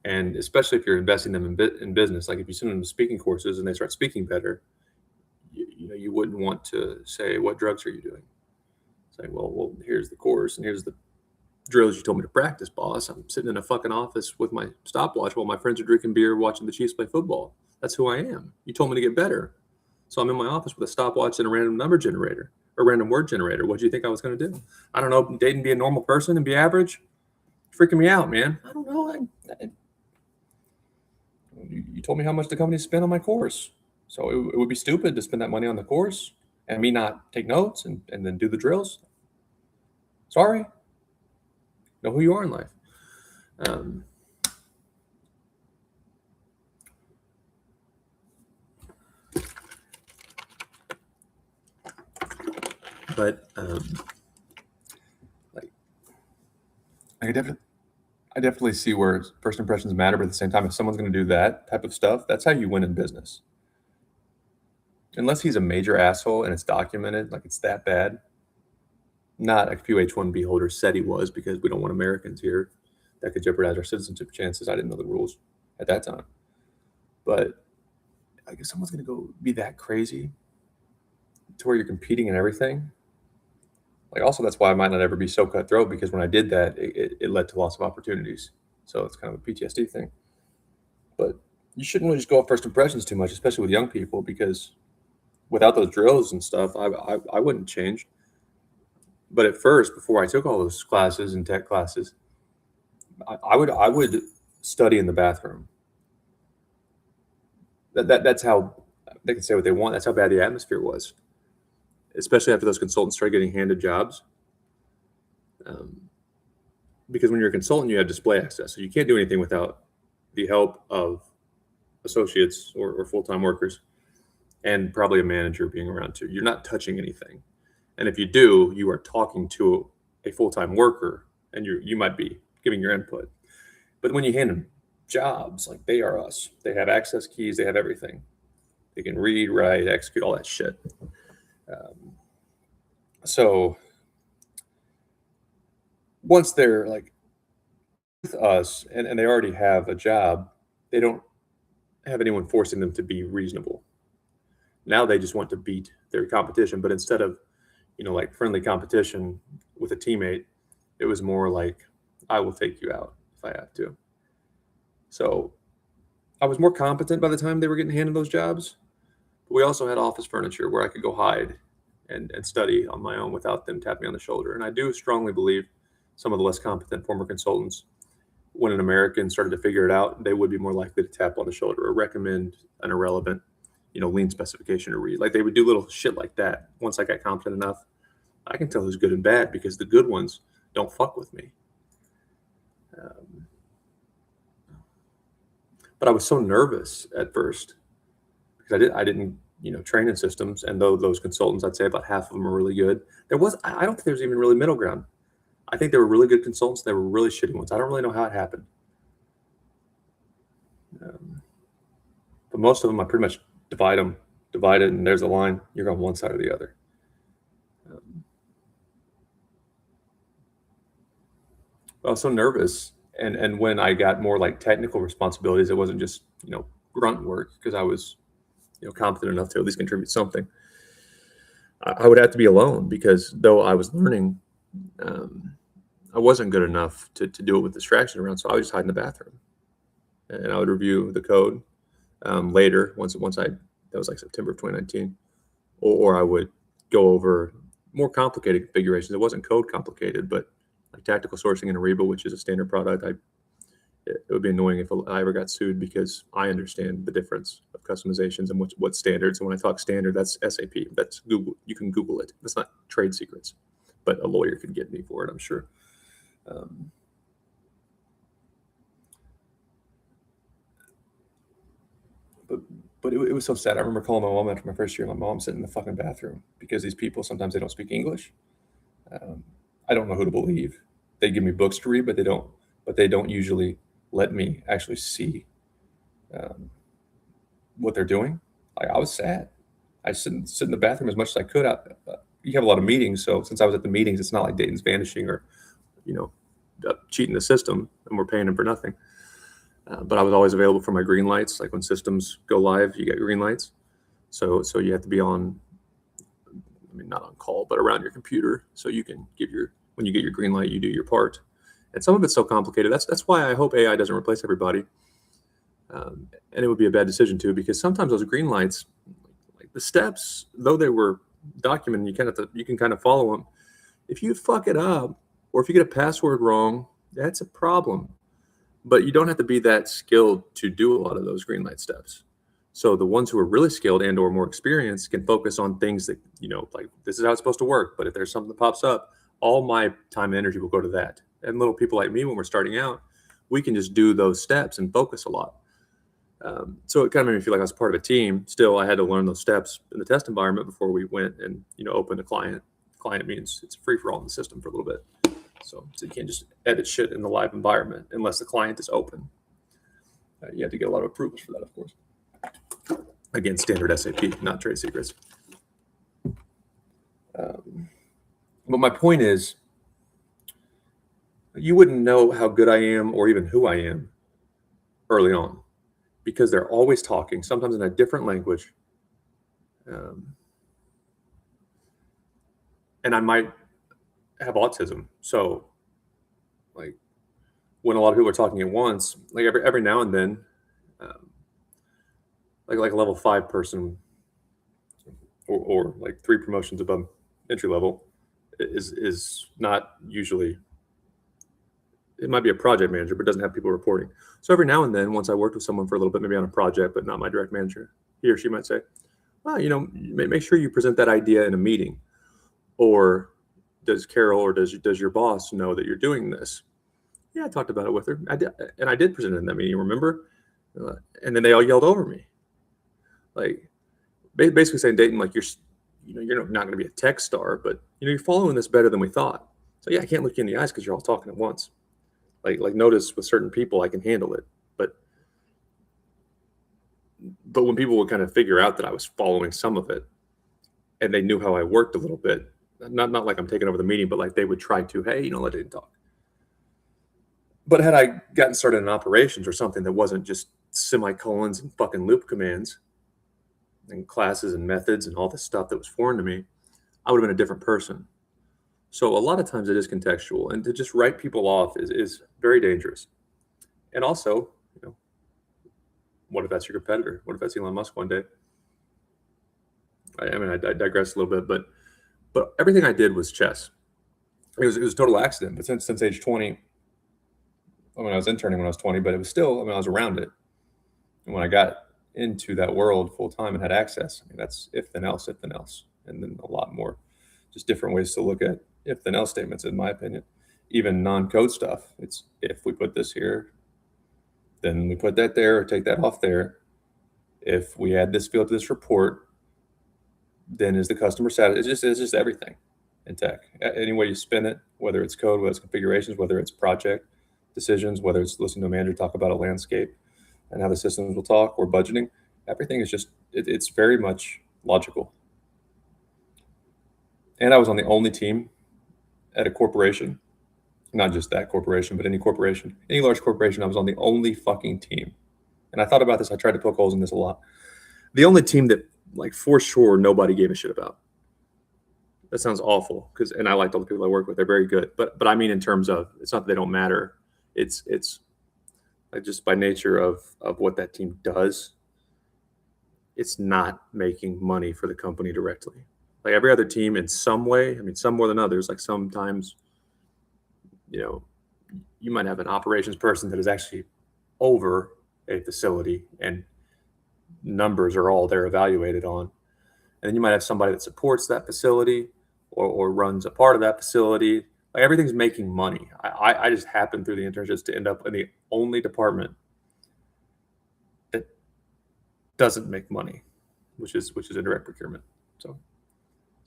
and especially if you're investing them in business. Like if you send them to speaking courses and they start speaking better, you wouldn't want to say, "What drugs are you doing?" Saying, well, here's the course and here's the drills you told me to practice, boss. I'm sitting in a fucking office with my stopwatch while my friends are drinking beer, watching the Chiefs play football. That's who I am. You told me to get better. So I'm in my office with a stopwatch and a random number generator or random word generator. What do you think I was going to do? I don't know. Date and be a normal person and be average? Freaking me out, man. I don't know. You told me how much the company spent on my course. So it would be stupid to spend that money on the course and me not take notes and then do the drills. Sorry. Know who you are in life. But like I definitely see where first impressions matter, but at the same time, if someone's going to do that type of stuff, that's how you win in business. Unless he's a major asshole and it's documented, like it's that bad. Not a few H-1B holders said he was because we don't want Americans here. That could jeopardize our citizenship chances. I didn't know the rules at that time. But I guess someone's going to go be that crazy to where you're competing in everything. Like also, that's why I might not ever be so cutthroat, because when I did that, it led to lots of opportunities. So it's kind of a PTSD thing. But you shouldn't really just go off first impressions too much, especially with young people, because without those drills and stuff, I wouldn't change. But at first, before I took all those classes and tech classes, I would study in the bathroom. That's how they can say what they want. That's how bad the atmosphere was, especially after those consultants started getting handed jobs. Because when you're a consultant, you have display access, so you can't do anything without the help of associates or full-time workers, and probably a manager being around too. You're not touching anything. And if you do, you are talking to a full-time worker, and you might be giving your input. But when you hand them jobs, like they are us. They have access keys. They have everything. They can read, write, execute, all that shit. So once they're like with us and they already have a job, they don't have anyone forcing them to be reasonable. Now they just want to beat their competition. But instead of like friendly competition with a teammate, it was more like, I will take you out if I have to. So I was more competent by the time they were getting handed those jobs. But we also had office furniture where I could go hide and study on my own without them tapping me on the shoulder. And I do strongly believe some of the less competent former consultants, when an American started to figure it out, they would be more likely to tap on the shoulder or recommend an irrelevant lean specification to read. Like they would do little shit like that. Once I got confident enough, I can tell who's good and bad because the good ones don't fuck with me. But I was so nervous at first because I didn't train in systems. And though those consultants, I'd say about half of them are really good. I don't think there was even really middle ground. I think they were really good consultants. They were really shitty ones. I don't really know how it happened. But most of them, I pretty much divide it, and there's a line. You're on one side or the other. I was so nervous, and when I got more like technical responsibilities, it wasn't just grunt work, because I was competent enough to at least contribute something. I would have to be alone because though I was learning, I wasn't good enough to do it with distraction around. So I would just hide in the bathroom, and I would review the code later once that was like September of 2019, or I would go over more complicated configurations. It wasn't code complicated, but like tactical sourcing in Ariba, which is a standard product. It would be annoying if I ever got sued because I understand the difference of customizations and what standards. And when I talk standard, that's SAP. That's Google. You can Google it. That's not trade secrets, but a lawyer could get me for it, I'm sure. But it was so sad. I remember calling my mom after my first year. My mom sitting in the fucking bathroom because these people, sometimes they don't speak English. I don't know who to believe. They give me books to read, but they don't usually let me actually see what they're doing. I was sad. I sit in the bathroom as much as I could. You have a lot of meetings, so since I was at the meetings, it's not like Dayton's vanishing or cheating the system, and we're paying them for nothing. But I was always available for my green lights. Like when systems go live, you get green lights. So you have to be on I mean, not on call, but around your computer. So you can when you get your green light, you do your part. And some of it's so complicated. That's why I hope AI doesn't replace everybody. And it would be a bad decision too, because sometimes those green lights, like the steps, though they were documented, you can kind of follow them. If you fuck it up, or if you get a password wrong, that's a problem. But you don't have to be that skilled to do a lot of those green light steps. So the ones who are really skilled and or more experienced can focus on things that, like this is how it's supposed to work. But if there's something that pops up, all my time and energy will go to that. And little people like me, when we're starting out, we can just do those steps and focus a lot. So it kind of made me feel like I was part of a team. Still, I had to learn those steps in the test environment before we went and, opened a client. Client means it's free for all in the system for a little bit. So you can't just edit shit in the live environment unless the client is open. You have to get a lot of approvals for that, of course. Again, standard SAP, not trade secrets. But my point is, you wouldn't know how good I am or even who I am early on, because they're always talking, sometimes in a different language. And I might have autism. So like when a lot of people are talking at once, like every now and then, like a level 5 person or like 3 promotions above entry level is not usually, it might be a project manager, but doesn't have people reporting. So every now and then, once I worked with someone for a little bit, maybe on a project, but not my direct manager, he or she might say, well, make sure you present that idea in a meeting. Or does Carol or does your boss know that you're doing this? Yeah, I talked about it with her. I did present it in that meeting, remember? And then they all yelled over me. Like basically saying, Dayton, like you're not going to be a tech star, but you're following this better than we thought. So yeah, I can't look you in the eyes because you're all talking at once. Like notice with certain people, I can handle it. But when people would kind of figure out that I was following some of it and they knew how I worked a little bit, not like I'm taking over the meeting, but like they would try to, hey, let it talk. But had I gotten started in operations or something that wasn't just semicolons and fucking loop commands and classes and methods and all this stuff that was foreign to me, I would have been a different person. So a lot of times it is contextual, and to just write people off is very dangerous. And also, what if that's your competitor? What if that's Elon Musk one day? I digress a little bit, but everything I did was chess. It was a total accident. But since age 20, I was interning when I was 20, but it was still, I was around it. And when I got into that world full time and had access, that's if then else, and then a lot more, just different ways to look at if then else statements, in my opinion. Even non-code stuff. It's if we put this here, then we put that there or take that off there. If we add this field to this report, then is the customer satisfied? It's just everything in tech. Any way you spin it, whether it's code, whether it's configurations, whether it's project decisions, whether it's listening to a manager talk about a landscape and how the systems will talk, or budgeting, everything is just, it's very much logical. And I was on the only team at a corporation, not just that corporation, but any corporation, any large corporation, I was on the only fucking team. And I thought about this, I tried to poke holes in this a lot. The only team that, like, for sure, nobody gave a shit about. That sounds awful, and I liked all the people I work with. They're very good. But I mean, in terms of, it's not that they don't matter. It's like just by nature of what that team does, it's not making money for the company directly. Like every other team in some way, some more than others, like sometimes, you might have an operations person that is actually over a facility and numbers are all they're evaluated on. And then you might have somebody that supports that facility or runs a part of that facility. Like everything's making money. I just happened through the internships to end up in the only department that doesn't make money, which is indirect procurement. So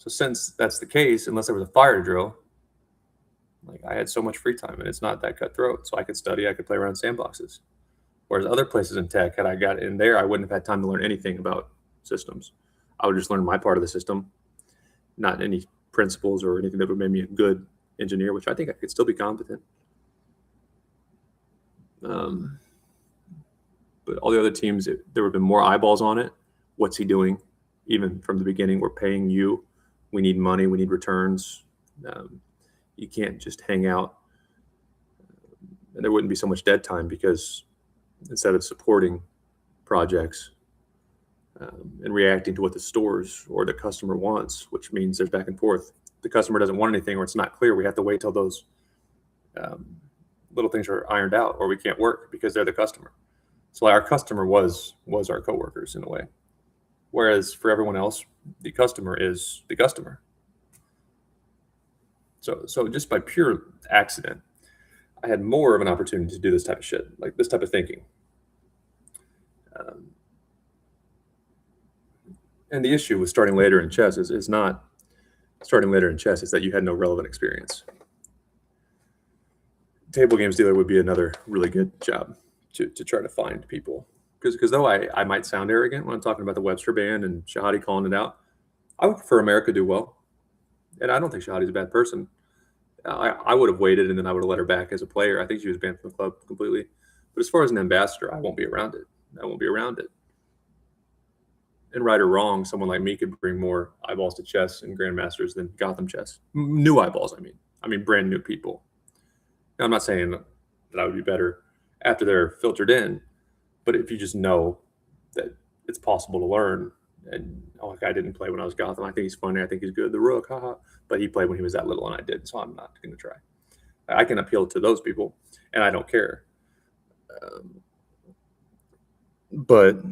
since that's the case, unless there was a fire drill, like I had so much free time, and it's not that cutthroat. So I could study, I could play around sandboxes. Whereas other places in tech, had I got in there, I wouldn't have had time to learn anything about systems. I would just learn my part of the system, not any principles or anything that would make me a good engineer, which I think I could still be competent. But all the other teams, there would have been more eyeballs on it. What's he doing? Even from the beginning, we're paying you We need money. We need returns. You can't just hang out. And there wouldn't be so much dead time because instead of supporting projects and reacting to what the stores or the customer wants, which means there's back and forth. The customer doesn't want anything or it's not clear. We have to wait till those little things are ironed out or we can't work because they're the customer. So like our customer was our coworkers in a way. Whereas for everyone else, the customer is the customer. So just by pure accident, I had more of an opportunity to do this type of shit, like this type of thinking. And the issue with starting later in chess is not starting later in chess, is that you had no relevant experience. Table games dealer would be another really good job to try to find people. Because though I might sound arrogant when I'm talking about the Webster band and Shahadi calling it out, I would prefer America do well. And I don't think Shahadi's a bad person. I would have waited and then I would have let her back as a player. I think she was banned from the club completely. But as far as an ambassador, I won't be around it. I won't be around it. And right or wrong, someone like me could bring more eyeballs to chess and grandmasters than Gotham chess. New eyeballs, I mean brand new people. Now, I'm not saying that I would be better after they're filtered in, but if you just know that it's possible to learn, and like I didn't play when I was Gotham, I think he's funny, I think he's good, the Rook, haha, but he played when he was that little and I didn't, so I'm not going to try. I can appeal to those people, and I don't care. But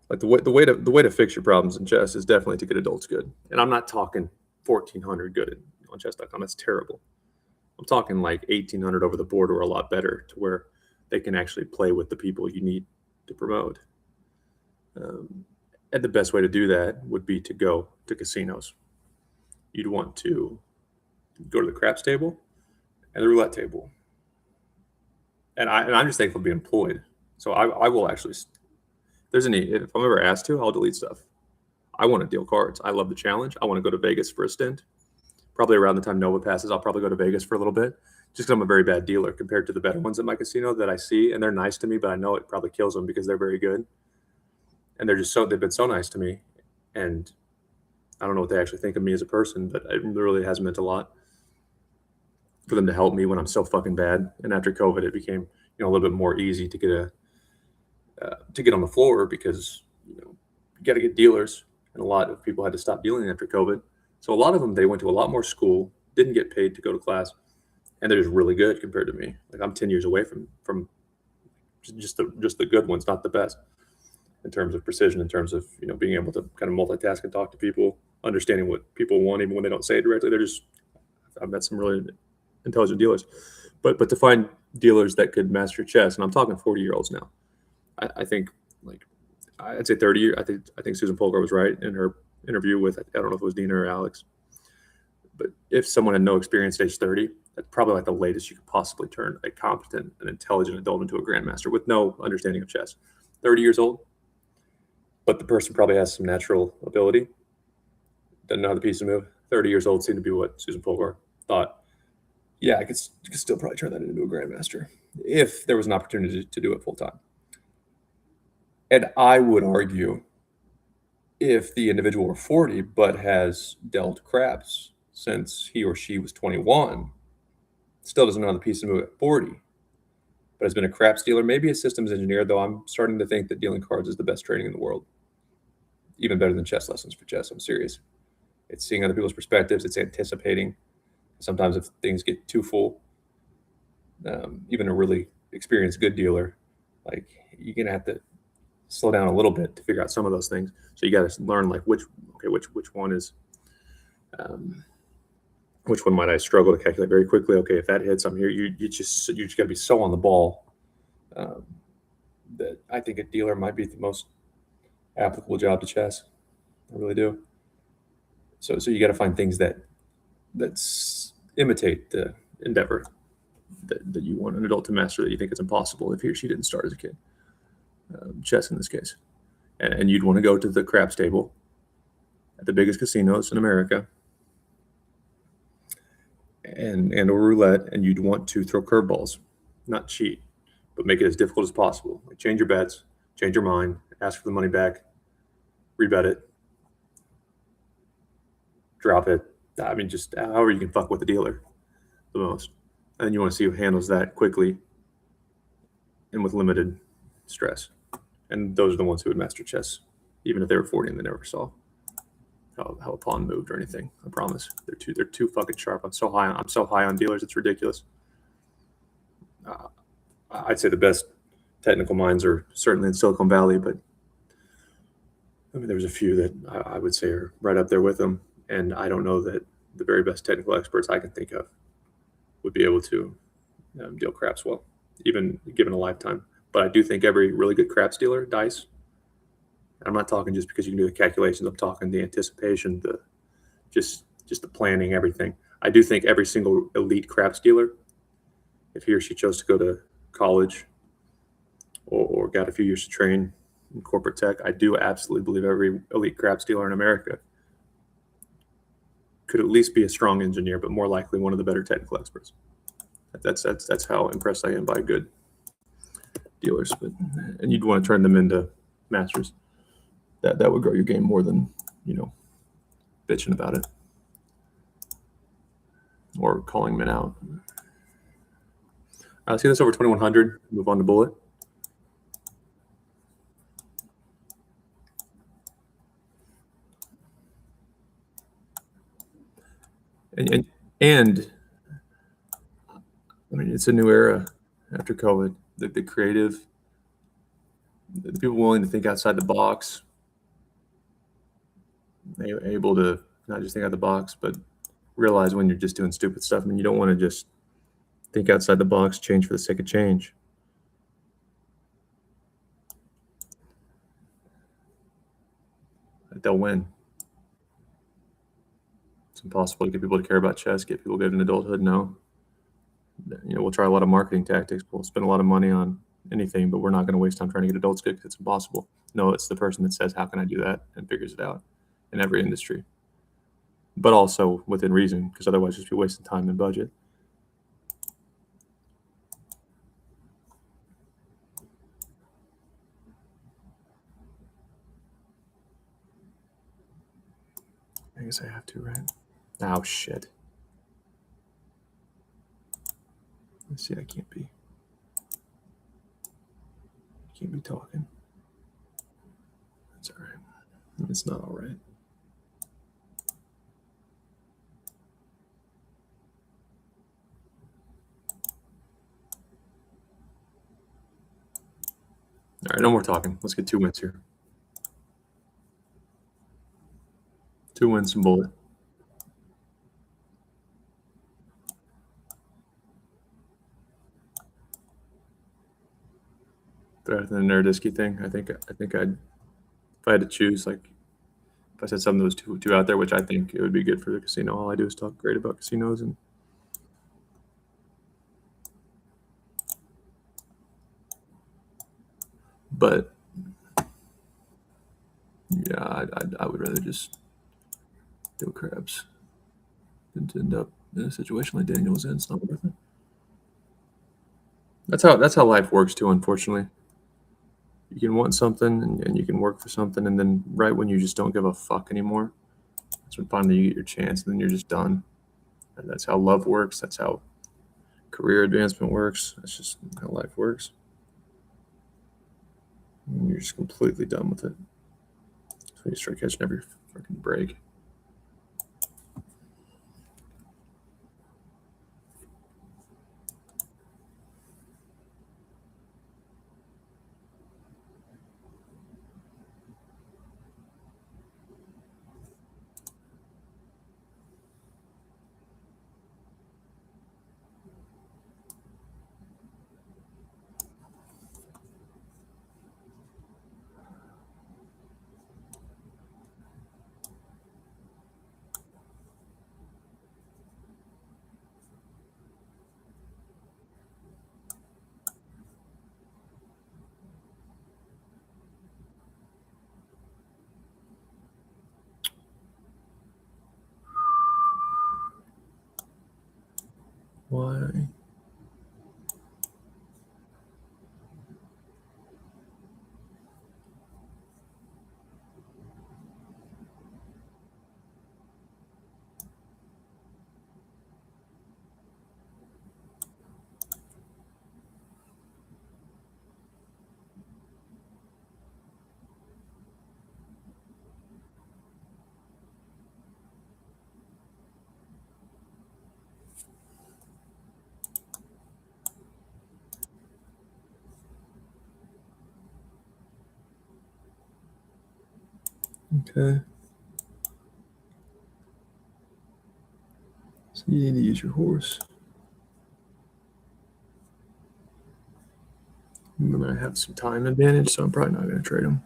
like the way to fix your problems in chess is definitely to get adults good, and I'm not talking 1,400 good on chess.com. That's terrible. I'm talking like 1,800 over the board or a lot better, to where they can actually play with the people you need to promote. And the best way to do that would be to go to casinos. You'd want to go to the craps table and the roulette table. And I'm just thankful to be employed. So I will actually, if I'm ever asked to, I'll delete stuff. I want to deal cards. I love the challenge. I want to go to Vegas for a stint. Probably around the time Nova passes, I'll probably go to Vegas for a little bit, just because I'm a very bad dealer compared to the better ones at my casino that I see, and they're nice to me, but I know it probably kills them because they're very good, and they've been so nice to me, and I don't know what they actually think of me as a person, but it really has meant a lot for them to help me when I'm so fucking bad. And after COVID, it became a little bit more easy to get on the floor because you got to get dealers, and a lot of people had to stop dealing after COVID. So a lot of them, they went to a lot more school, didn't get paid to go to class, and they're just really good compared to me. Like I'm 10 years away from just the good ones, not the best, in terms of precision, in terms of being able to kind of multitask and talk to people, understanding what people want even when they don't say it directly. I've met some really intelligent dealers, but to find dealers that could master chess, and I'm talking 40-year-olds now. I think I'd say 30 years. I think Susan Polgar was right in her interview with, I don't know if it was Dina or Alex, but if someone had no experience at age 30, that's probably like the latest you could possibly turn a competent and intelligent adult into a grandmaster with no understanding of chess. 30 years old, but the person probably has some natural ability, doesn't know how the pieces move. 30 years old seemed to be what Susan Polgar thought. Yeah, I could still probably turn that into a grandmaster if there was an opportunity to do it full time. And I would argue, if the individual were 40 but has dealt craps since he or she was 21, still doesn't know how the pieces move at 40, but has been a craps dealer, maybe a systems engineer, though I'm starting to think that dealing cards is the best training in the world. Even better than chess lessons for chess, I'm serious. It's seeing other people's perspectives, it's anticipating. Sometimes if things get too full, even a really experienced good dealer, like you're going to have to slow down a little bit to figure out some of those things. So you got to learn like which one is, which one might I struggle to calculate very quickly. Okay, if that hits, I'm here. You just got to be so on the ball that I think a dealer might be the most applicable job to chess. I really do. So you got to find things that imitate the endeavor that you want an adult to master, that you think it's impossible if he or she didn't start as a kid. Chess in this case. And you'd want to go to the craps table at the biggest casinos in America and or roulette, and you'd want to throw curveballs, not cheat, but make it as difficult as possible. Like change your bets, change your mind, ask for the money back, rebet it. drop it. I mean, just however you can fuck with the dealer the most. And you want to see who handles that quickly and with limited stress. And those are the ones who would master chess, even if they were 40 and they never saw how a pawn moved or anything. I promise. They're too fucking sharp. I'm so high on dealers, it's ridiculous. I'd say the best technical minds are certainly in Silicon Valley, but I mean, there's a few that I would say are right up there with them. And I don't know that the very best technical experts I can think of would be able to deal craps well, even given a lifetime. But I do think every really good craps dealer dice. I'm not talking just because you can do the calculations. I'm talking the anticipation, the just the planning, everything. I do think every single elite craps dealer, if he or she chose to go to college or got a few years to train in corporate tech, I do absolutely believe every elite craps dealer in America could at least be a strong engineer, but more likely one of the better technical experts. That's how impressed I am by good dealers. And you'd want to turn them into masters. That would grow your game more than bitching about it or calling men out. See this over 2100. Move on to bullet. And I mean, it's a new era after COVID. The creative, the people willing to think outside the box, able to not just think out the box, but realize when you're just doing stupid stuff. I mean, you don't want to just think outside the box, change for the sake of change. They'll win. It's impossible to get people to care about chess, get people good in adulthood. No. We'll try a lot of marketing tactics. We'll spend a lot of money on anything, but we're not going to waste time trying to get adults good because it's impossible. No, it's the person that says, how can I do that? And figures it out in every industry. But also within reason, because otherwise just be wasting time and budget. I guess I have to, right? Oh, shit. Let's see, I can't be talking. That's all right. It's not all right. All right, no more talking. Let's get 2 wins here. 2 wins, some bullet. Better than the Nerdisky thing. I think I'd, if I had to choose, like, if I said something that was too out there, which I think it would be good for the casino. All I do is talk great about casinos, but yeah, I would rather just deal crabs than to end up in a situation like Daniel was in. It's not worth it. That's how life works too. Unfortunately, you can want something and you can work for something, and then right when you just don't give a fuck anymore, that's when finally you get your chance, and then you're just done. And that's how love works. That's how career advancement works. That's just how life works. And you're just completely done with it. So you start catching every freaking break. Why? Okay. So you need to use your horse. Remember, I have some time advantage, so I'm probably not going to trade him.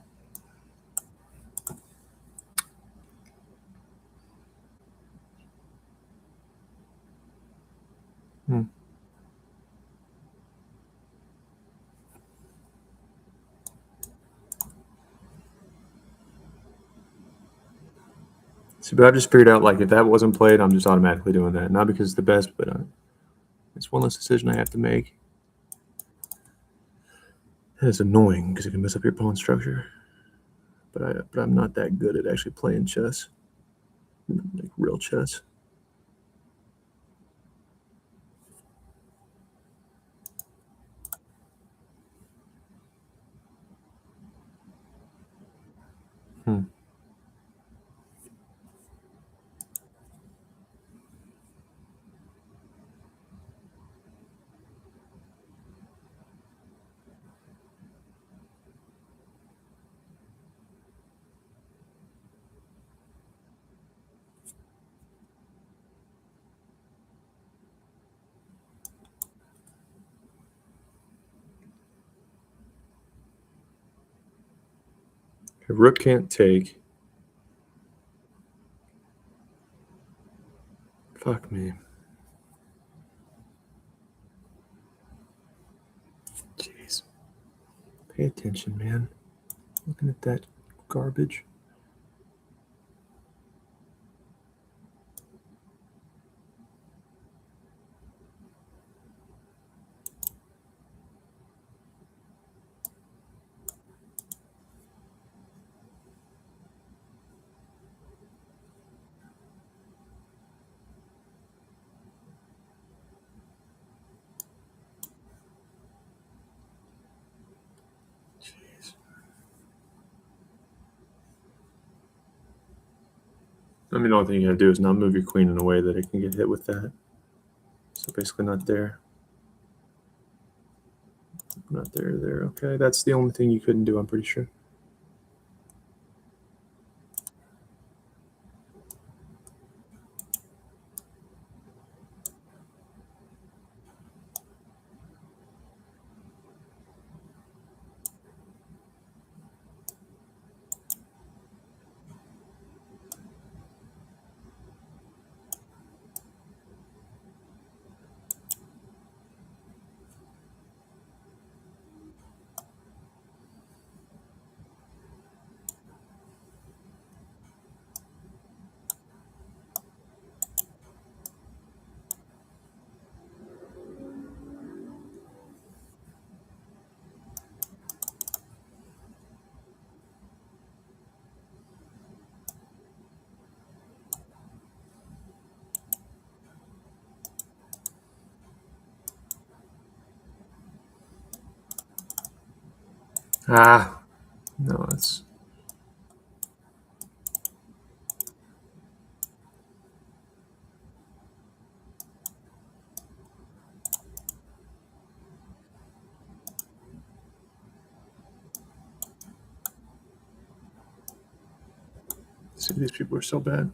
See, but I've just figured out, like, if that wasn't played, I'm just automatically doing that. Not because it's the best, but it's one less decision I have to make. That is annoying because it can mess up your pawn structure. But I'm not that good at actually playing chess, like real chess. Okay, rook can't take. Fuck me. Jeez. Pay attention, man. Looking at that garbage. Jeez. I mean, the only thing you gotta do is not move your queen in a way that it can get hit with that. So basically not there. Not there, there. Okay, that's the only thing you couldn't do, I'm pretty sure. Ah, no, it's. See, these people are so bad.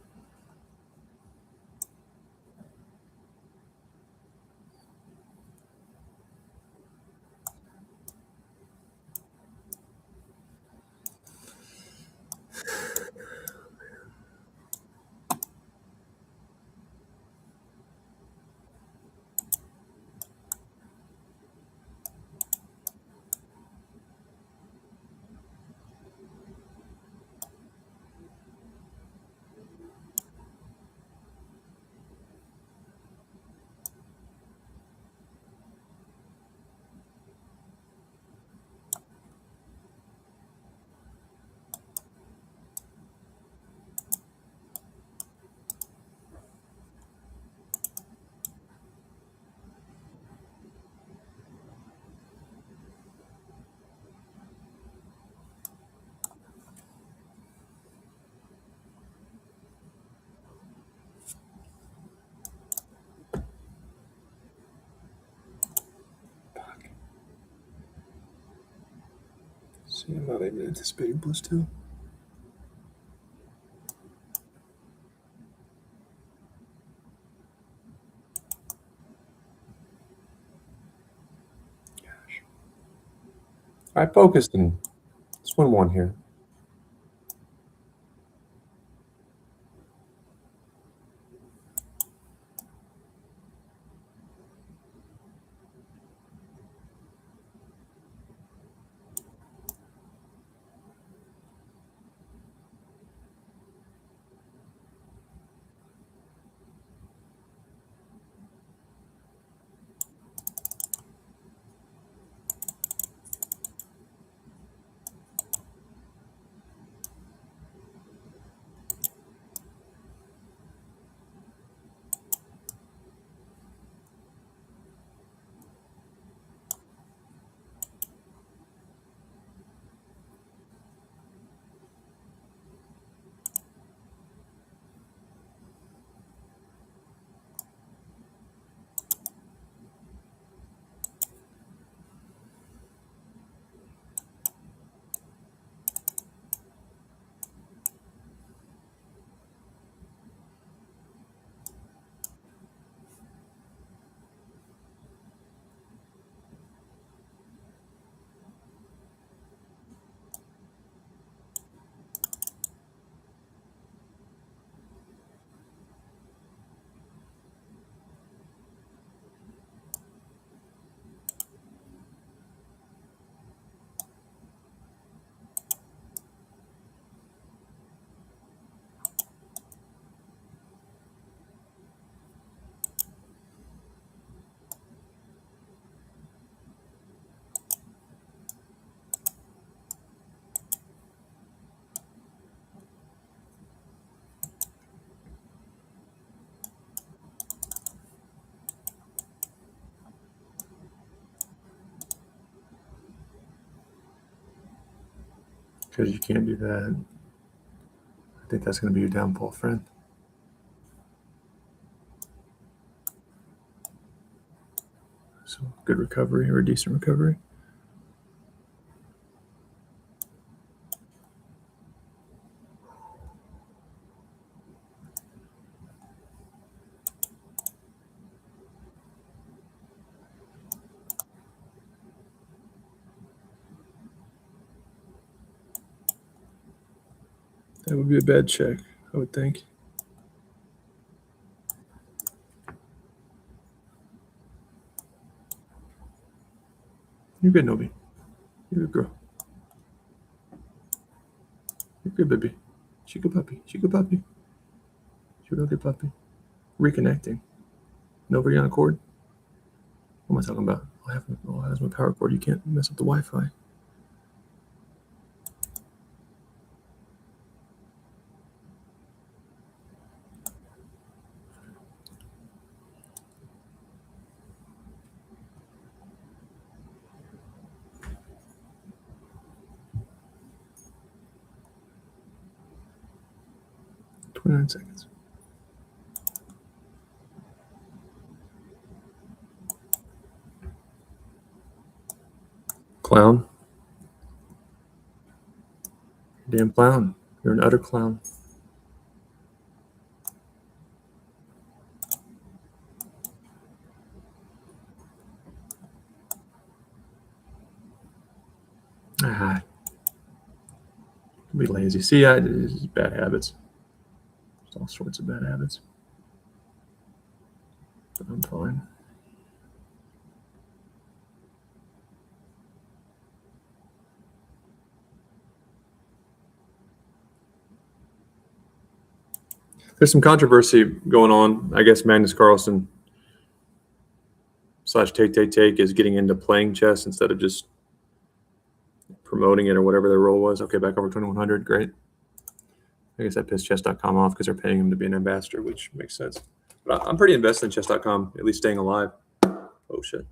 See, I'm not even anticipating plus two. All right, focused and let's win one here. Because you can't do that. I think that's going to be your downfall, friend. So good recovery or a decent recovery. That would be a bad check, I would think. You're good, Nobi. You're a good girl. You're good, baby. She good puppy. She good puppy. She a real good puppy. Reconnecting. Nova, you on a cord? What am I talking about? Oh, that's my power cord. You can't mess up the Wi-Fi. .29 seconds. Clown. Damn clown. You're an utter clown. Ah. Be lazy. See, it's bad habits. There's all sorts of bad habits. But I'm fine. There's some controversy going on. I guess Magnus Carlsen / Take is getting into playing chess instead of just promoting it or whatever their role was. Okay, back over 2100. Great. I guess that pissed chess.com off because they're paying him to be an ambassador, which makes sense. But I'm pretty invested in chess.com, at least staying alive. Oh shit.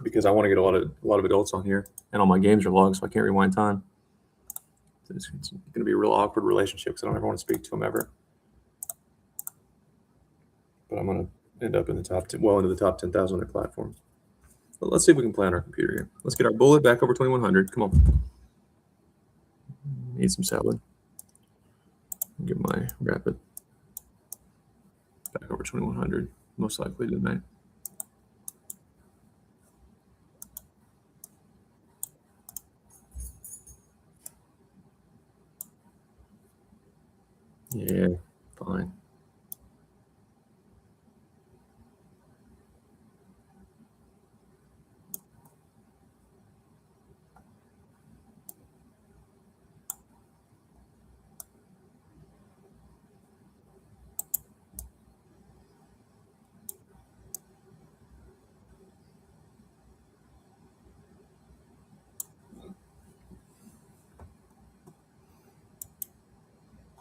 Because I want to get a lot of adults on here, and all my games are logged, so I can't rewind time. It's going to be a real awkward relationship because I don't ever want to speak to them ever. But I'm going to end up in the top 10, well into the top 10,000 on their platform. But let's see if we can play on our computer here. Let's get our bullet back over 2100. Come on. Need some salad. Get my rapid back over 2100, most likely tonight. Yeah, fine.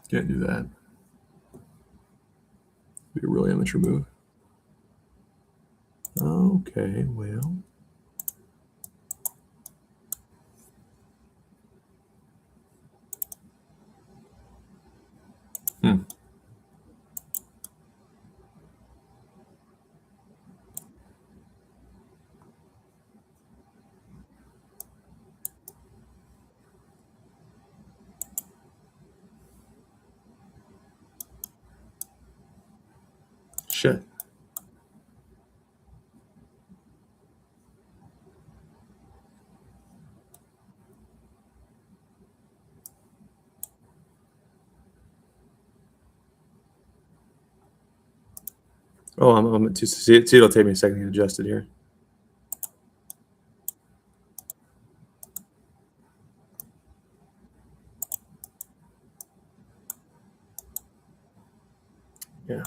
Can't do that. Be a really amateur move. Okay, well. Hmm. Shit. Oh, I'm at 2. See, it'll take me a second to get adjusted here. Yeah.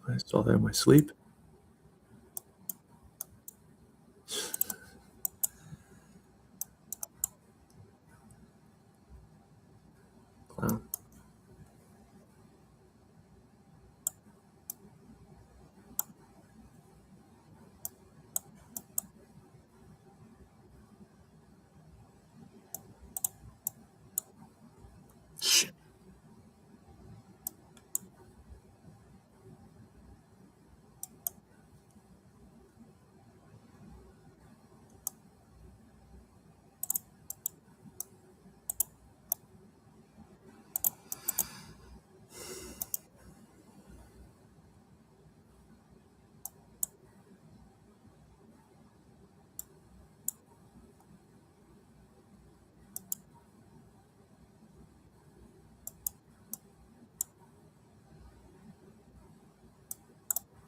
I saw that in my sleep. Clown. Shit.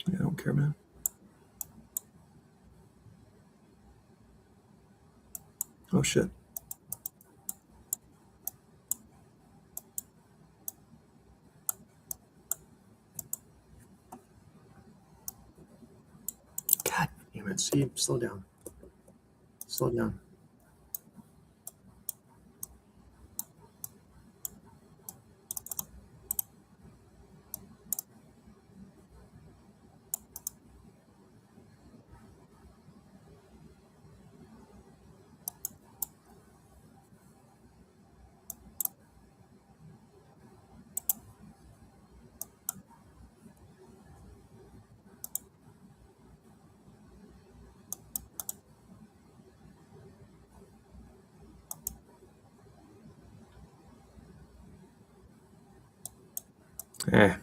Yeah, I don't care, man. Oh, shit. God damn it. See, slow down. Slow down. Eh.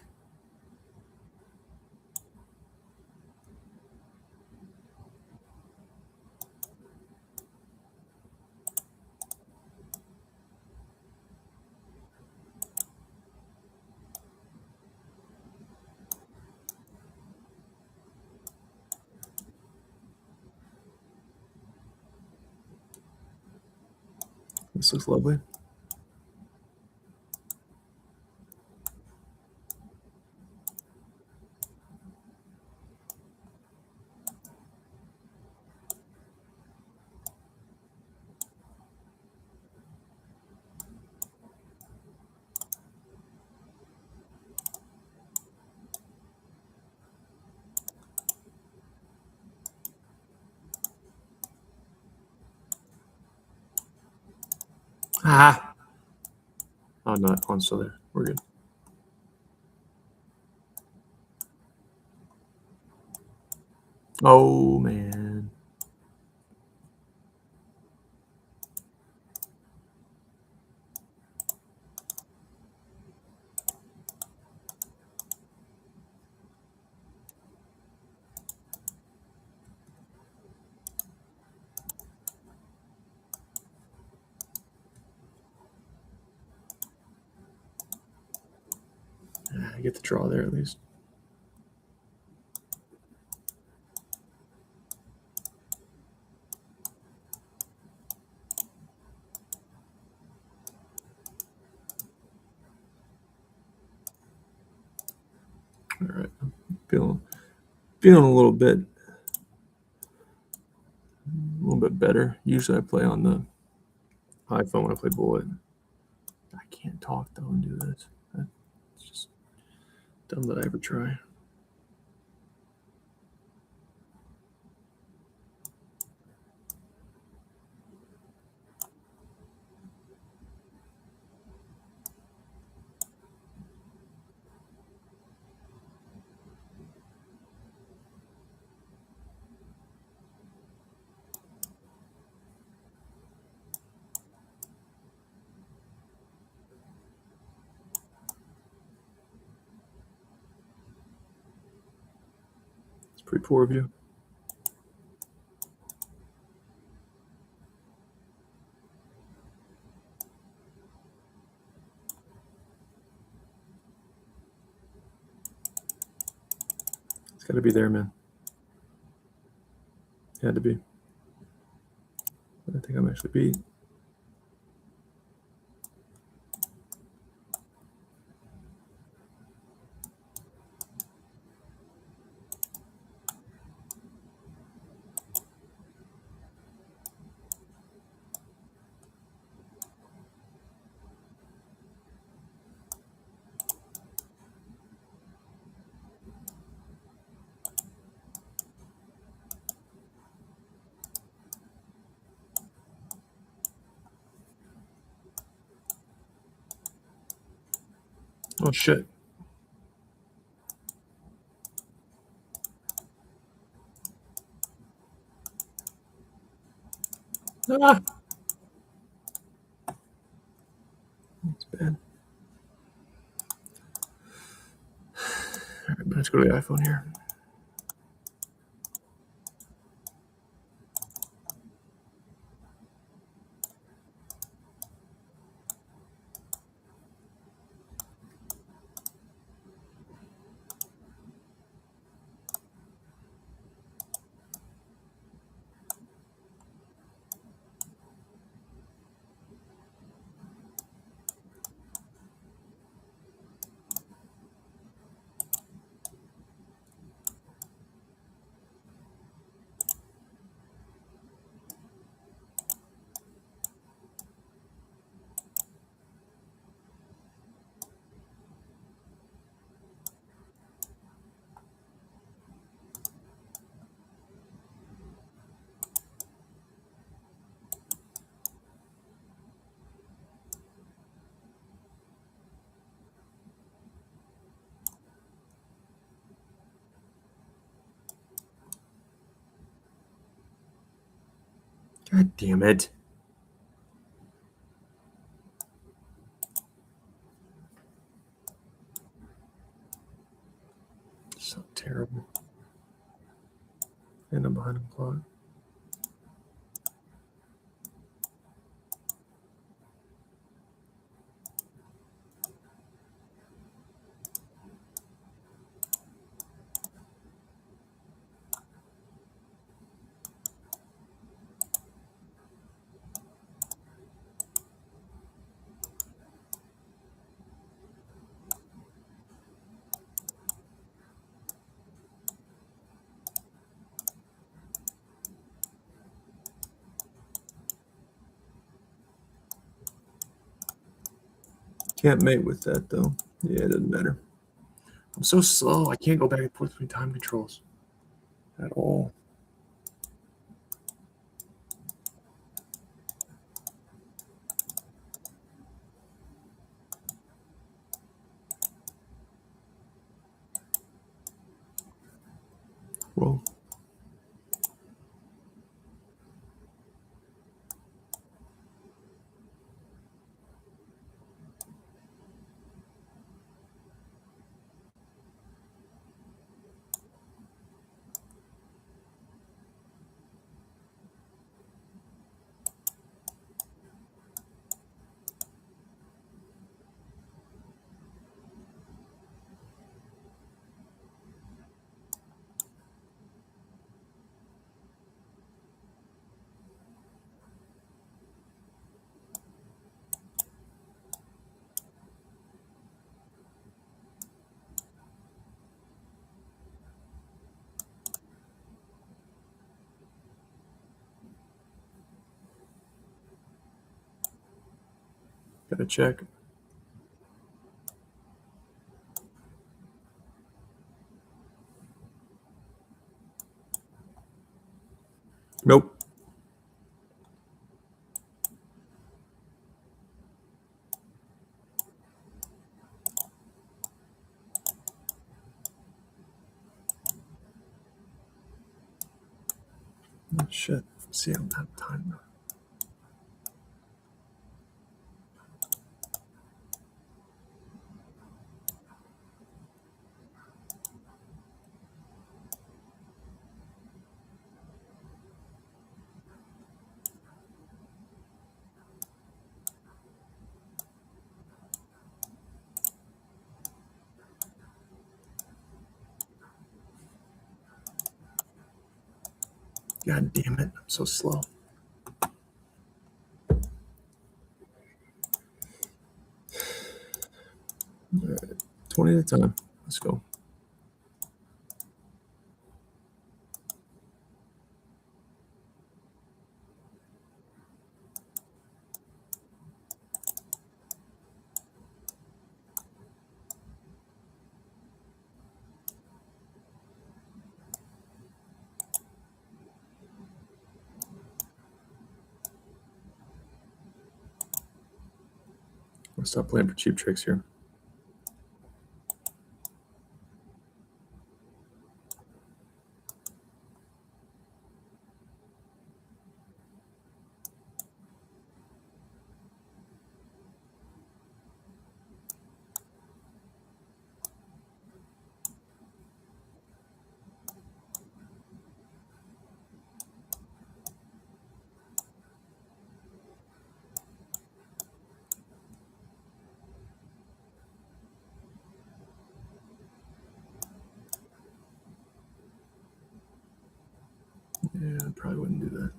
This looks lovely. Ah. Oh, not on, still there. We're good. Oh, man. I get the draw there at least. All right. I'm feeling a little bit better. Usually I play on the iPhone when I play bullet. I can't talk though and do this. It's just dumb that I ever try. It's pretty poor of you. It's got to be there, man. Had to be. I think I'm actually beat. Oh shit. Ah. That's bad. All right, let's go to the iPhone here. God damn it. So terrible. And I'm behind the clock. Can't mate with that though. Yeah, it doesn't matter. I'm so slow. I can't go back and forth between time controls at all. Roll. Gotta check. Nope. Oh, shit. See, I don't have time. God damn it. I'm so slow. All right. 20 at a time. Let's go. I'll stop playing for cheap tricks here. Yeah, I probably wouldn't do that.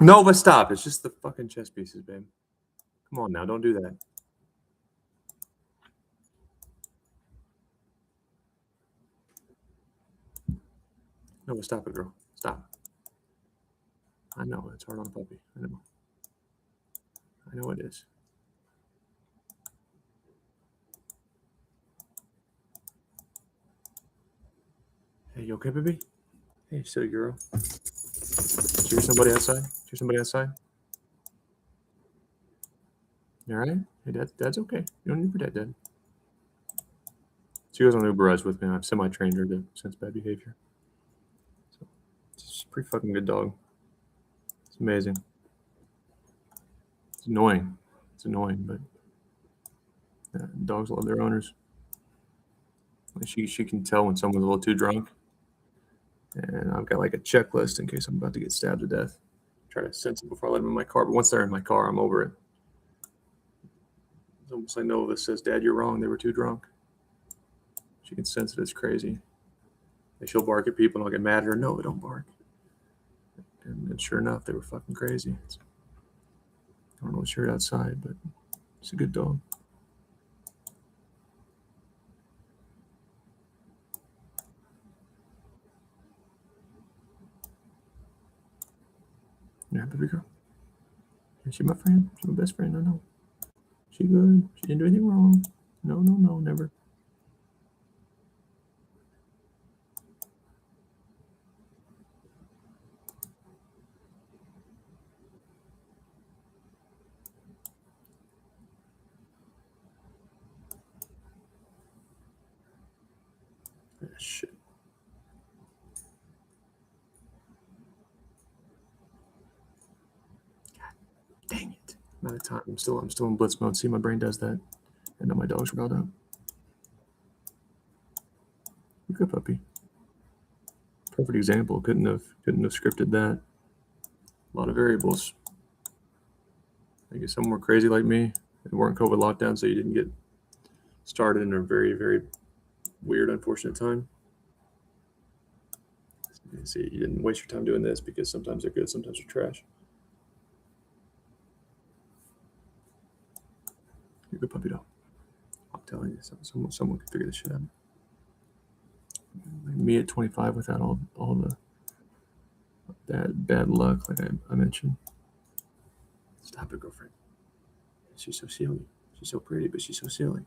No, but stop. It's just the fucking chess pieces, babe. Come on now. Don't do that. No, but stop it, girl. Stop. I know. It's hard on a puppy. I know. I know it is. Hey, you okay, baby? Hey, silly girl. Did you hear somebody outside? Did you hear somebody outside? You all right? Hey, Dad's okay. You don't need to protect Dad. She goes on Uber rides with me. I've semi-trained her to sense bad behavior. So, she's a pretty fucking good dog. It's amazing. It's annoying. It's annoying, but yeah, dogs love their owners. Like she can tell when someone's a little too drunk. And I've got like a checklist in case I'm about to get stabbed to death. Try to sense it before I let them in my car. But once they're in my car, I'm over it. It's almost like Nova says, Dad, you're wrong. They were too drunk. She can sense it. It's crazy. And she'll bark at people and I'll get mad at her. No, don't bark. And sure enough, they were fucking crazy. I don't know what's here outside, but it's a good dog. Yeah, baby girl. Is she my friend? She's my best friend, I know. She good. She didn't do anything wrong. No, never. Ah, shit. God dang it. I'm out of time. I'm still in blitz mode. See, my brain does that. I know my dog's riled up. You good, puppy. Perfect example. Couldn't have scripted that. A lot of variables. I guess some were crazy like me. It weren't COVID lockdown, so you didn't get started in a very, very weird, unfortunate time. See, you didn't waste your time doing this because sometimes they're good, sometimes they're trash. You're a good puppy dog. I'm telling you, someone can figure this shit out. Me at 25 without all the bad luck, like I mentioned. Stop it, girlfriend. She's so silly. She's so pretty, but she's so silly.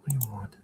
What do you want?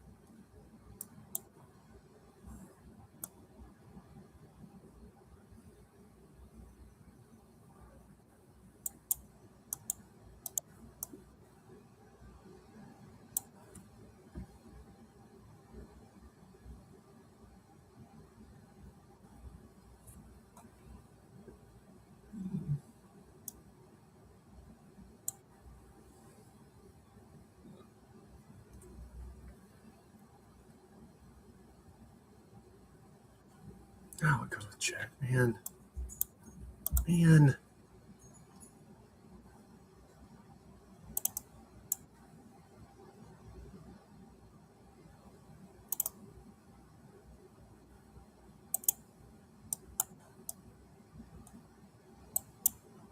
Oh, it goes with check, man. Man.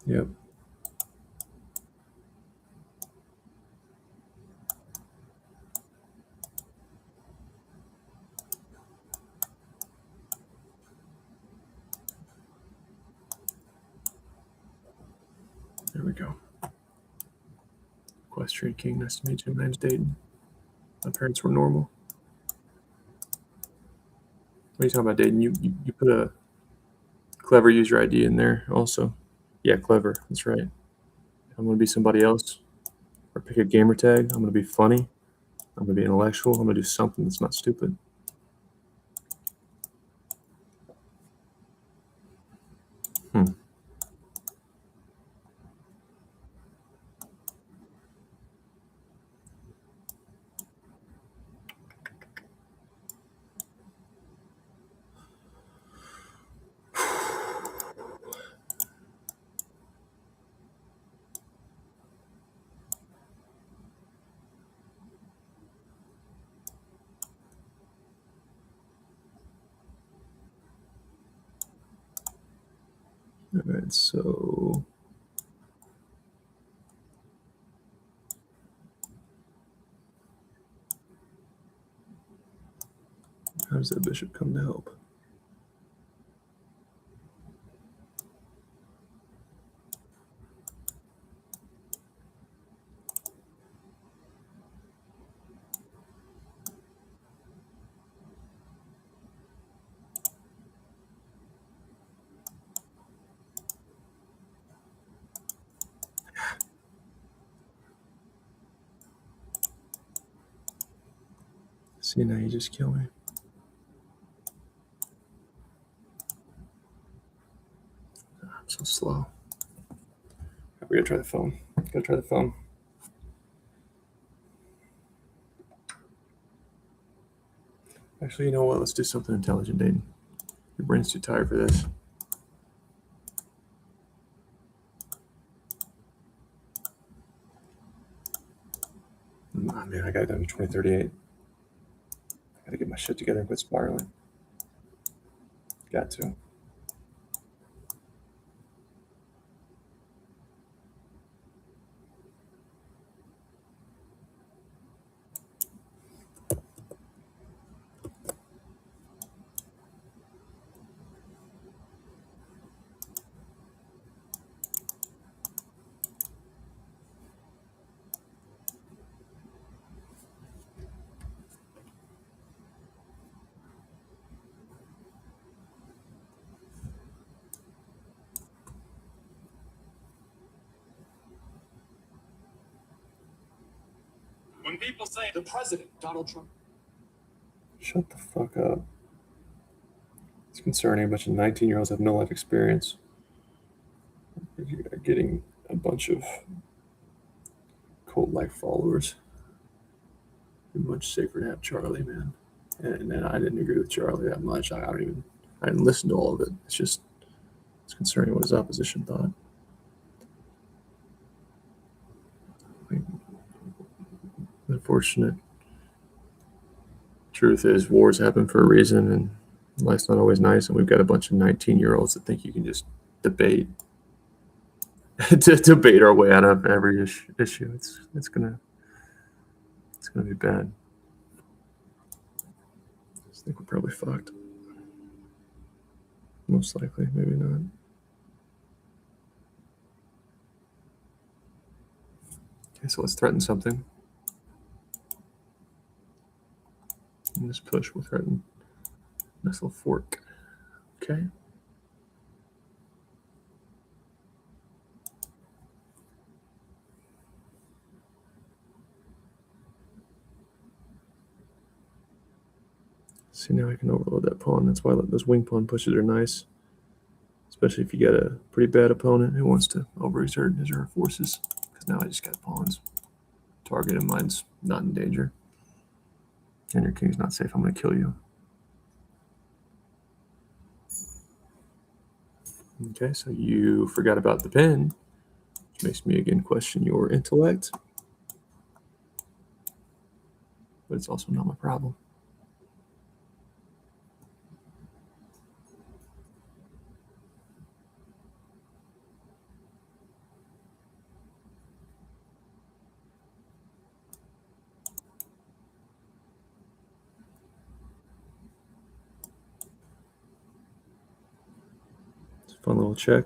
Yep. There we go. Equestrian King, nice to meet you. My name's Dayton. My parents were normal. What are you talking about, Dayton? You put a clever user ID in there also. Yeah, clever. That's right. I'm going to be somebody else or pick a gamer tag. I'm going to be funny. I'm going to be intellectual. I'm going to do something that's not stupid. All right, so how does that bishop come to help? See, now you just kill me. I'm so slow. We gotta try the phone. Gotta try the phone. Actually, you know what? Let's do something intelligent, Dayton. Your brain's too tired for this. Oh, man, I got it down to 2038. I gotta get my shit together and quit spiraling. Got to. people say the president, Donald Trump. Shut the fuck up. It's concerning. A bunch of 19-year-olds have no life experience. You're getting a bunch of cult-like followers. It's much safer to have Charlie, man. And I didn't agree with Charlie that much. I didn't listen to all of it. It's concerning what his opposition thought. Unfortunate. Truth is, wars happen for a reason, and life's not always nice. And we've got a bunch of 19-year-olds that think you can just debate to debate our way out of every issue. It's gonna be bad. I think we're probably fucked. Most likely, maybe not. Okay, so let's threaten something. And this push will threaten this little fork. Okay. See, now I can overload that pawn. That's why those wing pawn pushes are nice. Especially if you get a pretty bad opponent who wants to overexert his or her forces. Because now I just got pawns. Target of mine's not in danger. And your king's not safe. I'm going to kill you. Okay, so you forgot about the pen, which makes me again question your intellect. But it's also not my problem. It's a fun little check.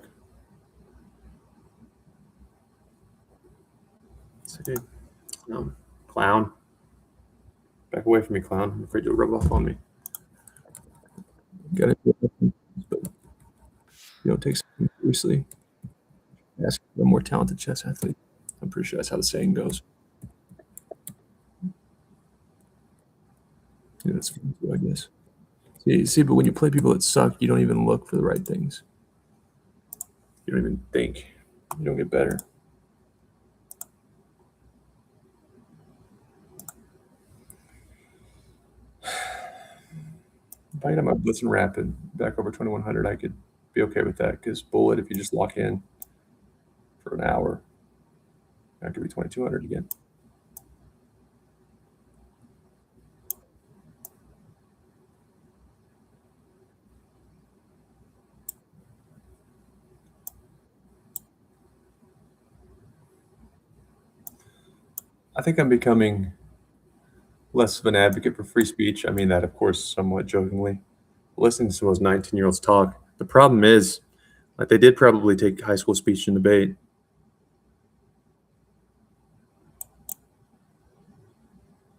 See, clown. Back away from me, clown. I'm afraid you'll rub off on me. Got it. But you don't take something seriously. Ask for a more talented chess athlete. I'm pretty sure that's how the saying goes. Yeah, that's fun too, I guess. See, but when you play people that suck, you don't even look for the right things. You don't even think. You don't get better. If I get my Blitz and Rapid back over 2100, I could be okay with that. Because Bullet, if you just lock in for an hour, that could be 2200 again. I think I'm becoming less of an advocate for free speech. I mean that, of course, somewhat jokingly. Listening to some of those 19-year-olds talk, the problem is, like, they did probably take high school speech and debate.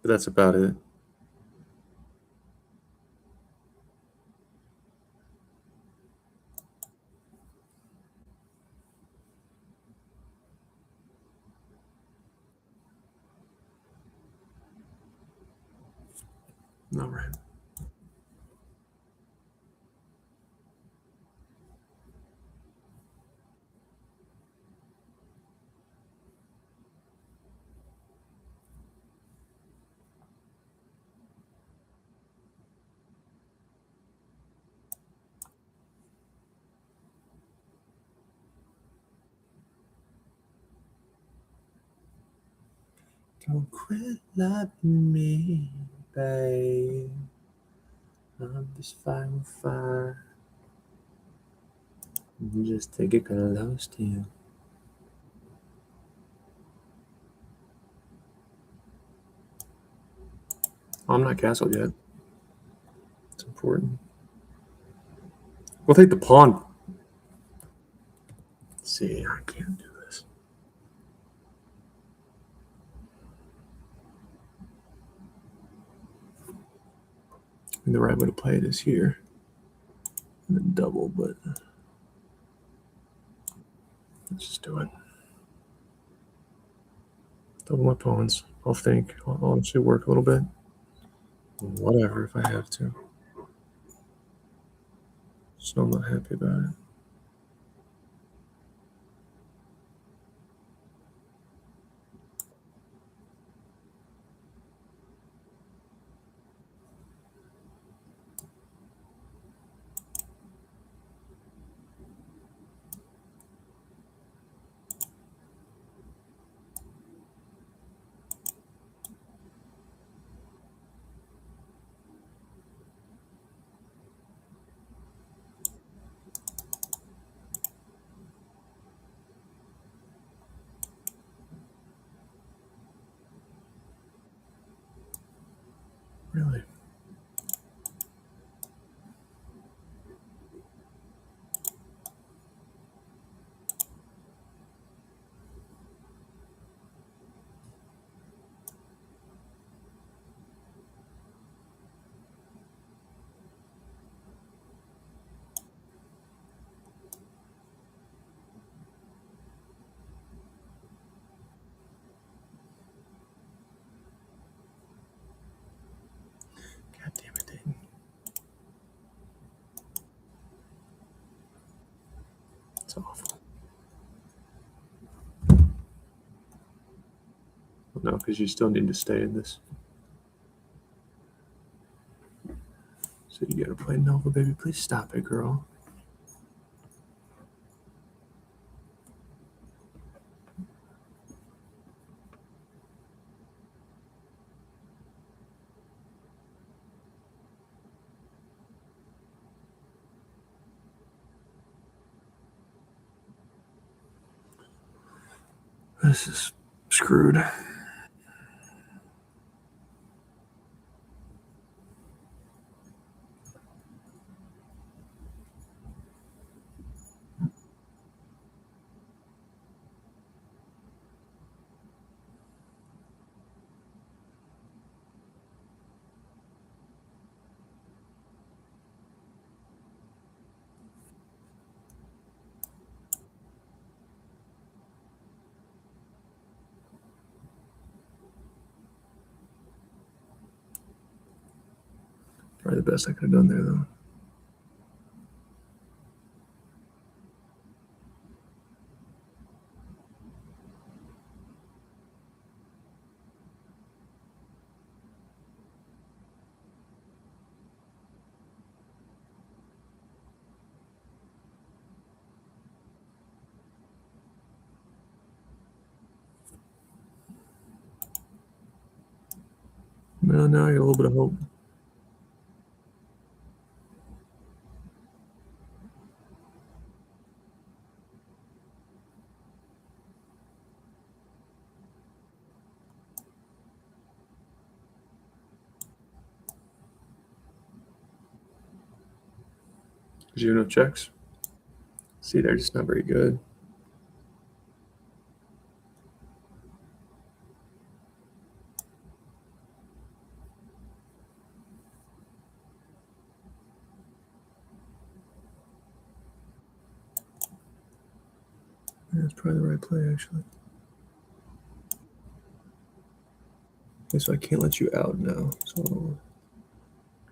But that's about it. All right. Don't quit loving me, babe. I'm just fine with fire. Just take it close to you. I'm not castled yet. It's important. We'll take the pawn. Let's see, I can't do this. And the right way to play it is here. And then double, but let's just do it. Double my pawns. I'll think. I'll actually work a little bit. Whatever if I have to. So I'm not happy about it. Really? God damn it, Dayton. It's awful. Well, no, because you still need to stay in this. So you gotta play Nova, baby. Please stop it, girl. This is screwed. Probably the best I could have done there, though. No, now I got a little bit of hope. Because you have no checks. See, they're just not very good. Yeah, that's probably the right play, actually. Okay, so I can't let you out now. So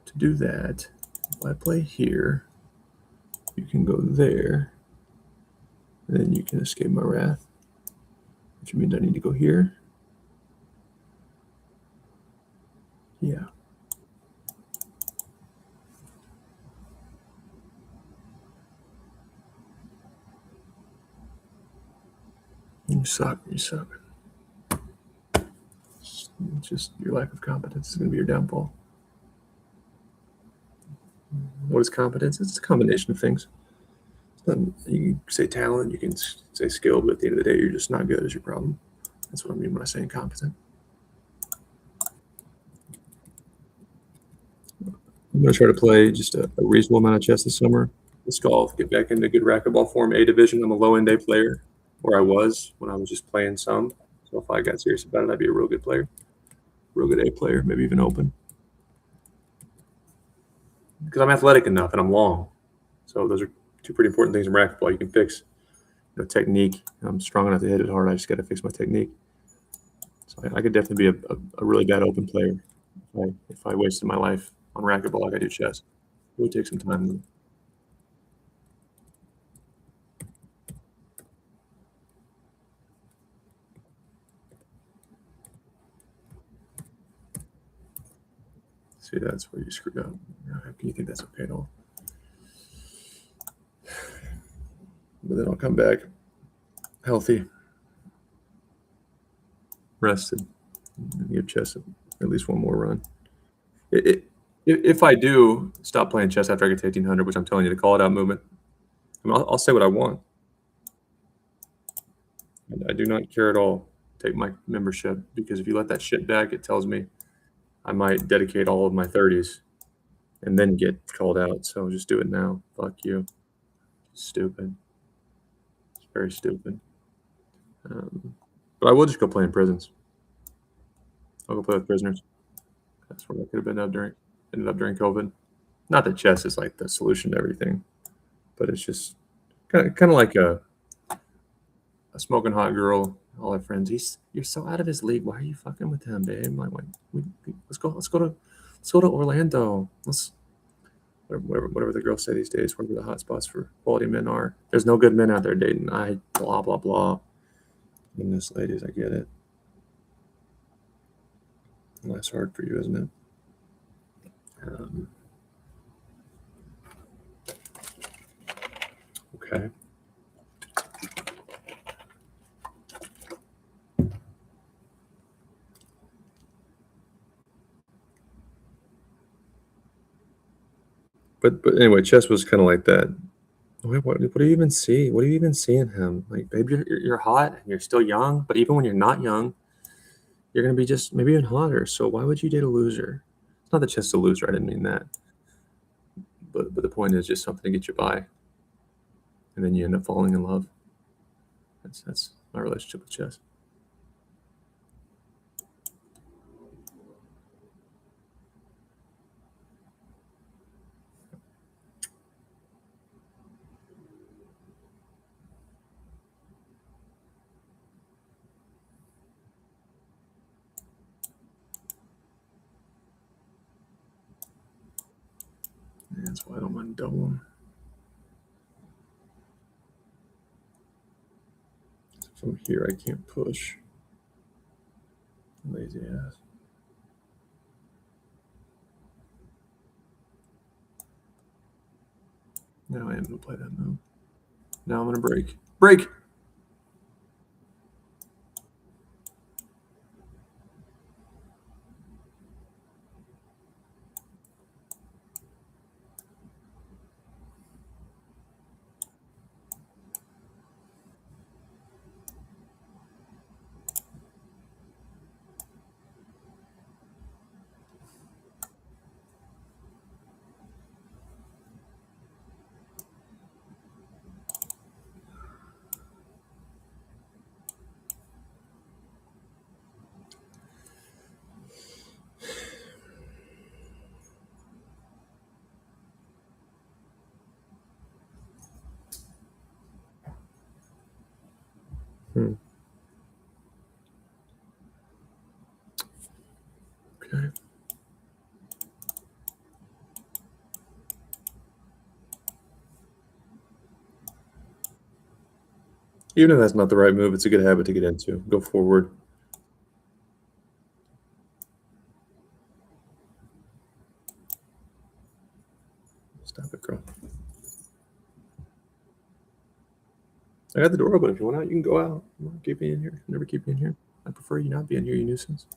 to do that, if I play here, you can go there, and then you can escape my wrath, which means I need to go here. Yeah. You suck. You suck. It's just your lack of competence is going to be your downfall. What is competence? It's a combination of things. It's not, you can say talent, you can say skill, but at the end of the day, you're just not good is your problem. That's what I mean when I say incompetent. I'm going to try to play just a reasonable amount of chess this summer. Disc golf, get back into good racquetball form. A division. I'm a low end A player, or I was when I was just playing some. So if I got serious about it, I'd be a real good player, real good A player, maybe even open. Because I'm athletic enough and I'm long. So those are two pretty important things in racquetball. You can fix technique. I'm strong enough to hit it hard. I just got to fix my technique. So I could definitely be a really bad open player if I wasted my life on racquetball like I do chess. It would take some time. Though. See, that's where you screwed up. How can you think that's okay at all? But then I'll come back healthy, rested, and give chess at least one more run. If I do stop playing chess after I get to 1800, which I'm telling you, the call it out movement, I mean, I'll say what I want. I do not care at all. Take my membership because if you let that shit back, it tells me I might dedicate all of my 30s and then get called out. So just do it now. Fuck you. Stupid. It's very stupid. But I will just go play in prisons. I'll go play with prisoners. That's where I could have been ended up during COVID. Not that chess is like the solution to everything, but it's just kind of like a smoking hot girl. All our friends, you're so out of his league. Why are you fucking with him, babe? I'm like, let's go to Orlando. Let's whatever the girls say these days, whatever the hot spots for quality men are. There's no good men out there dating. Blah blah blah. Goodness, ladies, I get it. Life's hard for you, isn't it? Okay. But anyway, chess was kind of like that. What do you even see? What do you even see in him? Like, babe, you're hot and you're still young, but even when you're not young, you're gonna be just maybe even hotter. So why would you date a loser? It's not that chess is a loser. I didn't mean that. But the point is just something to get you by, and then you end up falling in love. That's my relationship with chess. And that's why I don't mind doubling. From here, I can't push. Lazy ass. Now I am going to play that move. Now I'm going to break. Break! Okay. Even if that's not the right move, it's a good habit to get into. Go forward. Stop it, girl. I got the door open. If you want out, you can go out. You want to keep me in here? Never keep me in here. I prefer you not be in here, you nuisance.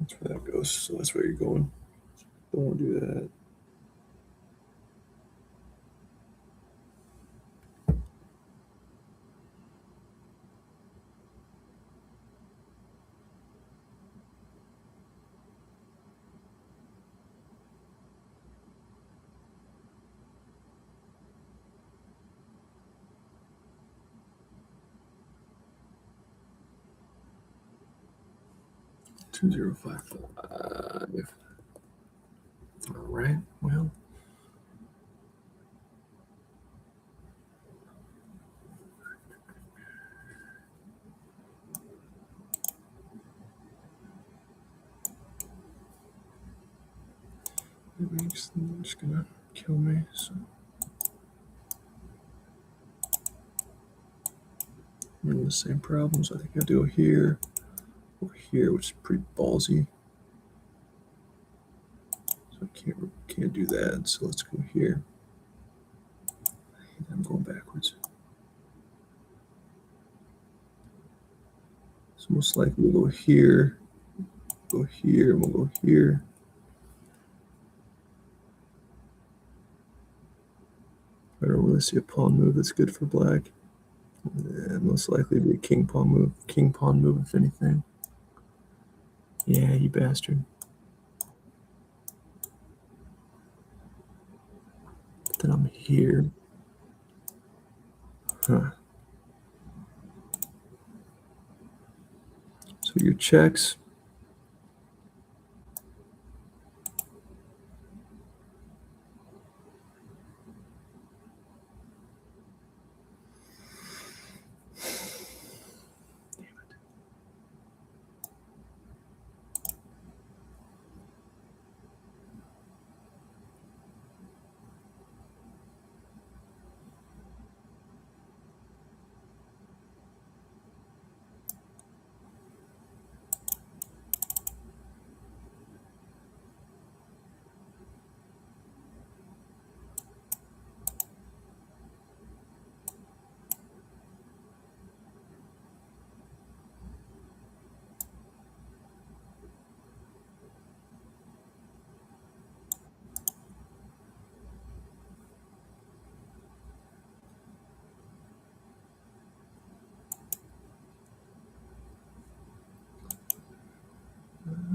That's where that goes. So that's where you're going. Don't want to do that. $2,055. All right. Well. It's just gonna kill me. So I'm in the same problems. I think I'll do here or here, which is pretty ballsy. So I can't do that. So let's go here. I'm going backwards. So most likely we'll go here, and we'll go here. I don't really see a pawn move that's good for black. And most likely be a king pawn move. King pawn move, if anything. Yeah, you bastard. But then I'm here. Huh. So your checks.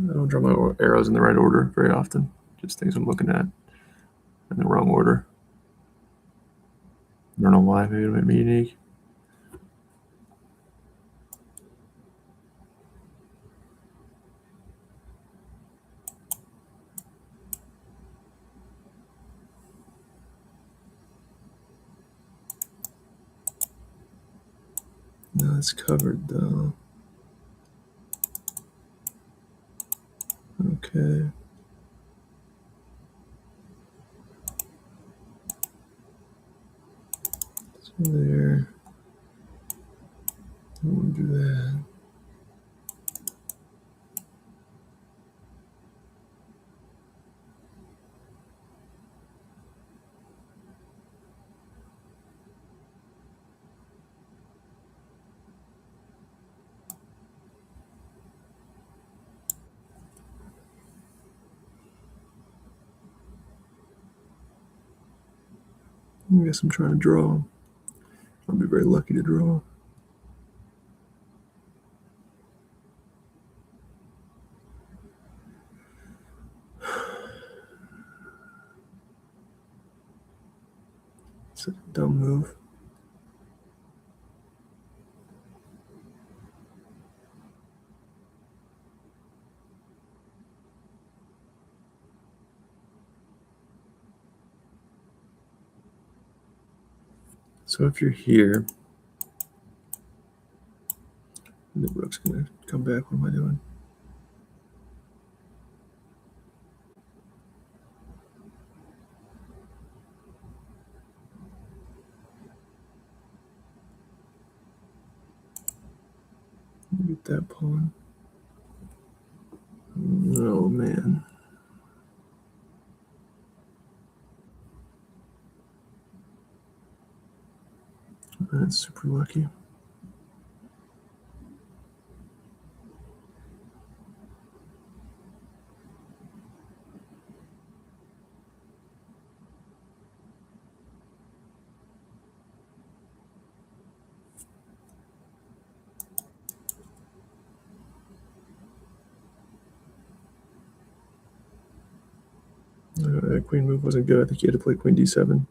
I don't draw my arrows in the right order very often. Just things I'm looking at in the wrong order. I don't know why. Maybe it might be unique. No, it's covered though. Okay. So there. I want to do that. I guess I'm trying to draw. I'll be very lucky to draw. It's a dumb move. So if you're here, the rook's gonna come back. What am I doing? Get that pawn. Oh man. That's super lucky. That queen move wasn't good. I think you had to play queen d7.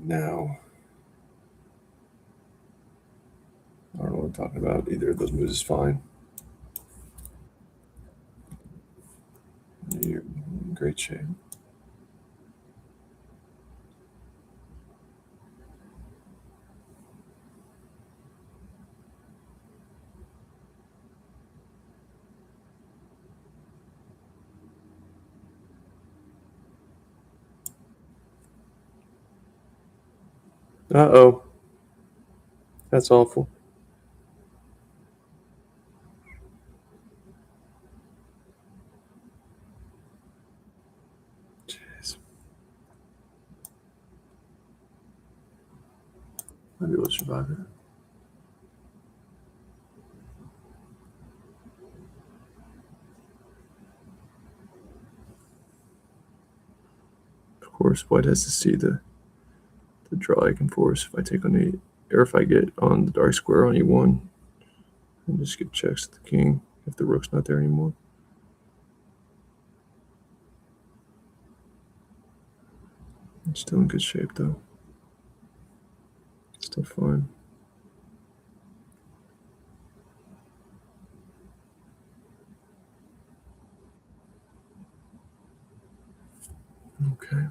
Now, I don't know what I'm talking about. Either of those moves is fine. You're in great shape. Uh-oh. That's awful. Jeez. Might be able to survive it. Of course, white has to see the draw I can force if I take on e, or if I get on the dark square on e1, and just get checks to the king if the rook's not there anymore. I'm still in good shape though. Still fine. Okay.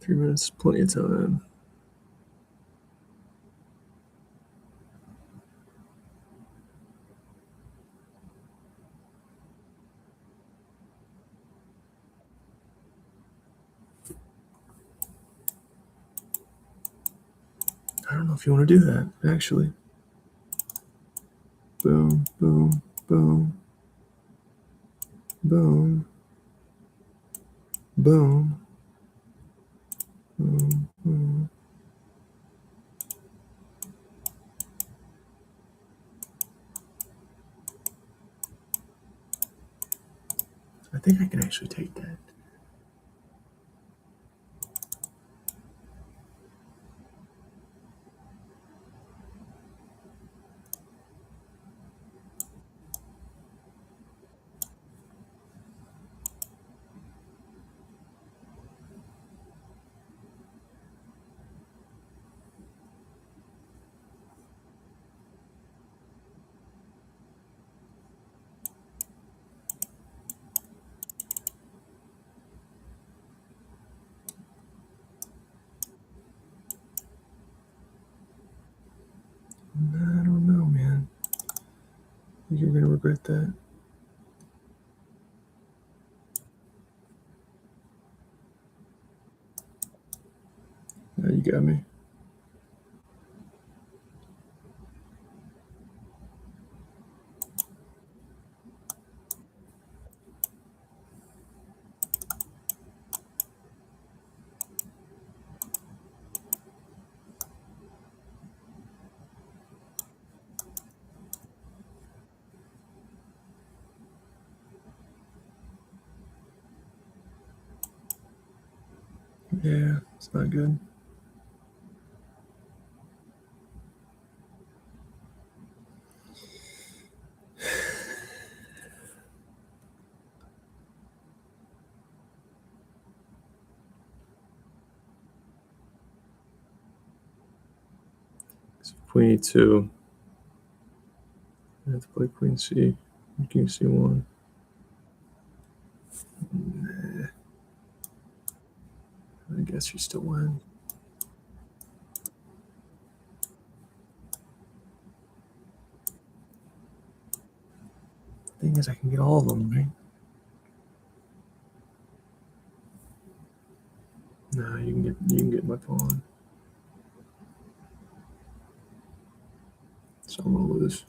Three minutes, plenty of time. I don't know if you want to do that, actually. Boom, boom, boom, boom, boom, boom, boom. I think I can actually take that. I don't know, man. I think you're gonna regret that. Now you got me. Yeah, it's not good. So queen e2. I have to play queen c. King c1. Nah. I guess you still win. Thing is, I can get all of them, right? Nah, you can get my pawn. So I'm gonna lose.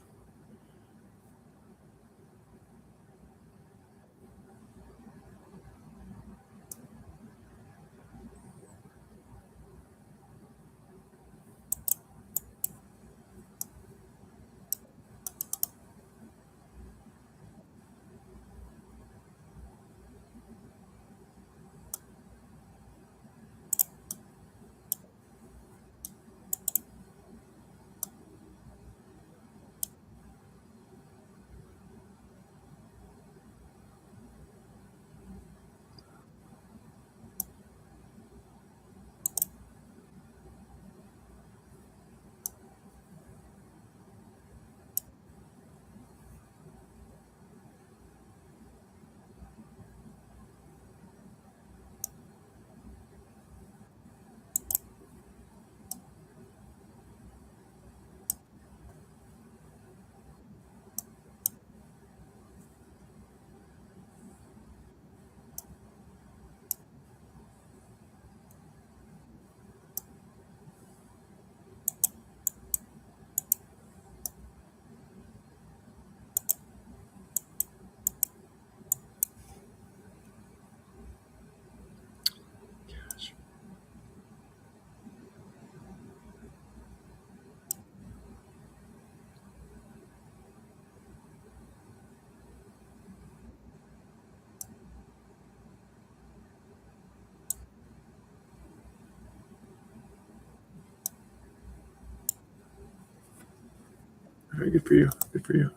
All right, good for you. Good for you.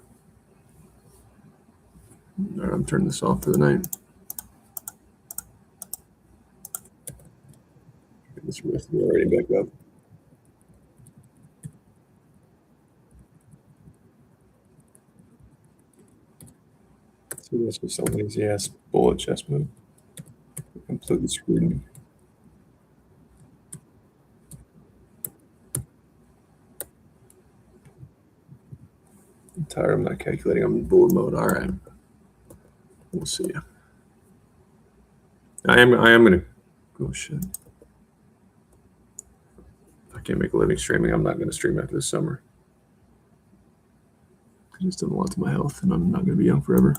All right, I'm turning this off for the night. Get this rest of the rating back up. So this was some lazy ass bullet chess move. Completely screwed me. I'm tired. I'm not calculating. I'm in bullet mode. All right. We'll see ya. I am gonna. Oh shit. If I can't make a living streaming, I'm not gonna stream after this summer. I just don't want to my health, and I'm not gonna be young forever.